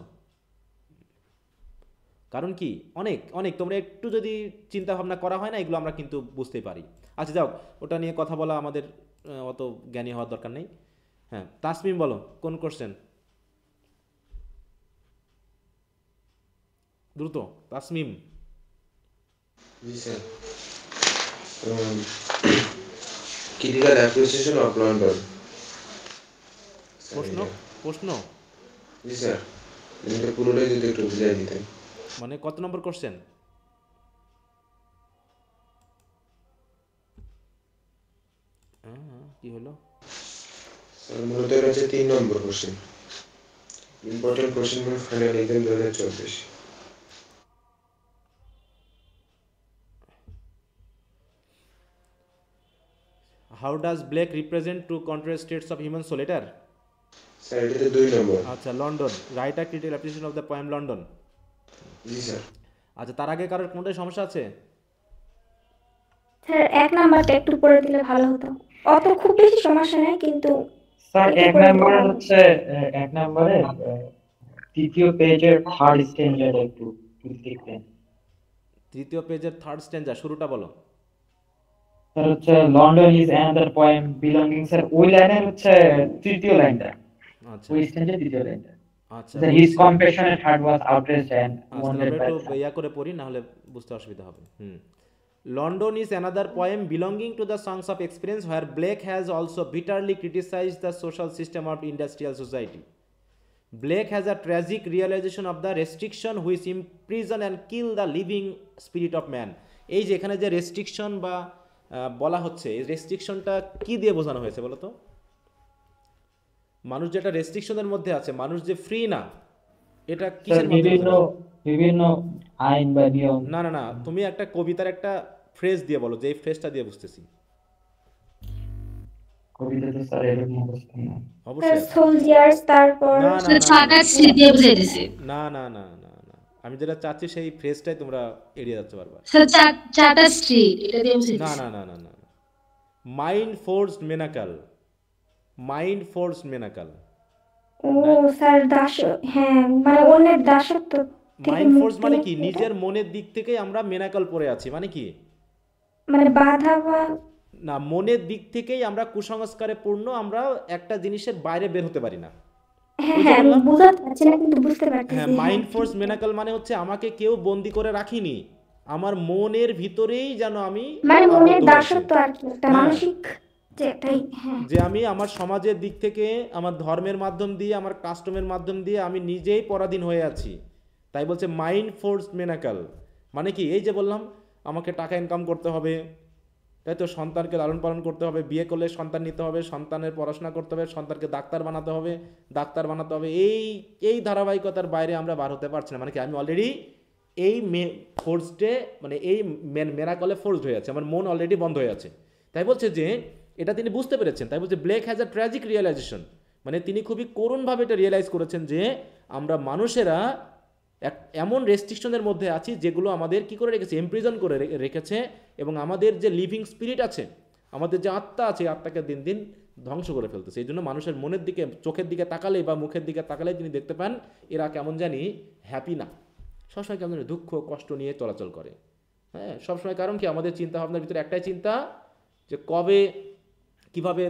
কারণ কি, অনেক অনেক তোমরা একটু যদি চিন্তা ভাবনা করা হয় না, এগুলো আমরা কিন্তু বুঝতেই পারি। আচ্ছা যাও, ওটা নিয়ে কথা বলা আমাদের অত জ্ঞানী হওয়ার দরকার নেই। হ্যাঁ, তাসমিম বলো কোন কোশ্চেন, দ্রুত তাসমিম। জি sir. critical appreciation of London. প্রশ্ন জি স্যার, এটা পুরোটাই যদি একটু বুঝিয়ে দিতেন। মানে কত নম্বর কোশ্চেন? কি হলো স্যার? মূলত এটা হচ্ছে 3 নম্বর question, important question for final exam 2024। How does Blake represent to contrast states of human soul, এটার স্যার এটাতে 2 নম্বর। আচ্ছা, London, write a critical appreciation of the poem London. জি স্যার। আচ্ছা, তার আগে কারোর কোনটাই সমস্যা আছে? স্যার 1 নাম্বারটা একটু পড়ে দিলে ভালো হতো, অত খুব বেশি সমস্যা নেই, কিন্তু স্যার একটু 1 পড়ে দিলে নম্বরে ভালো হতো। হচ্ছে 1 নম্বরে তৃতীয় পেজের থার্ড স্ট্যান্ডার্ড একটু দেখবেন। তৃতীয় পেজের থার্ড স্ট্যান্জা শুরুটা বলো। স্যার হচ্ছে London is another poem belonging, sir ওই লাইনের হচ্ছে তৃতীয় লাইনটা, আচ্ছা ওই স্টেজের তৃতীয় লাইনটা। আচ্ছা sir his compassionate heart was outraged and তাহলে ওয়ান্টেড আমরা বাই একটু ইয়া করে পড়ি, না হলে বুঝতে অসুবিধা হবে। London is another poem belonging to the songs of experience where Blake has also bitterly criticized the social system of industrial society. Blake has a tragic realization of the restriction which imprison and kill the living spirit of man. এই যে এখানে যে restriction বা বলা হচ্ছে, এই রেস্ট্রিকশনটা কি দিয়ে বোঝানো হয়েছে বলো তো? মানুষ যেটা রেস্ট্রিকশনের মধ্যে আছে, মানুষ যে ফ্রি না, এটা কিসের মধ্যে? বিভিন্ন আইন বা নিয়ম। না না না, তুমি একটা কবিতার একটা ফ্রেজ দিয়ে বলো, যে এই ফ্রেজটা দিয়ে বুঝতেছি। কবিতাতে স্যার এরকম মুখস্থ না। অবশ্যই সোলজার্স, তারপর না না ছাতা ছিঁড়ে দিয়ে বুঝিয়ে দিছে। না না না না না, আমি যেটা চাচ্ছি সেই ফ্রেজটাই তোমরা এড়িয়ে যাচ্ছ বারবার। স্যার চাটা স্ট্রিট এটা দিয়ে বুঝিয়ে না দিছে। না না না না, মাইন্ড ফোর্সড মেনাকাল, মাইন্ড ফোর্সড মেনাকাল। ও স্যার দাস, হ্যাঁ মানে অন্যের দাসত্ব থেকে মাইন্ড ফোর্স মানে মুক্তি কি? নিজের মনের দিক থেকে আমরা মেনাকাল পড়ে আছি, মানে কি? মানে বাধা বা না, মনের দিক থেকেই আমরা কুসংস্কারে পূর্ণ, আমরা একটা জিনিসের বাইরে বের হতে পারি না। হ্যাঁ হ্যাঁ আমি বুঝতে পারছি না কিন্তু বুঝতে পারছি। হ্যাঁ, মাইন্ড ফোর্স মেনাকাল মানে হচ্ছে আমাকে কেউ বন্দি করে রাখিনি, আমার মনের ভিতরেই যেন আমি মানে মনের আবদ্ধ দাসত্ব আছি। আর কি, একটা মানসিক যেটাই। হ্যাঁ যে আমি আমার সমাজের দিক থেকে, আমার ধর্মের মাধ্যম দিয়ে, আমার কাস্টমের মাধ্যম দিয়ে আমি নিজেই পরাধীন হয়ে আছি। তাই বলছে মাইন্ড ফোর্স মেনাকাল। মানে কি? এই যে বললাম আমাকে টাকা ইনকাম করতে হবে, তাই তো, সন্তানকে লালন পালন করতে হবে, বিয়ে করলে সন্তান নিতে হবে, সন্তানের পড়াশোনা করতে হবে, সন্তানকে ডাক্তার বানাতে হবে, ডাক্তার বানাতে হবে, এই ধারাবাহিকতার বাইরে আমরা বার হতে পারছি না। মানে কি? আমি অলরেডি এই ফোর্সডে, মানে এই মেরাকলে ফোর্সড হয়ে আছে, আমার মন অলরেডি বন্ধ হয়ে আছে। তাই বলছে যে এটা তিনি বুঝতে পেরেছেন। তাই বলছে Blake has a tragic realization, মানে তিনি খুবই করুণভাবে এটা রিয়েলাইজ করেছেন যে আমরা মানুষেরা এমন রেস্ট্রিকশনের মধ্যে আছি যেগুলো আমাদের কি করে রেখেছে, ইমপ্রিজন করে রেখেছে, এবং আমাদের যে লিভিং স্পিরিট আছে, আমাদের যে আত্মা আছে, আত্মাকে দিন দিন ধ্বংস করে ফেলতেছে। এই জন্য মানুষের মনের দিকে, চোখের দিকে তাকালেই বা মুখের দিকে তাকালেই তিনি দেখতে পান এরা কেমন জানি হ্যাপি না, সবসময় কেমন জানি দুঃখ কষ্ট নিয়ে চলাচল করে। হ্যাঁ, সবসময়। কারণ কি? আমাদের চিন্তা ভাবনার ভিতরে একটাই চিন্তা, যে কবে কিভাবে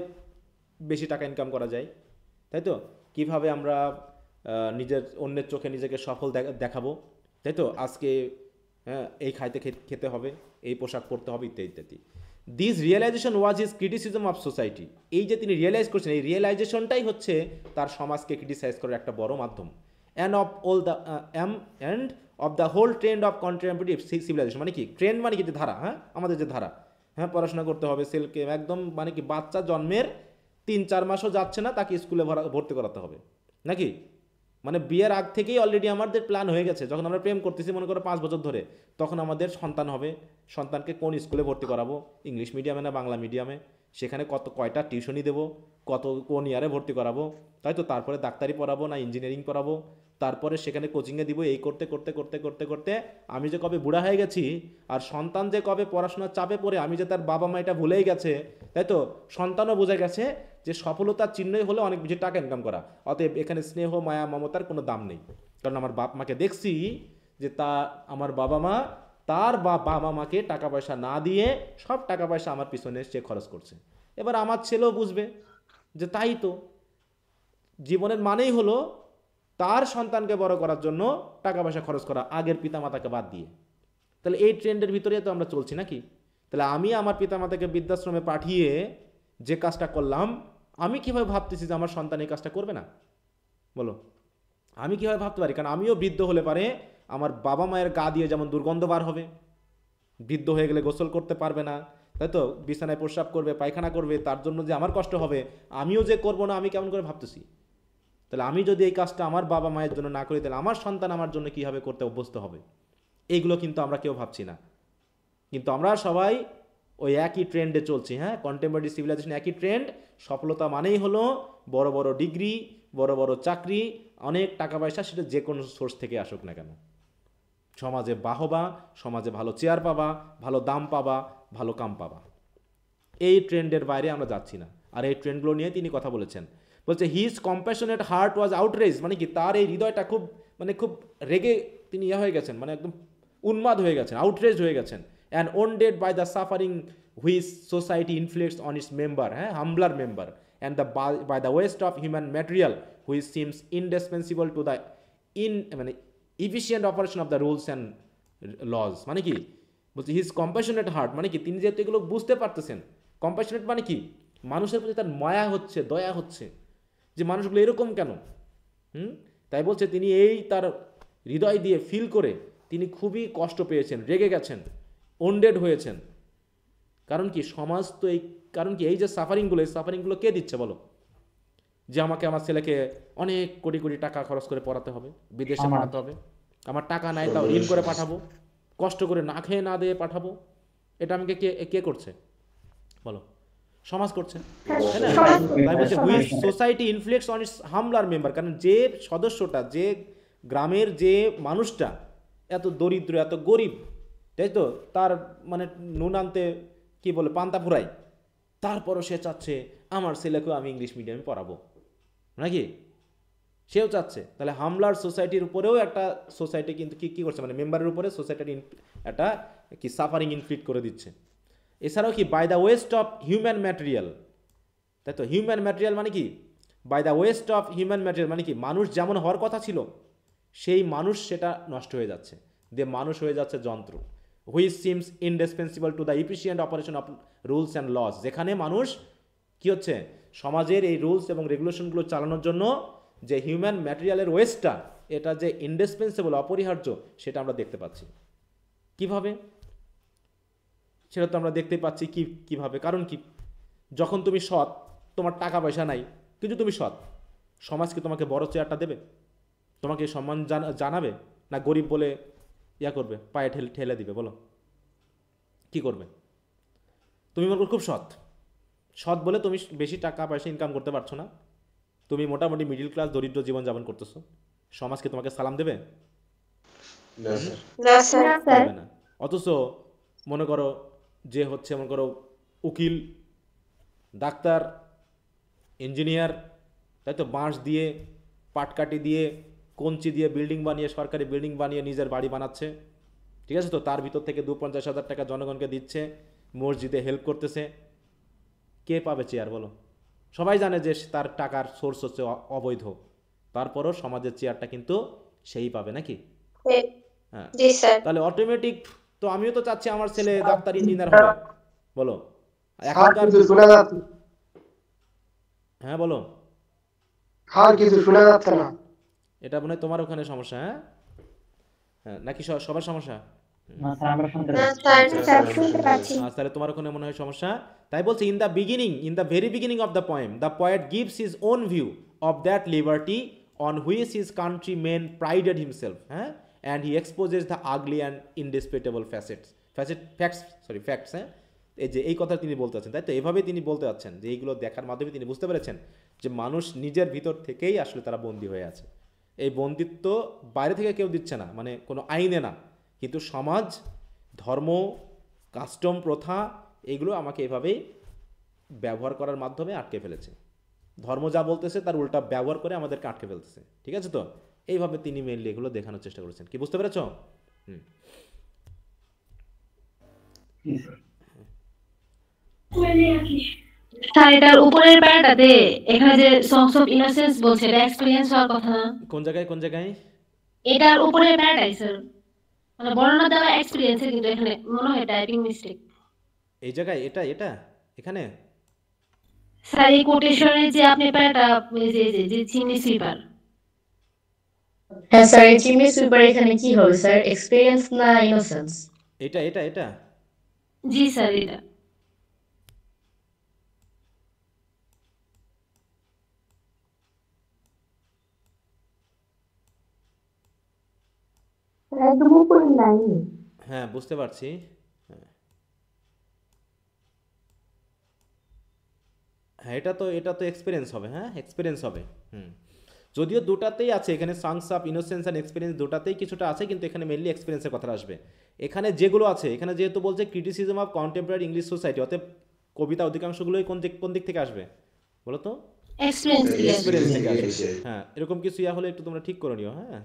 বেশি টাকা ইনকাম করা যায়, তাই তো, কিভাবে আমরা নিজের অন্যের চোখে নিজেকে সফল দেখাবো, তাই তো, আজকে হ্যাঁ এই খেতে হবে, এই পোশাক পরতে হবে, ইত্যাদি ইত্যাদি। This realization was his criticism of society. এই যে তিনি রিয়েলাইজ করছেন, এই রিয়েলাইজেশনটাই হচ্ছে তার সমাজকে ক্রিটিসাইজ করার একটা বড় মাধ্যম। And of the whole trend of contemporary civilization. মানে কি? ট্রেন্ড মানে কি? যে ধারা, হ্যাঁ আমাদের যে ধারা, হ্যাঁ পড়াশোনা করতে হবে, সেলকে একদম, মানে কি বাচ্চা জন্মের 3-4 মাসও যাচ্ছে না তাকে স্কুলে ভর্তি করাতে হবে, নাকি? মানে বিয়ের আগ থেকেই অলরেডি আমাদের প্ল্যান হয়ে গেছে। যখন আমরা প্রেম করতেছি মনে করো 5 বছর ধরে, তখন আমাদের সন্তান হবে, সন্তানকে কোন স্কুলে ভর্তি করাবো, ইংলিশ মিডিয়ামে না বাংলা মিডিয়ামে, সেখানে কয়টা টিউশনি দেবো, কোন ইয়ারে ভর্তি করাবো, তাই তো, তারপরে ডাক্তারি পড়াবো না ইঞ্জিনিয়ারিং পড়াবো, তারপরে সেখানে কোচিংয়ে দিব, এই করতে করতে করতে করতে করতে আমি যে কবে বুড়া হয়ে গেছি, আর সন্তান যে কবে পড়াশোনার চাপে পড়ে আমি যে তার বাবা মা এটা ভুলেই গেছে, তাই তো, সন্তানও বুঝে গেছে যে সফলতার চিহ্নই হলো অনেক বেশি টাকা ইনকাম করা। অতএব এখানে স্নেহ মায়া মমতার কোনো দাম নেই, কারণ আমার বাপ মাকে দেখছি যে আমার বাবা মা তার বাবা মাকে টাকা পয়সা না দিয়ে সব টাকা পয়সা আমার পিছনে সে খরচ করছে। এবার আমার ছেলেও বুঝবে যে তাই তো, জীবনের মানেই হলো তার সন্তানকে বড় করার জন্য টাকা পয়সা খরচ করা, আগের পিতামাতাকে বাদ দিয়ে। তাহলে এই ট্রেন্ডের ভিতরে তো আমরা চলছি নাকি? তাহলে আমি আমার পিতামাতাকে বৃদ্ধাশ্রমে পাঠিয়ে যে কাজটা করলাম, আমি কিভাবে ভাবতেছি যে আমার সন্তান এই কাজটা করবে না? বলো, আমি কিভাবে ভাবতে পারি? কারণ আমিও বৃদ্ধ হলে পারে আমার বাবা মায়ের গা দিয়ে যেমন দুর্গন্ধ বার হবে, বৃদ্ধ হয়ে গেলে গোসল করতে পারবে না, তাই তো, বিছানায় প্রস্রাব করবে, পায়খানা করবে, তার জন্য যে আমার কষ্ট হবে, আমিও যে করবো না, আমি কেমন করে ভাবতেছি? তাহলে আমি যদি এই কাজটা আমার বাবা মায়ের জন্য না করি, তাহলে আমার সন্তান আমার জন্য কীভাবে করতে অভ্যস্ত হবে? এইগুলো কিন্তু আমরা কেউ ভাবছি না। কিন্তু আমরা সবাই ওই একই ট্রেন্ডে চলছি। হ্যাঁ, কন্টেম্পোরারি সিভিলাইজেশন একই ট্রেন্ড। সফলতা মানেই হলো বড় বড় ডিগ্রি, বড় বড় চাকরি, অনেক টাকা পয়সা, সেটা যে কোনো সোর্স থেকে আসুক না কেন, সমাজে বাহবা, সমাজে ভালো চেয়ার পাবা, ভালো দাম পাবা, ভালো কাম পাবা। এই ট্রেন্ডের বাইরে আমরা যাচ্ছি না। আর এই ট্রেন্ডগুলো নিয়ে তিনি কথা বলেছেন। বলছে হিজ কম্প্যাশনেট হার্ট ওয়াজ আউটরেজ, মানে কি তার এই হৃদয়টা খুব রেগে তিনি হয়ে গেছেন, মানে একদম উন্মাদ হয়ে গেছেন, আউটরেজ হয়ে গেছেন, and wounded by the suffering which society inflicts on its member, humbler member, and by the waste of human material which seems indispensable to the মানে efficient operation of the rules and laws। মানে কি বলছে his compassionate heart, মানে কি তিনি যেহেতু এগুলো বুঝতে পারতেছেন। কম্প্যাশনেট মানে কি মানুষের প্রতি তার মায়া হচ্ছে, দয়া হচ্ছে, যে মানুষগুলো এরকম কেন। তাই বলছে তিনি এই তার হৃদয় দিয়ে ফিল করে তিনি খুবই কষ্ট পেয়েছেন, রেগে গেছেন, ওন্ডেড হয়েছেন। কারণ কি সমাজ তো এই কারণ কি এই যে সাফারিংগুলো, এই সাফারিংগুলো কে দিচ্ছে বলো? যে আমাকে আমার ছেলেকে অনেক কোটি কোটি টাকা খরচ করে পড়াতে হবে, বিদেশে পাঠাতে হবে, আমার টাকা নাই তাও ঋণ করে পাঠাবো, কষ্ট করে না খেয়ে না দিয়ে পাঠাবো, এটা আমাকে কে কে করছে বলো? সমাজ করছে, তাই না? তাই বলছে which society influence on it's হামলার মেম্বার, কারণ যে সদস্যটা, যে গ্রামের যে মানুষটা এত দরিদ্র, এত গরিব, তাই তো, তার মানে নুন আনতে কি বলে পান্তা ফুরাই, তারপরও সে চাচ্ছে আমার ছেলেকেও আমি ইংলিশ মিডিয়ামে পড়াবো, নাকি? সেও চাচ্ছে। তাহলে হামলার সোসাইটির উপরেও একটা সোসাইটি কিন্তু কি করছে, মানে মেম্বারের উপরে সোসাইটির একটা কি সাফারিং ইনফ্লিক্ট করে দিচ্ছে। এছাড়াও কি by the waste of human material, তাই তো। হিউম্যান ম্যাটেরিয়াল মানে কি? By the waste of human material মানে কি মানুষ যেমন হওয়ার কথা ছিল সেই মানুষ সেটা নষ্ট হয়ে যাচ্ছে, দিয়ে মানুষ হয়ে যাচ্ছে যন্ত্র। Which seems indispensable to the efficient operation of rules and laws, যেখানে মানুষ কি হচ্ছে সমাজের এই রুলস এবং রেগুলেশনগুলো চালানোর জন্য যে হিউম্যান ম্যাটেরিয়ালের ওয়েস্টটা, এটা যে ইনডিসপেন্সেবল, অপরিহার্য, সেটা আমরা দেখতে পাচ্ছি। কিভাবে? সেটা তো আমরা দেখতে পাচ্ছি কিভাবে। কারণ কি যখন তুমি সৎ, তোমার টাকা পয়সা নাই কিন্তু তুমি সৎ, সমাজ কি তোমাকে বড় চেয়ারটা দেবে? তোমাকে সম্মান জানাবে? না গরিব বলে ইয়া করবে, পায়ে ঠেলে দিবে? বলো কি করবে? তুমি মনে করো খুব সৎ বলে তুমি বেশি টাকা পয়সা ইনকাম করতে পারছো না, তুমি মোটামুটি মিডিল ক্লাস দরিদ্র জীবনযাপন করতেছো, সমাজকে তোমাকে সালাম দেবে? দেবে না। অথচ মনে করো যে হচ্ছে মনে করো উকিল, ডাক্তার, ইঞ্জিনিয়ার, তাই তো, বাঁশ দিয়ে, পাটকাঠি দিয়ে, কঞ্চি দিয়ে বিল্ডিং বানিয়ে, সরকারি বিল্ডিং বানিয়ে নিজের বাড়ি বানাচ্ছে, ঠিক আছে তো, তার ভিতর থেকে 50,000 টাকা জনগণকে দিচ্ছে, মসজিদে হেল্প করতেছে, কে পাবে চেয়ার বলো? সবাই জানে যে তার টাকার সোর্স হচ্ছে অবৈধ, তারপরও সমাজের চেয়ারটা কিন্তু সেই পাবে, নাকি? হ্যাঁ, তাহলে অটোমেটিক তো আমিও তো চাচ্ছি আমার ছেলে ডাক্তার, ইঞ্জিনিয়ার হবে, বলো? এখনকার হ্যাঁ বলো, কিছু শোনা যাচ্ছে না। এটা মনে হয় তোমার ওখানে সমস্যা, হ্যাঁ নাকি সবার সমস্যা? তাহলে তোমার ওখানে মনে হয় সমস্যা। তাই বলছে in the very beginning of the poem the poet gives his own view of that liberty on which his countrymen prided himself, and he exposes the ugly and indisputable facts. এই যে এই কথা তিনি বলতে চাচ্ছেন, তাই তো, এভাবেই তিনি বলতে চাচ্ছেন যে এইগুলো দেখার মাধ্যমে তিনি বুঝতে পেরেছেন যে মানুষ নিজের ভিতর থেকেই আসলে তারা বন্দী হয়ে আছে। এই বন্দিত্ব বাইরে থেকে কেউ দিচ্ছে না, মানে কোনো আইনে না, কিন্তু সমাজ, ধর্ম, কাস্টম, প্রথা, এগুলো আমাকে এভাবেই ব্যবহার করার মাধ্যমে আটকে ফেলেছে। ধর্ম যা বলতেছে তার উল্টা ব্যবহার করে আমাদেরকে আটকে ফেলতেছে, ঠিক আছে তো। এইভাবে তিনি মেনলি এগুলো দেখানোর চেষ্টা করেছেন। কি বুঝতে পেরেছ? স্যার এটার উপরের প্যারাটাতে এখানে যে সংস অফ ইনোসেন্স বলছে, এটা এক্সপেরিয়েন্স হওয়ার কথা না? কোন জায়গায়? এটার উপরের প্যারাটাই স্যার, মানে বর্ণনা দেওয়া এক্সপেরিয়েন্স, কিন্তু এখানে মনে হয় টাইপিং মিস্টেক। এই জায়গায় এটা এখানে স্যার এই কোটেশনে যে আপনি প্যারাটা যে চিমনি সুইপার, হ্যাঁ স্যার, এই চিমনি সুইপার এখানে কি হবে স্যার? এক্সপেরিয়েন্স না ইনোসেন্স? এটা জি স্যার এটা। একদম উপরে নাই। হ্যাঁ বুঝতে পারছি। হ্যাঁ এটা তো এক্সপিরিয়েন্স হবে, এক্সপিরিয়েন্স হবে। যদিও দুটাতেই আছে, এখানে songs of innocence and experience দুটাতেই কিছুটা আছে, কিন্তু এখানে মেনলি এক্সপিরিয়েন্সের কথা আসবে। এখানে যেগুলো আছে, এখানে যেহেতু বলছে criticism of contemporary English society, অতএব কবিতা অধিকাংশগুলোই কোন দিক থেকে আসবে বলো তো? এক্সপিরিয়েন্স থেকে আসবে। হ্যাঁ, এরকম কিছু ইয়া হলে একটু তোমরা ঠিক করে নিও। হ্যাঁ,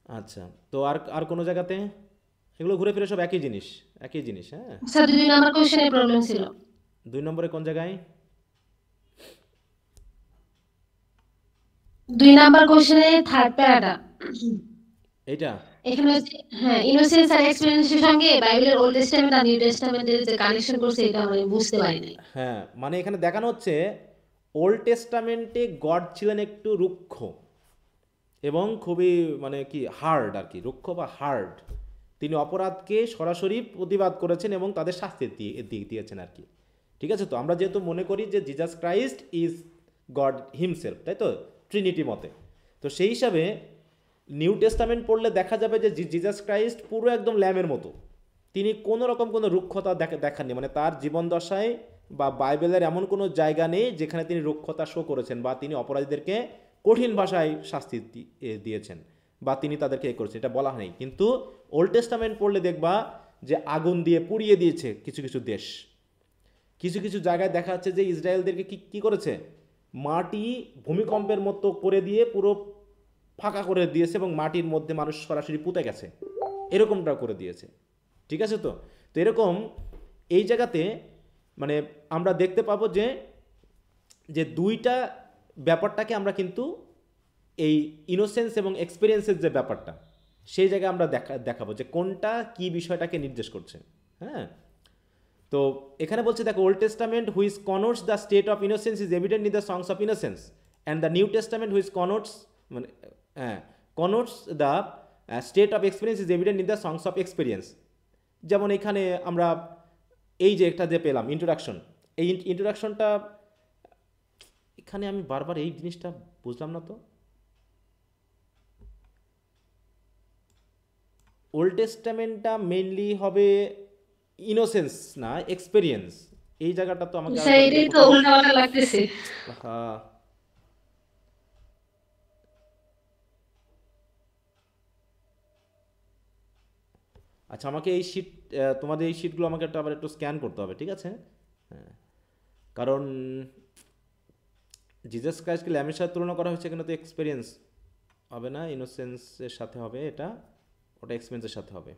আচ্ছা, তো আর আর কোনো জায়গাতে এগুলো ঘুরে ফিরে সব একই জিনিস, একই জিনিস। হ্যাঁ, স্যার 2 নাম্বার কোশ্চেনে প্রবলেম ছিল। 2 নম্বরে কোন জায়গায়? 2 নাম্বার কোশ্চেনে থার্ড প্যারাটা এইটা এখানে হচ্ছে, হ্যাঁ, ইনোসেন্স আর এক্সপেরিয়েন্সের সঙ্গে বাইবেলের ওল্ড টেস্টামেন্ট আর নিউ টেস্টামেন্টের যে কানেকশন করছে এটা আমি বুঝতে পারি নাই। হ্যাঁ, মানে এখানে দেখানো হচ্ছে ওল্ড টেস্টামেন্টে গড ছিলেন একটু রুক্ষ এবং খুবই মানে কি হার্ড আর কি, রুক্ষ বা হার্ড। তিনি অপরাধকে সরাসরি প্রতিবাদ করেছেন এবং তাদের শাস্তি দিয়েছেন আর কি। ঠিক আছে, তো আমরা যেহেতু মনে করি যে Jesus Christ is god himself, তাই তো ট্রিনিটি মতে, তো সেই হিসাবে নিউ টেস্টামেন্ট পড়লে দেখা যাবে যে জিজাস ক্রাইস্ট পুরো একদম ল্যামের মতো। তিনি কোনো রকম কোনো রুক্ষতা দেখাননি, মানে তার জীবন দশায় বা বাইবেলের এমন কোনো জায়গা নেই যেখানে তিনি রুক্ষতা শো করেছেন বা তিনি অপরাধীদেরকে কঠিন ভাষায় শাস্তি দিয়েছেন বা তিনি তাদেরকে করেছেন, এটা বলা হয়নি। কিন্তু ওল্ড টেস্টামেন্ট পড়লে দেখবা যে আগুন দিয়ে পুড়িয়ে দিয়েছে কিছু কিছু দেশ, কিছু কিছু জায়গায় দেখা যাচ্ছে যে ইসরায়েলদেরকে কি করেছে, মাটি ভূমিকম্পের মতো করে দিয়ে পুরো ফাঁকা করে দিয়েছে এবং মাটির মধ্যে মানুষ সরাসরি পুঁতে গেছে, এরকমটা করে দিয়েছে। ঠিক আছে, তো তো এরকম এই জায়গাতে মানে আমরা দেখতে পাবো যে যে দুইটা ব্যাপারটাকে আমরা কিন্তু এই ইনোসেন্স এবং এক্সপিরিয়েন্সের যে ব্যাপারটা সেই জায়গায় আমরা দেখাবো যে কোনটা কি বিষয়টাকে নির্দেশ করছে। হ্যাঁ, তো এখানে বলছে দেখো, Old Testament which connotes the state of innocence is evident in the songs of innocence and the New Testament which connotes মানে connotes the state of experience is evident in the songs of experience. যেমন এখানে আমরা এই যে একটা যে পেলাম introduction, এই ইন্ট্রোডাকশনটা এখানে আমি বারবার এই জিনিসটা বুঝলাম না। তো ওল্ড টেস্টামেন্টটা মেইনলি হবে ইনোসেন্স না এক্সপেরিয়েন্স, এই জায়গাটা তো আমাকে স্যার এটাই তো উল্টাপাল্টা লাগতেছে। হ্যাঁ, আচ্ছা, আমাকে এই শিট তোমাদের এই শিটগুলো আমাকে একটা আবার একটু স্ক্যান করতে হবে, ঠিক আছে? হ্যাঁ, কারণ জিজাস ক্রাইস্টকে ল্যামের সাথে তুলনা করা হয়েছে, এখানে তো এক্সপেরিয়েন্স হবে না, ইনোসেন্সের সাথে হবে, এটা ওটা এক্সপেরিয়েন্সের সাথে হবে।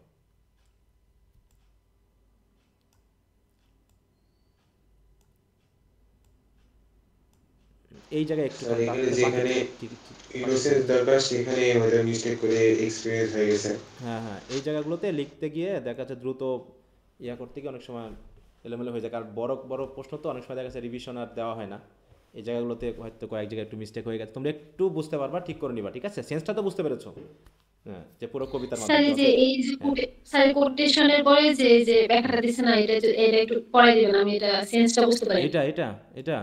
এই জায়গায় একটু যেখানে ইনোসেন্স দরকার সেখানে হয়তো মিস্টেক করে এক্সপেরিয়েন্স হয়ে গেছে। হ্যাঁ হ্যাঁ, এই জায়গাগুলোতে লিখতে গিয়ে দেখা যাচ্ছে দ্রুত ইয়া করতে গিয়ে অনেক সময় এলোমেলো হয়ে যায়, কারণ বড় বড় প্রশ্ন তো অনেক সময় দেখা যাচ্ছে রিভিশন আর দেওয়া হয় না। এই জায়গাগুলোতে হয়তো কয়েক জায়গায় একটু মিস্টেক হয়ে গেছে, তোমরা একটু বুঝতে পারবা, ঠিক করে নিবা, ঠিক আছে? সেন্সটা তো বুঝতে পেরেছো? হ্যাঁ, যে পুরো কবিতার স্যার এই যে স্যার কোটেশনের পরে যে ব্যাখ্যাটা দিছে না, এটা একটু পড়াই দিবেন, আমি এটা সেন্সটা বুঝতে পারি। এটা এটা এটা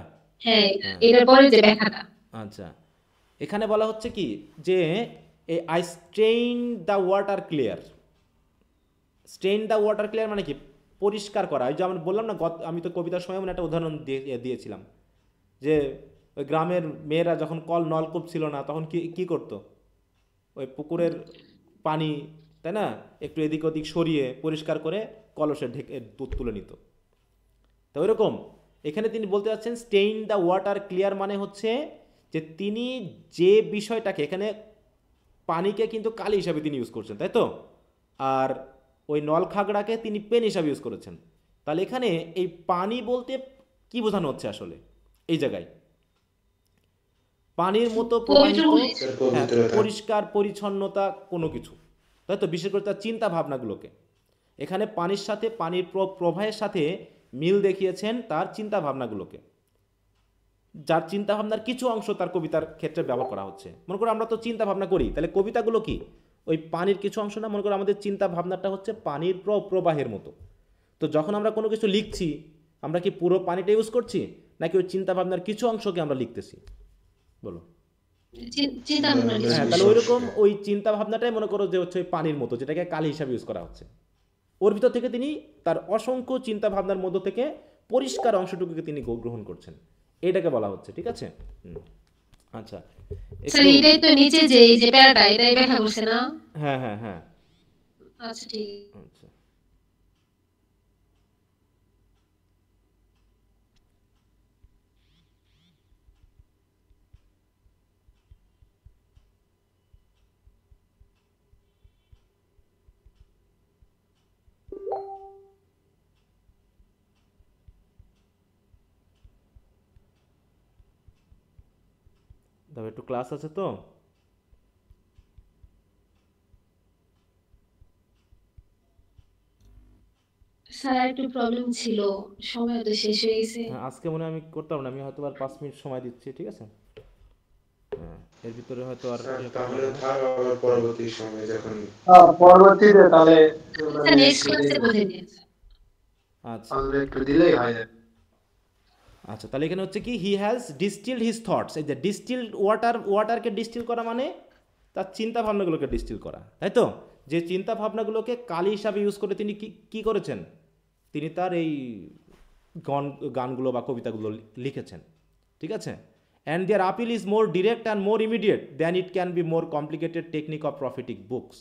হ্যাঁ, এটার পরে যে ব্যাখ্যাটা। আচ্ছা, এখানে বলা হচ্ছে কি যে I stain the water clear. Stain the water clear মানে কি? পরিষ্কার করা। ওই যে আমি বললাম না, আমি তো কবিতার সময় একটা উদাহরণ দিয়েছিলাম যে ওই গ্রামের মেয়েরা যখন নলকূপ ছিল না তখন কি করতো, ওই পুকুরের পানি, তাই না, একটু এদিক ওদিক সরিয়ে পরিষ্কার করে কলসে ঢেকে দুধ তুলে নিত। তো ওইরকম এখানে তিনি বলতে চাচ্ছেন স্টেইন দ্য ওয়াটার ক্লিয়ার মানে হচ্ছে যে তিনি যে বিষয়টাকে, এখানে পানিকে কিন্তু কালি হিসাবে তিনি ইউজ করছেন, তাই তো, আর ওই নলখাগড়াকে তিনি পেন হিসাবে ইউজ করেছেন। তাহলে এখানে এই পানি বলতে কি বোঝানো হচ্ছে আসলে এই জায়গায়? পানির মতো প্রবাহিত, পরিষ্কার পরিচ্ছন্নতা কোনো কিছু, তাই তো, বিশেষ করে তার চিন্তা ভাবনাগুলোকে। এখানে পানির সাথে, পানির প্রবাহের সাথে মিল দেখিয়েছেন তার চিন্তা ভাবনাগুলোকে, যার চিন্তা ভাবনার কিছু অংশ তার কবিতার ক্ষেত্রে ব্যবহার করা হচ্ছে। মনে করো আমরা তো চিন্তা ভাবনা করি, তাহলে কবিতাগুলো কি ওই পানির কিছু অংশ না? মনে করো আমাদের চিন্তা ভাবনাটা হচ্ছে পানির প্রবাহের মতো। তো যখন আমরা কোনো কিছু লিখছি, আমরা কি পুরো পানিটা ইউজ করছি নাকি ওই চিন্তা ভাবনার কিছু অংশকে আমরা লিখতেছি? বলো। হ্যাঁ, তাহলে ওইরকম ওই চিন্তা ভাবনাটাই মনে করো যে হচ্ছে পানির মতো, যেটাকে কালি হিসাবে ইউজ করা হচ্ছে। ওর ভিতর থেকে তিনি তার অসংখ্য চিন্তা ভাবনার মধ্য থেকে পরিষ্কার অংশটুকুকে তিনি গ্রহণ করছেন, এটাকে বলা হচ্ছে, ঠিক আছে? আচ্ছা, স্যার এটাই তো নিচে যে এই যে প্যারাটা, এটাই ব্যাখ্যা করছে না? হ্যাঁ হ্যাঁ হ্যাঁ, আচ্ছা ঠিক। আচ্ছা, তবে একটু ক্লাস আছে তো। স্যার একটু প্রবলেম ছিল, সময় তো শেষ হয়ে গেছে। হ্যাঁ, আজকে মনে হয় আমি করতাম না, আমি হয়তো আর 5 মিনিট সময় দিচ্ছি, ঠিক আছে? হ্যাঁ, এর ভিতরে হয়তো আর স্যার ইয়ে করতে তাহলে পারবো না। থাক, আবার পরবর্তী সময় যখন পরবর্তীতে তাহলে স্যার নেক্সট ক্লাসে বুঝে নিন। আচ্ছা তাহলে একটু দিলেই হয়। আচ্ছা, তাহলে এখানে হচ্ছে কি, he has distilled his thoughts. এই যে ডিস্টিলড ওয়াটারকে ডিস্টিল করা মানে তার চিন্তা ভাবনাগুলোকে ডিস্টিল করা, তাই তো? যে চিন্তা ভাবনাগুলোকে কালি হিসাবে ইউজ করে তিনি কি করেছেন, তিনি তার এই গানগুলো বা কবিতাগুলো লিখেছেন, ঠিক আছে? And their appeal is more direct and more immediate than it can be more complicated technique of prophetic books.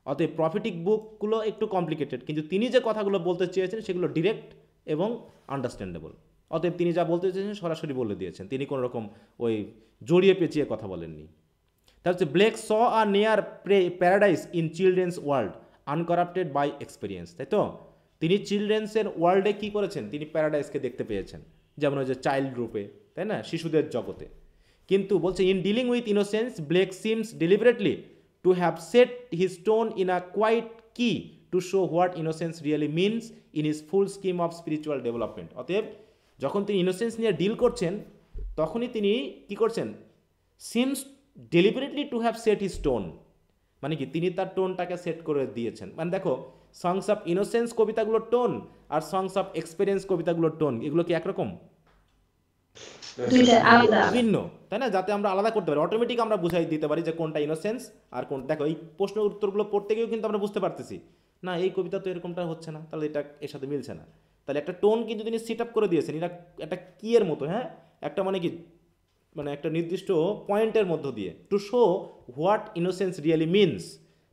অতএব প্রফিটিক বুকগুলো একটু কমপ্লিকেটেড, কিন্তু তিনি যে কথাগুলো বলতে চেয়েছেন সেগুলো ডিরেক্ট এবং আন্ডারস্ট্যান্ডেবল। অতএব তিনি যা বলতে চেয়েছেন সরাসরি বলে দিয়েছেন, তিনি কোনো রকম ওই জড়িয়ে পেঁচিয়ে কথা বলেননি। তার হচ্ছে Blake saw a near paradise in children's world uncorrupted by experience, তাই তো? তিনি চিলড্রেন্সের ওয়ার্ল্ডে কী করেছেন, তিনি প্যারাডাইসকে দেখতে পেয়েছেন, যেমন ওই যে চাইল্ড রূপে, তাই না, শিশুদের জগতে। কিন্তু বলছে in dealing with innocence Blake seems deliberately to have set his tone in a quiet key to show what innocence really means in his full scheme of spiritual development. অতএব যখন তিনি ইনোসেন্স নিয়ে ডিল করছেন তখনই তিনি কি করছেন, seems deliberately to have set his tone, মানে কি তিনি তার টোনটাকে সেট করে দিয়েছেন। মানে দেখো, সংস অফ ইনোসেন্স কবিতাগুলোর টোন আর সংস অফ এক্সপিরিয়েন্স কবিতাগুলোর টোন, এগুলো কি একরকম? দুইটা আলাদা। ভিন্ন, তাই না? যাতে আমরা আলাদা করতে পারি, অটোমেটিক আমরা বুঝাই দিতে পারি যে কোনটা ইনোসেন্স আর কোন। দেখো, এই প্রশ্নের উত্তরগুলো পড়তে গিয়েও কিন্তু আমরা বুঝতে পারতেছি না এই কবিতা তো এরকমটা হচ্ছে না, তাহলে এটা এর সাথে মিলছে না। তাহলে একটা টোন কিন্তু তিনি সেট আপ করে দিয়েছেন, এটা একটা কি এর মতো, হ্যাঁ, একটা মানে কি, মানে একটা নির্দিষ্ট পয়েন্টের মধ্য দিয়ে two show what innocence really means.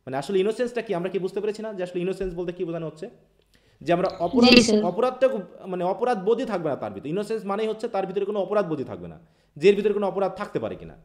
মানে আসলে ইনোসেন্সটা কি আমরা কি বুঝতে পেরেছি না, যে আসলে ইনোসেন্স বলতে কি বোঝানো হচ্ছে, যে আমরা অপরাধটা মানে অপরাধ বোধই থাকবে না তার ভিতরে। ইনোসেন্স মানেই হচ্ছে তার ভিতরে কোনো অপরাধ বোধই থাকবে না, যে এর ভিতরে কোনো অপরাধ থাকতে পারে কিনা।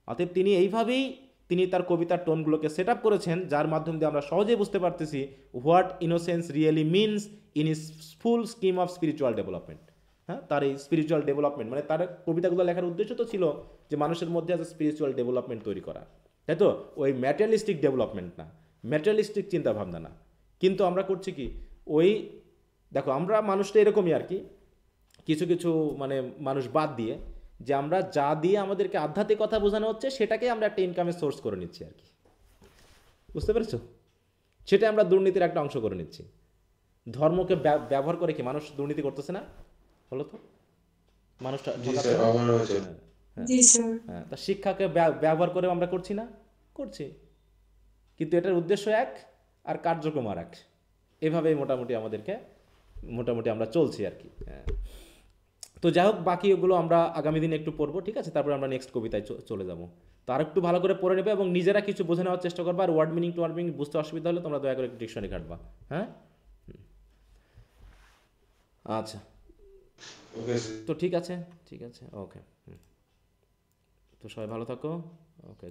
অতএব তিনি এইভাবেই তিনি তার কবিতার টোনগুলোকে সেট আপ করেছেন, যার মাধ্যম দিয়ে আমরা সহজেই বুঝতে পারতেছি what innocence really means in is full scheme of spiritual development. হ্যাঁ, তার এই স্পিরিচুয়াল ডেভেলপমেন্ট মানে তার কবিতাগুলো লেখার উদ্দেশ্য তো ছিল যে মানুষের মধ্যে আছে স্পিরিচুয়াল ডেভেলপমেন্ট তৈরি করা, তাই তো? ওই ম্যাটেরিয়ালিস্টিক ডেভেলপমেন্ট না, ম্যাটেরিয়ালিস্টিক চিন্তাভাবনা না। কিন্তু আমরা করছি কি, ওই দেখো আমরা মানুষটা এরকমই আর কি, কিছু কিছু মানে মানুষ বাদ দিয়ে, যে আমরা যা দিয়ে আমাদেরকে আধ্যাত্মিক কথা বোঝানো হচ্ছে সেটাকে আমরা একটা ইনকামের সোর্স করে নিচ্ছি আর কি, বুঝতে পেরেছো? সেটা আমরা দুর্নীতির একটা অংশ করে নিচ্ছি। ধর্মকে ব্যবহার করে কি মানুষ দুর্নীতি করতেছে না? বলো তো, মানুষটা হ্যাঁ, তা শিক্ষাকে ব্যবহার করে আমরা করছি না? করছি, কিন্তু এটার উদ্দেশ্য এক আর কার্যক্রম আর এক। এভাবেই মোটামুটি আমরা চলছি আর কি। হ্যাঁ, তো যাই হোক, বাকি ওগুলো আমরা আগামী দিনে একটু পড়বো, ঠিক আছে? তারপরে আমরা নেক্সট কবিতায় চলে যাবো। তো আর একটু ভালো করে পড়ে নেবে এবং নিজেরা কিছু বুঝে নেওয়ার চেষ্টা করবা। আর word meaning to word meaning বুঝতে অসুবিধা হলে তোমরা দয়া করে একটু ডিকশনারি ঘাটবা। হ্যাঁ, আচ্ছা, তো ঠিক আছে, ওকে। তো সবাই ভালো থাকো, ওকে।